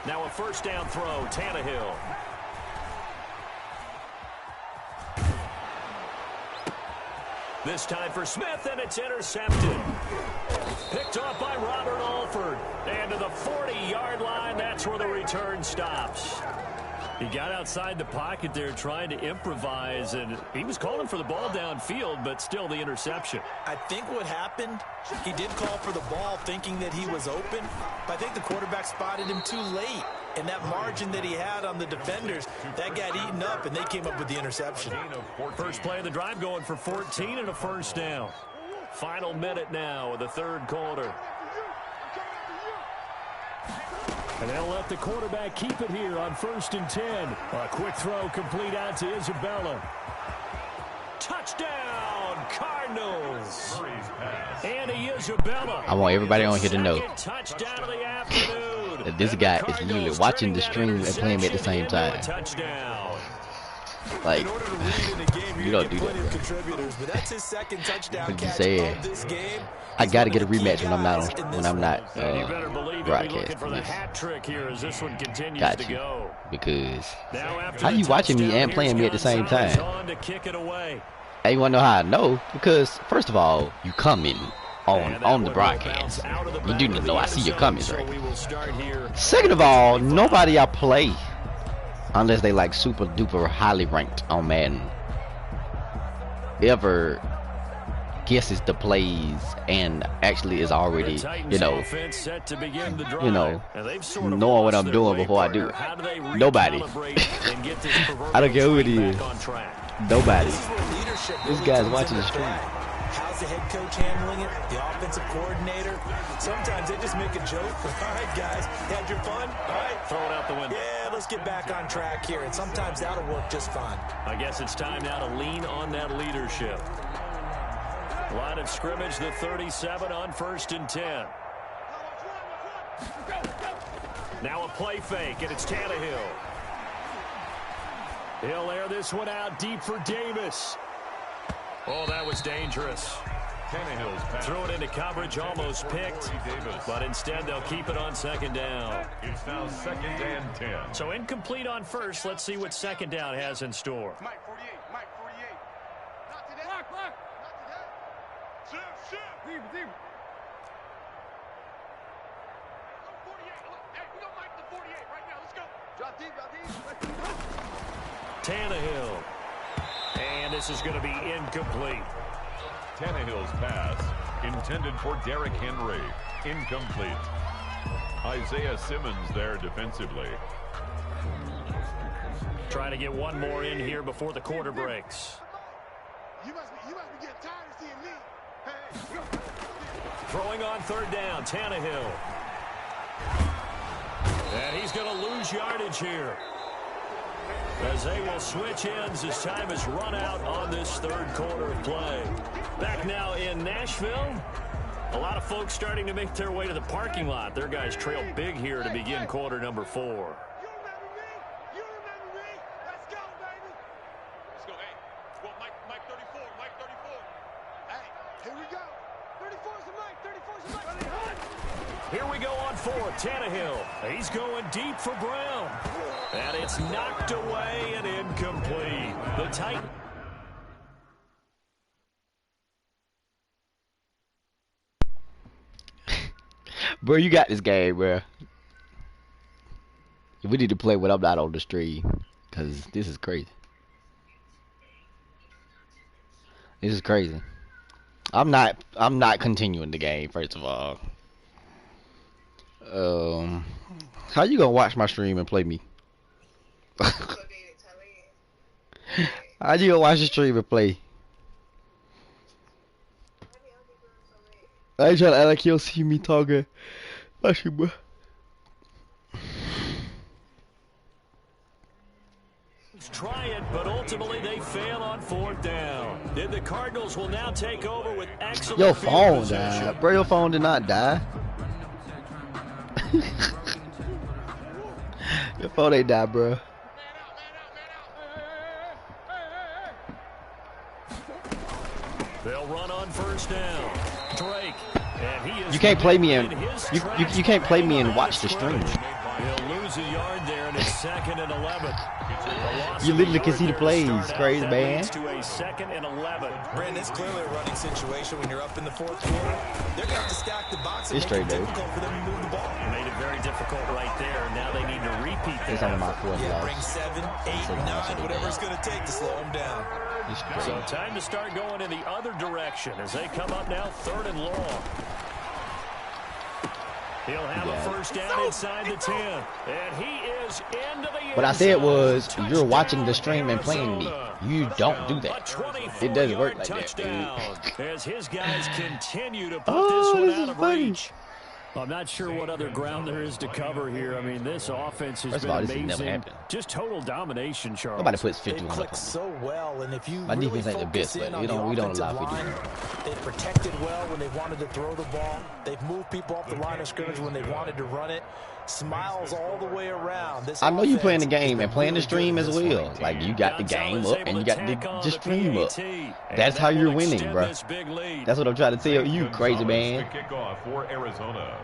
Speaker 7: Now a first down throw, Tannehill. This time for Smith, and it's intercepted. Picked off by Robert Alford. And to the 40-yard line, that's where the return stops. He got outside the pocket there trying to improvise, and he was calling for the ball downfield, but still the interception.
Speaker 8: I think what happened, he did call for the ball thinking that he was open, but I think the quarterback spotted him too late. And that margin that he had on the defenders, that got eaten up, and they came up with the interception.
Speaker 7: First play of the drive going for 14 and a first down. Final minute now of the 3rd quarter. And they'll let the quarterback keep it here on 1st and 10. A quick throw complete out to Isabella. Touchdown, Cardinals. Andy Isabella.
Speaker 4: I want everybody on here to know
Speaker 7: touchdown of the afternoon.
Speaker 4: that this guy is literally watching the stream and playing me at the same time. Like, you don't do that, bro. What you saying? I gotta get a rematch when I'm not broadcasting this. Got you. Because how you watching me and playing me at the same time? Hey, you wanna know how I know? Because first of all, you comment on the broadcast. You do know I see your comments, right? Second of all, nobody I play, unless they like super duper highly ranked on Madden, ever guesses the plays and actually is already, knowing what I'm doing before I do it. Nobody. I don't care who it is. Nobody. This guy's watching the stream.
Speaker 8: How's the head coach handling it? The offensive coordinator? Sometimes they just make a joke. All right, guys, had your fun? All right.
Speaker 7: Throw it out the window.
Speaker 8: Yeah, let's get back on track here. And sometimes that'll work just fine.
Speaker 7: I guess it's time now to lean on that leadership. Line of scrimmage, the 37 on 1st and 10. Now a play fake, and it's Tannehill. He'll air this one out deep for Davis. Oh, that was dangerous.
Speaker 6: Tannehill's pass.
Speaker 7: Threw it into coverage, almost picked, but instead they'll keep it on second down.
Speaker 6: It's now 2nd and 10.
Speaker 7: So incomplete on first. Let's see what second down has in store.
Speaker 14: Mike 48, Mike 48. Not today. Mark. Not today. Shoot. Deep. 48. Hey, we got Mike the 48 right now. Let's go. Drop deep.
Speaker 7: Tannehill. And this is going to be incomplete.
Speaker 6: Tannehill's pass, intended for Derrick Henry, incomplete. Isaiah Simmons there defensively.
Speaker 7: Trying to get one more in here before the quarter breaks.
Speaker 14: You must be getting tired of seeing me. Hey.
Speaker 7: Throwing on third down, Tannehill. And he's going to lose yardage here, as they will switch ends as time has run out on this third quarter of play. Back now in Nashville, a lot of folks starting to make their way to the parking lot. Their guys trail big here to begin quarter number 4.
Speaker 14: You remember me? Let's go, baby. Let's go. Hey, well, Mike 34. Hey, here we go. 34's a Mike. 34's a Mike.
Speaker 7: Here we go on fourth. Tannehill. He's going deep for Brown. And it's knocked away and incomplete. The Titans.
Speaker 4: Bro, you got this game, bro. We need to play when I'm not on the stream, cause this is crazy. This is crazy. I'm not continuing the game, first of all. How you gonna watch my stream and play me? How you gonna watch the stream and play? I ain't trying to act like you don't see me talking. Watch you, bro.
Speaker 7: Try it, but ultimately they fail on fourth down. Then the Cardinals will now take over with excellent
Speaker 4: Your
Speaker 7: field
Speaker 4: phone
Speaker 7: position.
Speaker 4: died. Bro, your phone did not die. Your phone ain't die, bro.
Speaker 7: They'll run on first down. Drake. And he is
Speaker 4: You can't play me in you can't play me and watch the stream.
Speaker 7: He'll lose a yard there, and it's 2nd and 11.
Speaker 4: You literally can see the plays, crazy man.
Speaker 7: To a 2nd and 11.
Speaker 8: Brandon, it's clearly a running situation when you're up in the fourth quarter. They're going to have to stack the box and
Speaker 4: It's
Speaker 8: make it
Speaker 4: straight, dude.
Speaker 8: difficult for them to move the ball.
Speaker 7: Made it very difficult right there. Now they need to repeat that.
Speaker 4: It's on my fourth
Speaker 8: Yeah,
Speaker 4: loss.
Speaker 8: bring 7, 8, 9, whatever it's going to take to slow them down.
Speaker 7: So time to start going in the other direction as they come up now 3rd and long. He'll have a first down inside the 10. And he is into the end
Speaker 4: What I said
Speaker 7: zone.
Speaker 4: was,
Speaker 7: Touchdown,
Speaker 4: you're watching the stream and playing me.
Speaker 7: Arizona.
Speaker 4: You don't do that. It doesn't work like that,
Speaker 7: Touchdown.
Speaker 4: dude.
Speaker 7: As his guys continue to put
Speaker 4: Oh,
Speaker 7: this one
Speaker 4: this
Speaker 7: out
Speaker 4: is
Speaker 7: of
Speaker 4: funny.
Speaker 7: reach. I'm not sure what other ground there is to cover here. I mean, this offense has
Speaker 4: First of
Speaker 7: been
Speaker 4: all, this has
Speaker 7: amazing.
Speaker 4: never happened.
Speaker 7: Just total domination, Charles.
Speaker 4: Nobody puts
Speaker 8: They
Speaker 4: 51 up
Speaker 8: click
Speaker 4: on me.
Speaker 8: so well, and if you
Speaker 4: My
Speaker 8: really
Speaker 4: defense ain't the
Speaker 8: focus
Speaker 4: best, but
Speaker 8: in on
Speaker 4: we
Speaker 8: the
Speaker 4: don't
Speaker 8: offensive
Speaker 4: allow
Speaker 8: line,
Speaker 4: 51.
Speaker 8: they've protected well when they've wanted to throw the ball. They've moved people off the line of scrimmage when they wanted to run it. Smiles all the way around. This
Speaker 4: I know you playing the
Speaker 8: offense
Speaker 4: game
Speaker 8: has
Speaker 4: and playing the
Speaker 8: been
Speaker 4: stream
Speaker 8: really
Speaker 4: as
Speaker 8: good
Speaker 4: well.
Speaker 8: this
Speaker 4: Like, you got the game up and you got the
Speaker 7: Gonzalez
Speaker 4: stream up.
Speaker 7: able to tack on the PAT,
Speaker 4: That's
Speaker 7: and
Speaker 4: how
Speaker 7: that
Speaker 4: you're
Speaker 7: will
Speaker 4: winning,
Speaker 7: extend
Speaker 4: bro.
Speaker 7: this big lead.
Speaker 4: That's what I'm trying to tell you, crazy
Speaker 6: Gonzalez
Speaker 4: man.
Speaker 6: to kick off for Arizona.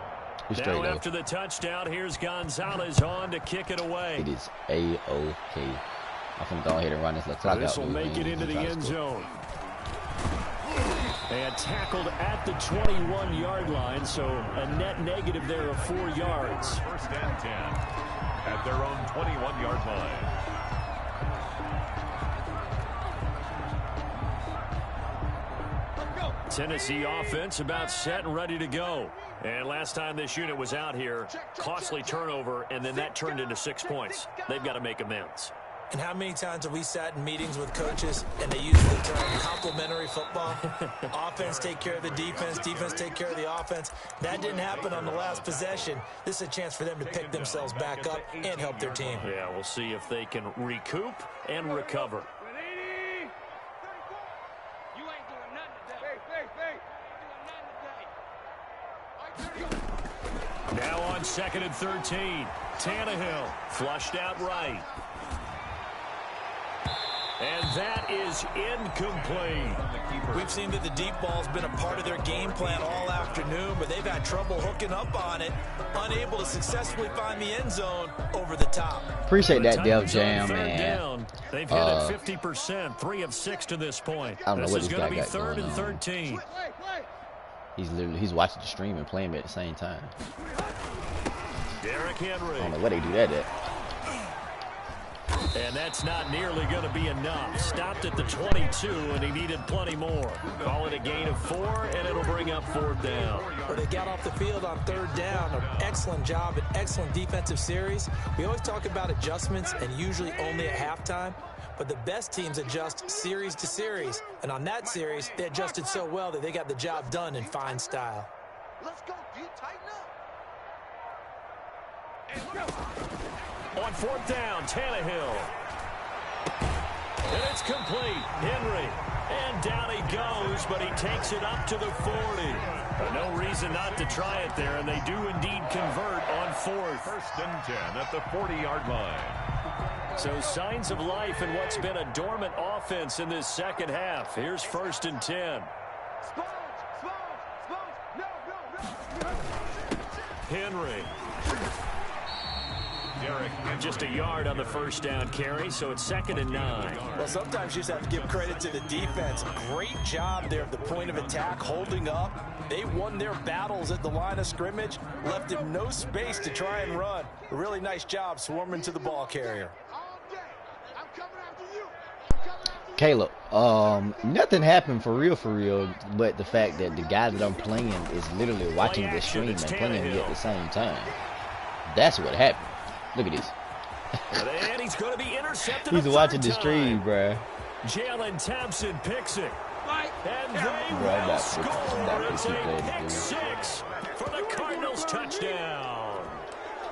Speaker 4: You straight
Speaker 7: Now
Speaker 4: though.
Speaker 7: after the touchdown, here's Gonzalez on to kick it away.
Speaker 4: It is A-OK. I'm gonna go ahead and run this little clock out.
Speaker 7: This will
Speaker 4: dude,
Speaker 7: make
Speaker 4: man.
Speaker 7: it into
Speaker 4: I'm
Speaker 7: the
Speaker 4: trying to
Speaker 7: end
Speaker 4: score.
Speaker 7: zone. And tackled at the 21-yard line, so a net negative there of 4 yards.
Speaker 6: 1st and 10 at their own 21-yard line.
Speaker 7: Tennessee offense about set and ready to go. And last time this unit was out here, costly turnover, and then that turned into 6 points. They've got to make amends.
Speaker 8: And how many times have we sat in meetings with coaches and they use the term complementary football? Offense take care of the defense, defense take care of the offense. That didn't happen on the last possession. This is a chance for them to pick themselves back up and help their team.
Speaker 7: Yeah, we'll see if they can recoup and recover.
Speaker 14: You ain't doing nothing today.
Speaker 7: Now on 2nd and 13. Tannehill flushed out right. And that is incomplete.
Speaker 8: We've seen that the deep ball's been a part of their game plan all afternoon, but they've had trouble hooking up on it, unable to successfully find the end zone over the top.
Speaker 4: Appreciate that Def Jam, man.
Speaker 7: Down. They've hit it 50%, 3 of 6 to this point.
Speaker 4: I don't know what this guy
Speaker 7: got
Speaker 4: got
Speaker 7: third
Speaker 4: going
Speaker 7: and
Speaker 4: on.
Speaker 7: 13.
Speaker 4: He's watching the stream and playing at the same time.
Speaker 7: Derrick Henry.
Speaker 4: I don't know where they do that at.
Speaker 7: And that's not nearly going to be enough. Stopped at the 22, and he needed plenty more. Call it a gain of 4, and it'll bring up 4th down.
Speaker 8: Well, they got off the field on 3rd down. An excellent job, an excellent defensive series. We always talk about adjustments, and usually only at halftime. But the best teams adjust series to series. And on that series, they adjusted so well that they got the job done in fine style.
Speaker 14: Let's go, dude. Tighten up.
Speaker 7: On 4th down, Tannehill. And it's complete. Henry. And down he goes, but he takes it up to the 40. No reason not to try it there, and they do indeed convert on 4th.
Speaker 6: 1st and 10 at the 40-yard line.
Speaker 7: So signs of life in what's been a dormant offense in this second half. Here's 1st and 10. Henry. Just a yard on the 1st down carry, so it's 2nd and 9.
Speaker 8: Well, sometimes you just have to give credit to the defense. Great job there at the point of attack, holding up. They won their battles at the line of scrimmage, left him no space to try and run. A really nice job swarming to the ball carrier.
Speaker 4: Caleb, nothing happened for real, but the fact that the guy that I'm playing is literally watching the stream and playing me at the same time. That's what happened. Look at this.
Speaker 7: And he's going to be intercepted.
Speaker 4: He's watching the stream, bruh.
Speaker 7: Jalen Thompson picks it. And they
Speaker 4: Bro,
Speaker 7: will score. It's a pick 6 for the Cardinals touchdown.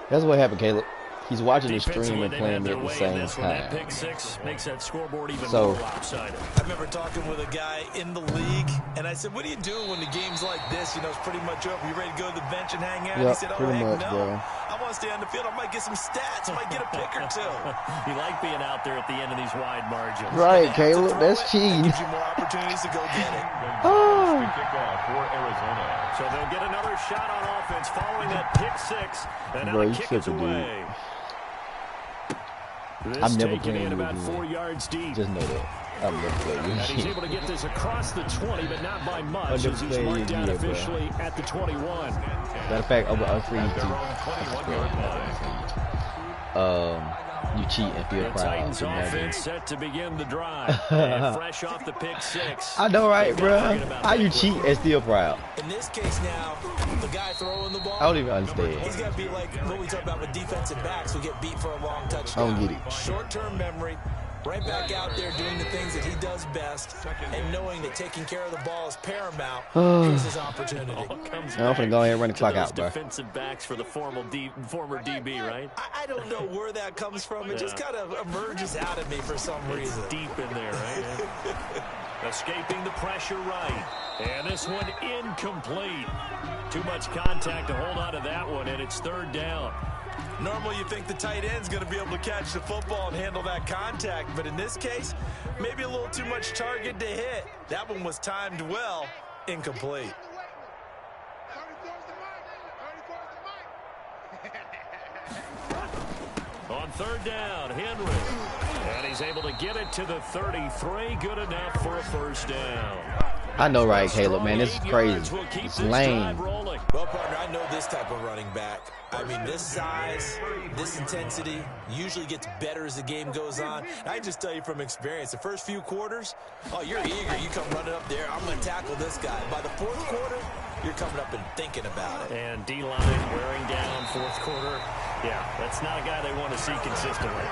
Speaker 4: That's what happened, Caleb. He's watching the stream and playing me at the same
Speaker 7: That
Speaker 4: time.
Speaker 7: pick 6 makes that scoreboard even
Speaker 4: So-
Speaker 7: more lopsided.
Speaker 8: I remember talking with a guy in the league, and I said, what do you do when the game's like this? You know, it's pretty much over. You ready to go to the bench and hang out?
Speaker 4: Yep,
Speaker 8: He said, oh,
Speaker 4: pretty
Speaker 8: heck
Speaker 4: much,
Speaker 8: no.
Speaker 4: bro.
Speaker 8: I want to stay on the field. I might get some stats. I might get a pick or two.
Speaker 7: You like being out there at the end of these wide margins.
Speaker 4: Right, Caleb. That's cheating.
Speaker 8: Gives you more opportunities to go get it.
Speaker 6: The kickoff for Arizona.
Speaker 7: So they'll get another shot on offense following that pick 6. And now
Speaker 4: Bro,
Speaker 7: the
Speaker 4: you
Speaker 7: kick
Speaker 4: such
Speaker 7: is
Speaker 4: a dude.
Speaker 7: away. This
Speaker 4: I'm never
Speaker 7: taken
Speaker 4: playing
Speaker 7: in
Speaker 4: you
Speaker 7: about
Speaker 4: again.
Speaker 7: 4 yards deep.
Speaker 4: Just know that. I'm never playing
Speaker 7: And he's
Speaker 4: you.
Speaker 7: able to get this across the 20, but not by
Speaker 4: I'm
Speaker 7: much,
Speaker 4: never
Speaker 7: as he's
Speaker 4: playing
Speaker 7: marked
Speaker 4: you
Speaker 7: down
Speaker 4: again, bro.
Speaker 7: officially at the 21.
Speaker 4: Matter of fact, I'm free to. You cheat and feel
Speaker 7: The
Speaker 4: proud.
Speaker 7: Titans
Speaker 4: to Madden.
Speaker 7: offense set to begin the drive. And fresh off the pick 6.
Speaker 4: I know, right,
Speaker 7: They've
Speaker 4: bro?
Speaker 7: gotta forget about
Speaker 4: How
Speaker 7: that
Speaker 4: you
Speaker 7: quickly.
Speaker 4: cheat and still proud?
Speaker 8: In this case now, the guy throwing the ball,
Speaker 4: I don't even understand.
Speaker 8: he's got to be like what we talk about with defensive backs who get beat for a long
Speaker 4: I
Speaker 8: touchdown.
Speaker 4: don't get it.
Speaker 8: Short-term memory, right back out there doing the things that he does best, and knowing that taking care of the ball is paramount. Here's his opportunity.
Speaker 4: I'm finna go ahead and run the clock
Speaker 7: those
Speaker 4: out, bro.
Speaker 7: defensive backs for the former DB, right?
Speaker 8: I don't know where that comes from. It just kind of emerges out of me for some reason.
Speaker 7: It's deep in there, right? Escaping the pressure right. And this one incomplete. Too much contact to hold on to that one, and it's 3rd down.
Speaker 8: Normally you think the tight end's going to be able to catch the football and handle that contact, but in this case, maybe a little too much target to hit. That one was timed well, incomplete.
Speaker 7: On 3rd down, Henry. And he's able to get it to the 33. Good enough for a 1st down.
Speaker 4: I know, right, Caleb, man? This is crazy. It's lame.
Speaker 8: Well, partner, I know this type of running back. I mean, this size, this intensity usually gets better as the game goes on. And I can just tell you from experience, the first few quarters, oh, you're eager. You come running up there. I'm going to tackle this guy. By the 4th quarter, you're coming up and thinking about it.
Speaker 7: And D-line wearing down 4th quarter. Yeah, that's not a guy they want to see consistently.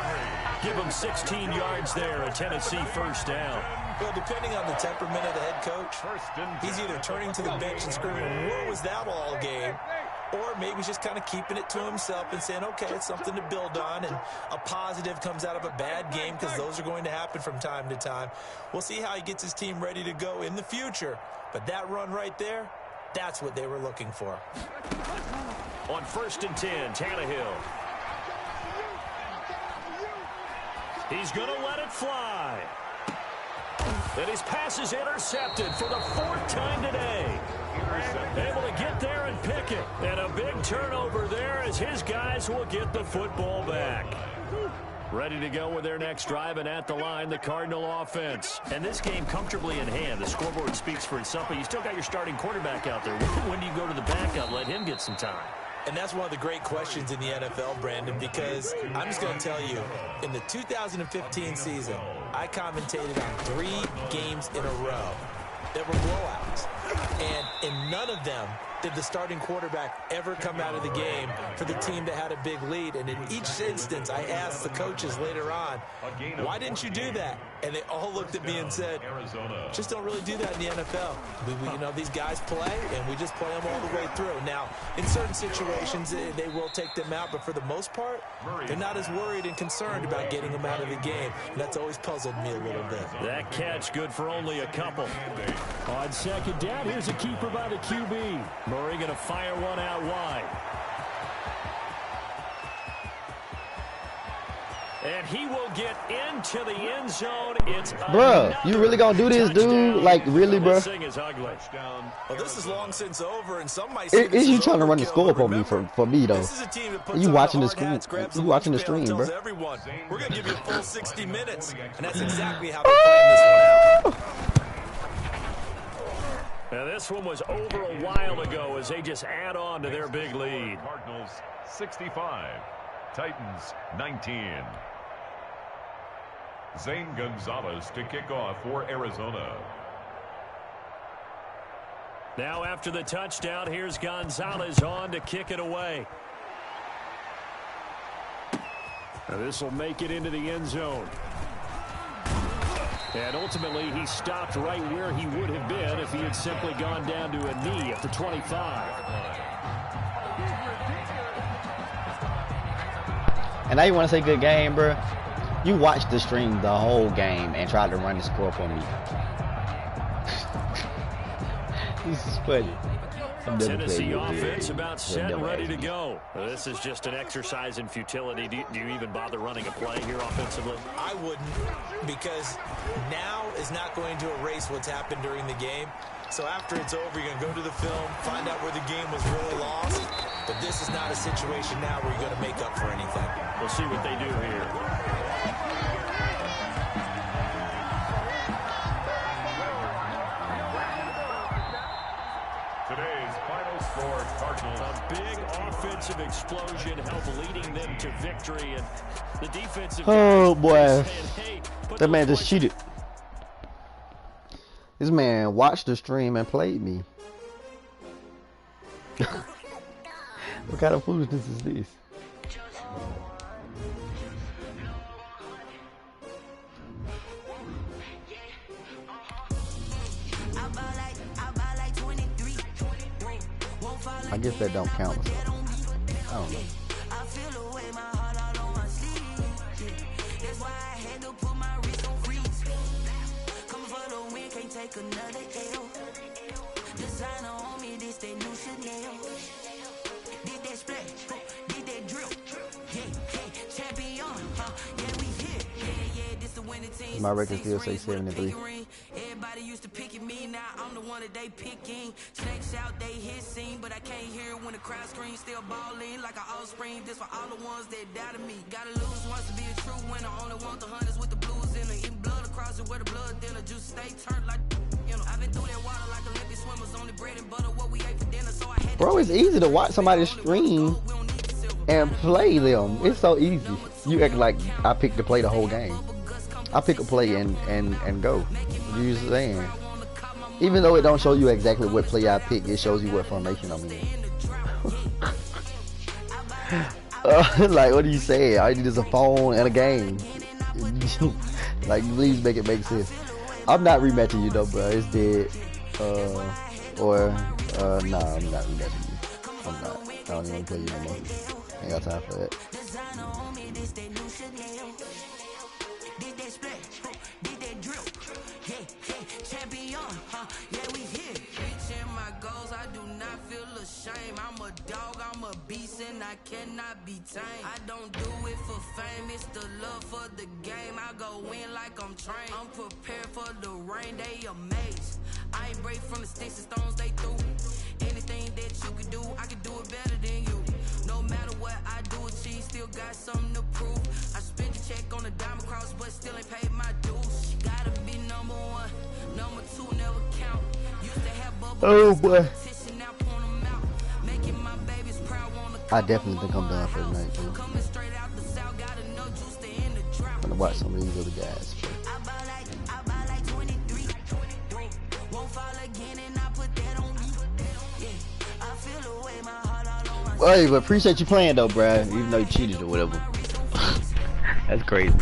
Speaker 7: Give him 16 yards there, a Tennessee 1st down.
Speaker 8: Well, depending on the temperament of the head coach, he's either turning to the bench and screaming, "Where was that all game?" Or maybe he's just kind of keeping it to himself and saying, okay, it's something to build on, and a positive comes out of a bad game because those are going to happen from time to time. We'll see how he gets his team ready to go in the future. But that run right there, that's what they were looking for.
Speaker 7: On 1st and 10, Tannehill. He's going to let it fly. And his pass is intercepted for the 4th time today. Able to get there and pick it. And a big turnover there as his guys will get the football back. Ready to go with their next drive, and at the line, the Cardinal offense. And this game comfortably in hand. The scoreboard speaks for itself, but you still got your starting quarterback out there. When do you go to the backup, let him get some time?
Speaker 8: And that's one of the great questions in the NFL, Brandon, because I'm just going to tell you, in the 2015 season, I commentated on 3 games in a row that were blowouts. And in none of them did the starting quarterback ever come out of the game for the team that had a big lead. And in each instance, I asked the coaches later on, why didn't you do that? And they all looked at me and said, just don't really do that in the NFL. You know, these guys play, and we just play them all the way through. Now, in certain situations, they will take them out, but for the most part, they're not as worried and concerned about getting them out of the game. And that's always puzzled me a little bit.
Speaker 7: That catch good for only a couple. On second down, here's a keeper by the QB. Murray going to fire one out wide. And he will get into the end zone. It's
Speaker 4: bruh, you really gonna do this, dude? Like, really, bruh?
Speaker 8: This thing is ugly. Well, this is long since over, and some might say
Speaker 4: Is you trying to run the score for me? For me, though. You watching the screen? You watching the stream, bro?
Speaker 8: Everyone, we're gonna give you a full 60 minutes, and that's exactly how they planned this one out.
Speaker 7: Now, this one was over a while ago as they just add on to their big lead.
Speaker 6: Cardinals 65, Titans 19. Zane Gonzalez to kick off for Arizona.
Speaker 7: Now after the touchdown, here's Gonzalez on to kick it away. Now this will make it into the end zone. And ultimately, he stopped right where he would have been if he had simply gone down to a knee at the 25.
Speaker 4: And now you want to say good game, bro? You watched the stream the whole game and tried to run the score for me. This is funny.
Speaker 7: Tennessee offense about set and ready to go. This is just an exercise in futility. Do you even bother running a play here offensively?
Speaker 8: I wouldn't, because now is not going to erase what's happened during the game. So after it's over, you're going to go to the film, find out where the game was really lost. But this is not a situation now where you're going to make up for anything.
Speaker 7: We'll see what they do here.
Speaker 6: Today's final score, Cardinals.
Speaker 7: A big offensive explosion helped leading them to victory, and the defensive
Speaker 4: oh boy,
Speaker 7: saying, hey,
Speaker 4: that man just cheated. This man watched the stream and played me. What kind of foolishness is this? I guess that don't count. I don't know. My record still say 73.
Speaker 15: Everybody used to pick at me, now I'm the one that they picking. Snakes out, they hit scene, but I can't hear it when the crowd screams. Still balling like an offspring. This for all the ones that doubted me. Gotta lose once to be a true winner. Only want the hunters with the blues in it. Eating blood across it where the blood dinner. Juice stay turned like, you know. I've been through that water like Olympic swimmers. Only bread and butter what we ate for dinner. So I had
Speaker 4: bro, it's easy to watch somebody stream and play them. It's so easy. You act like I picked to play the whole game. I pick a play and go. You're saying, even though it don't show you exactly what play I pick, it shows you what formation I'm in. Like, what are you saying? All you need is a phone and a game. Like, please make it make sense. I'm not rematching you though, bro. It's dead. Nah, I'm not rematching you. I'm not. I don't even play you no more. Ain't got time for that.
Speaker 15: Yeah, we here. Reaching my goals, I do not feel ashamed. I'm I'm a dog, I'm a beast, and I cannot be tamed. I don't do it for fame, it's the love for the game. I go in like I'm trained. I'm prepared for the rain, they amazed. I ain't break from the sticks and stones they threw. Anything that you can do, I can do it better than you. No matter what I do, achieve, still got something to prove. I spent the check on the diamond cross, but still ain't paid my dues. Gotta be number one, number two never count. Used to have bubble.
Speaker 16: Oh boy.
Speaker 15: Now point 'em out. Making my babies proud, wanna
Speaker 16: I definitely think I'm done for the night, dude.
Speaker 15: coming straight out the south, got enough juice to end the drought.
Speaker 16: I'm gonna watch some of these other guys.
Speaker 15: I buy like 23. Won't fall again and I put that on me. Yeah, I feel away my heart all on my.
Speaker 16: Hey, but appreciate you playing though, bruh. Even though you cheated or whatever. That's crazy.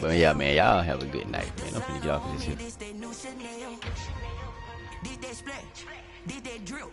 Speaker 16: But yeah, man, y'all have a good night, man. I'm finna get off of this here.
Speaker 15: Did that splash? Did that drip?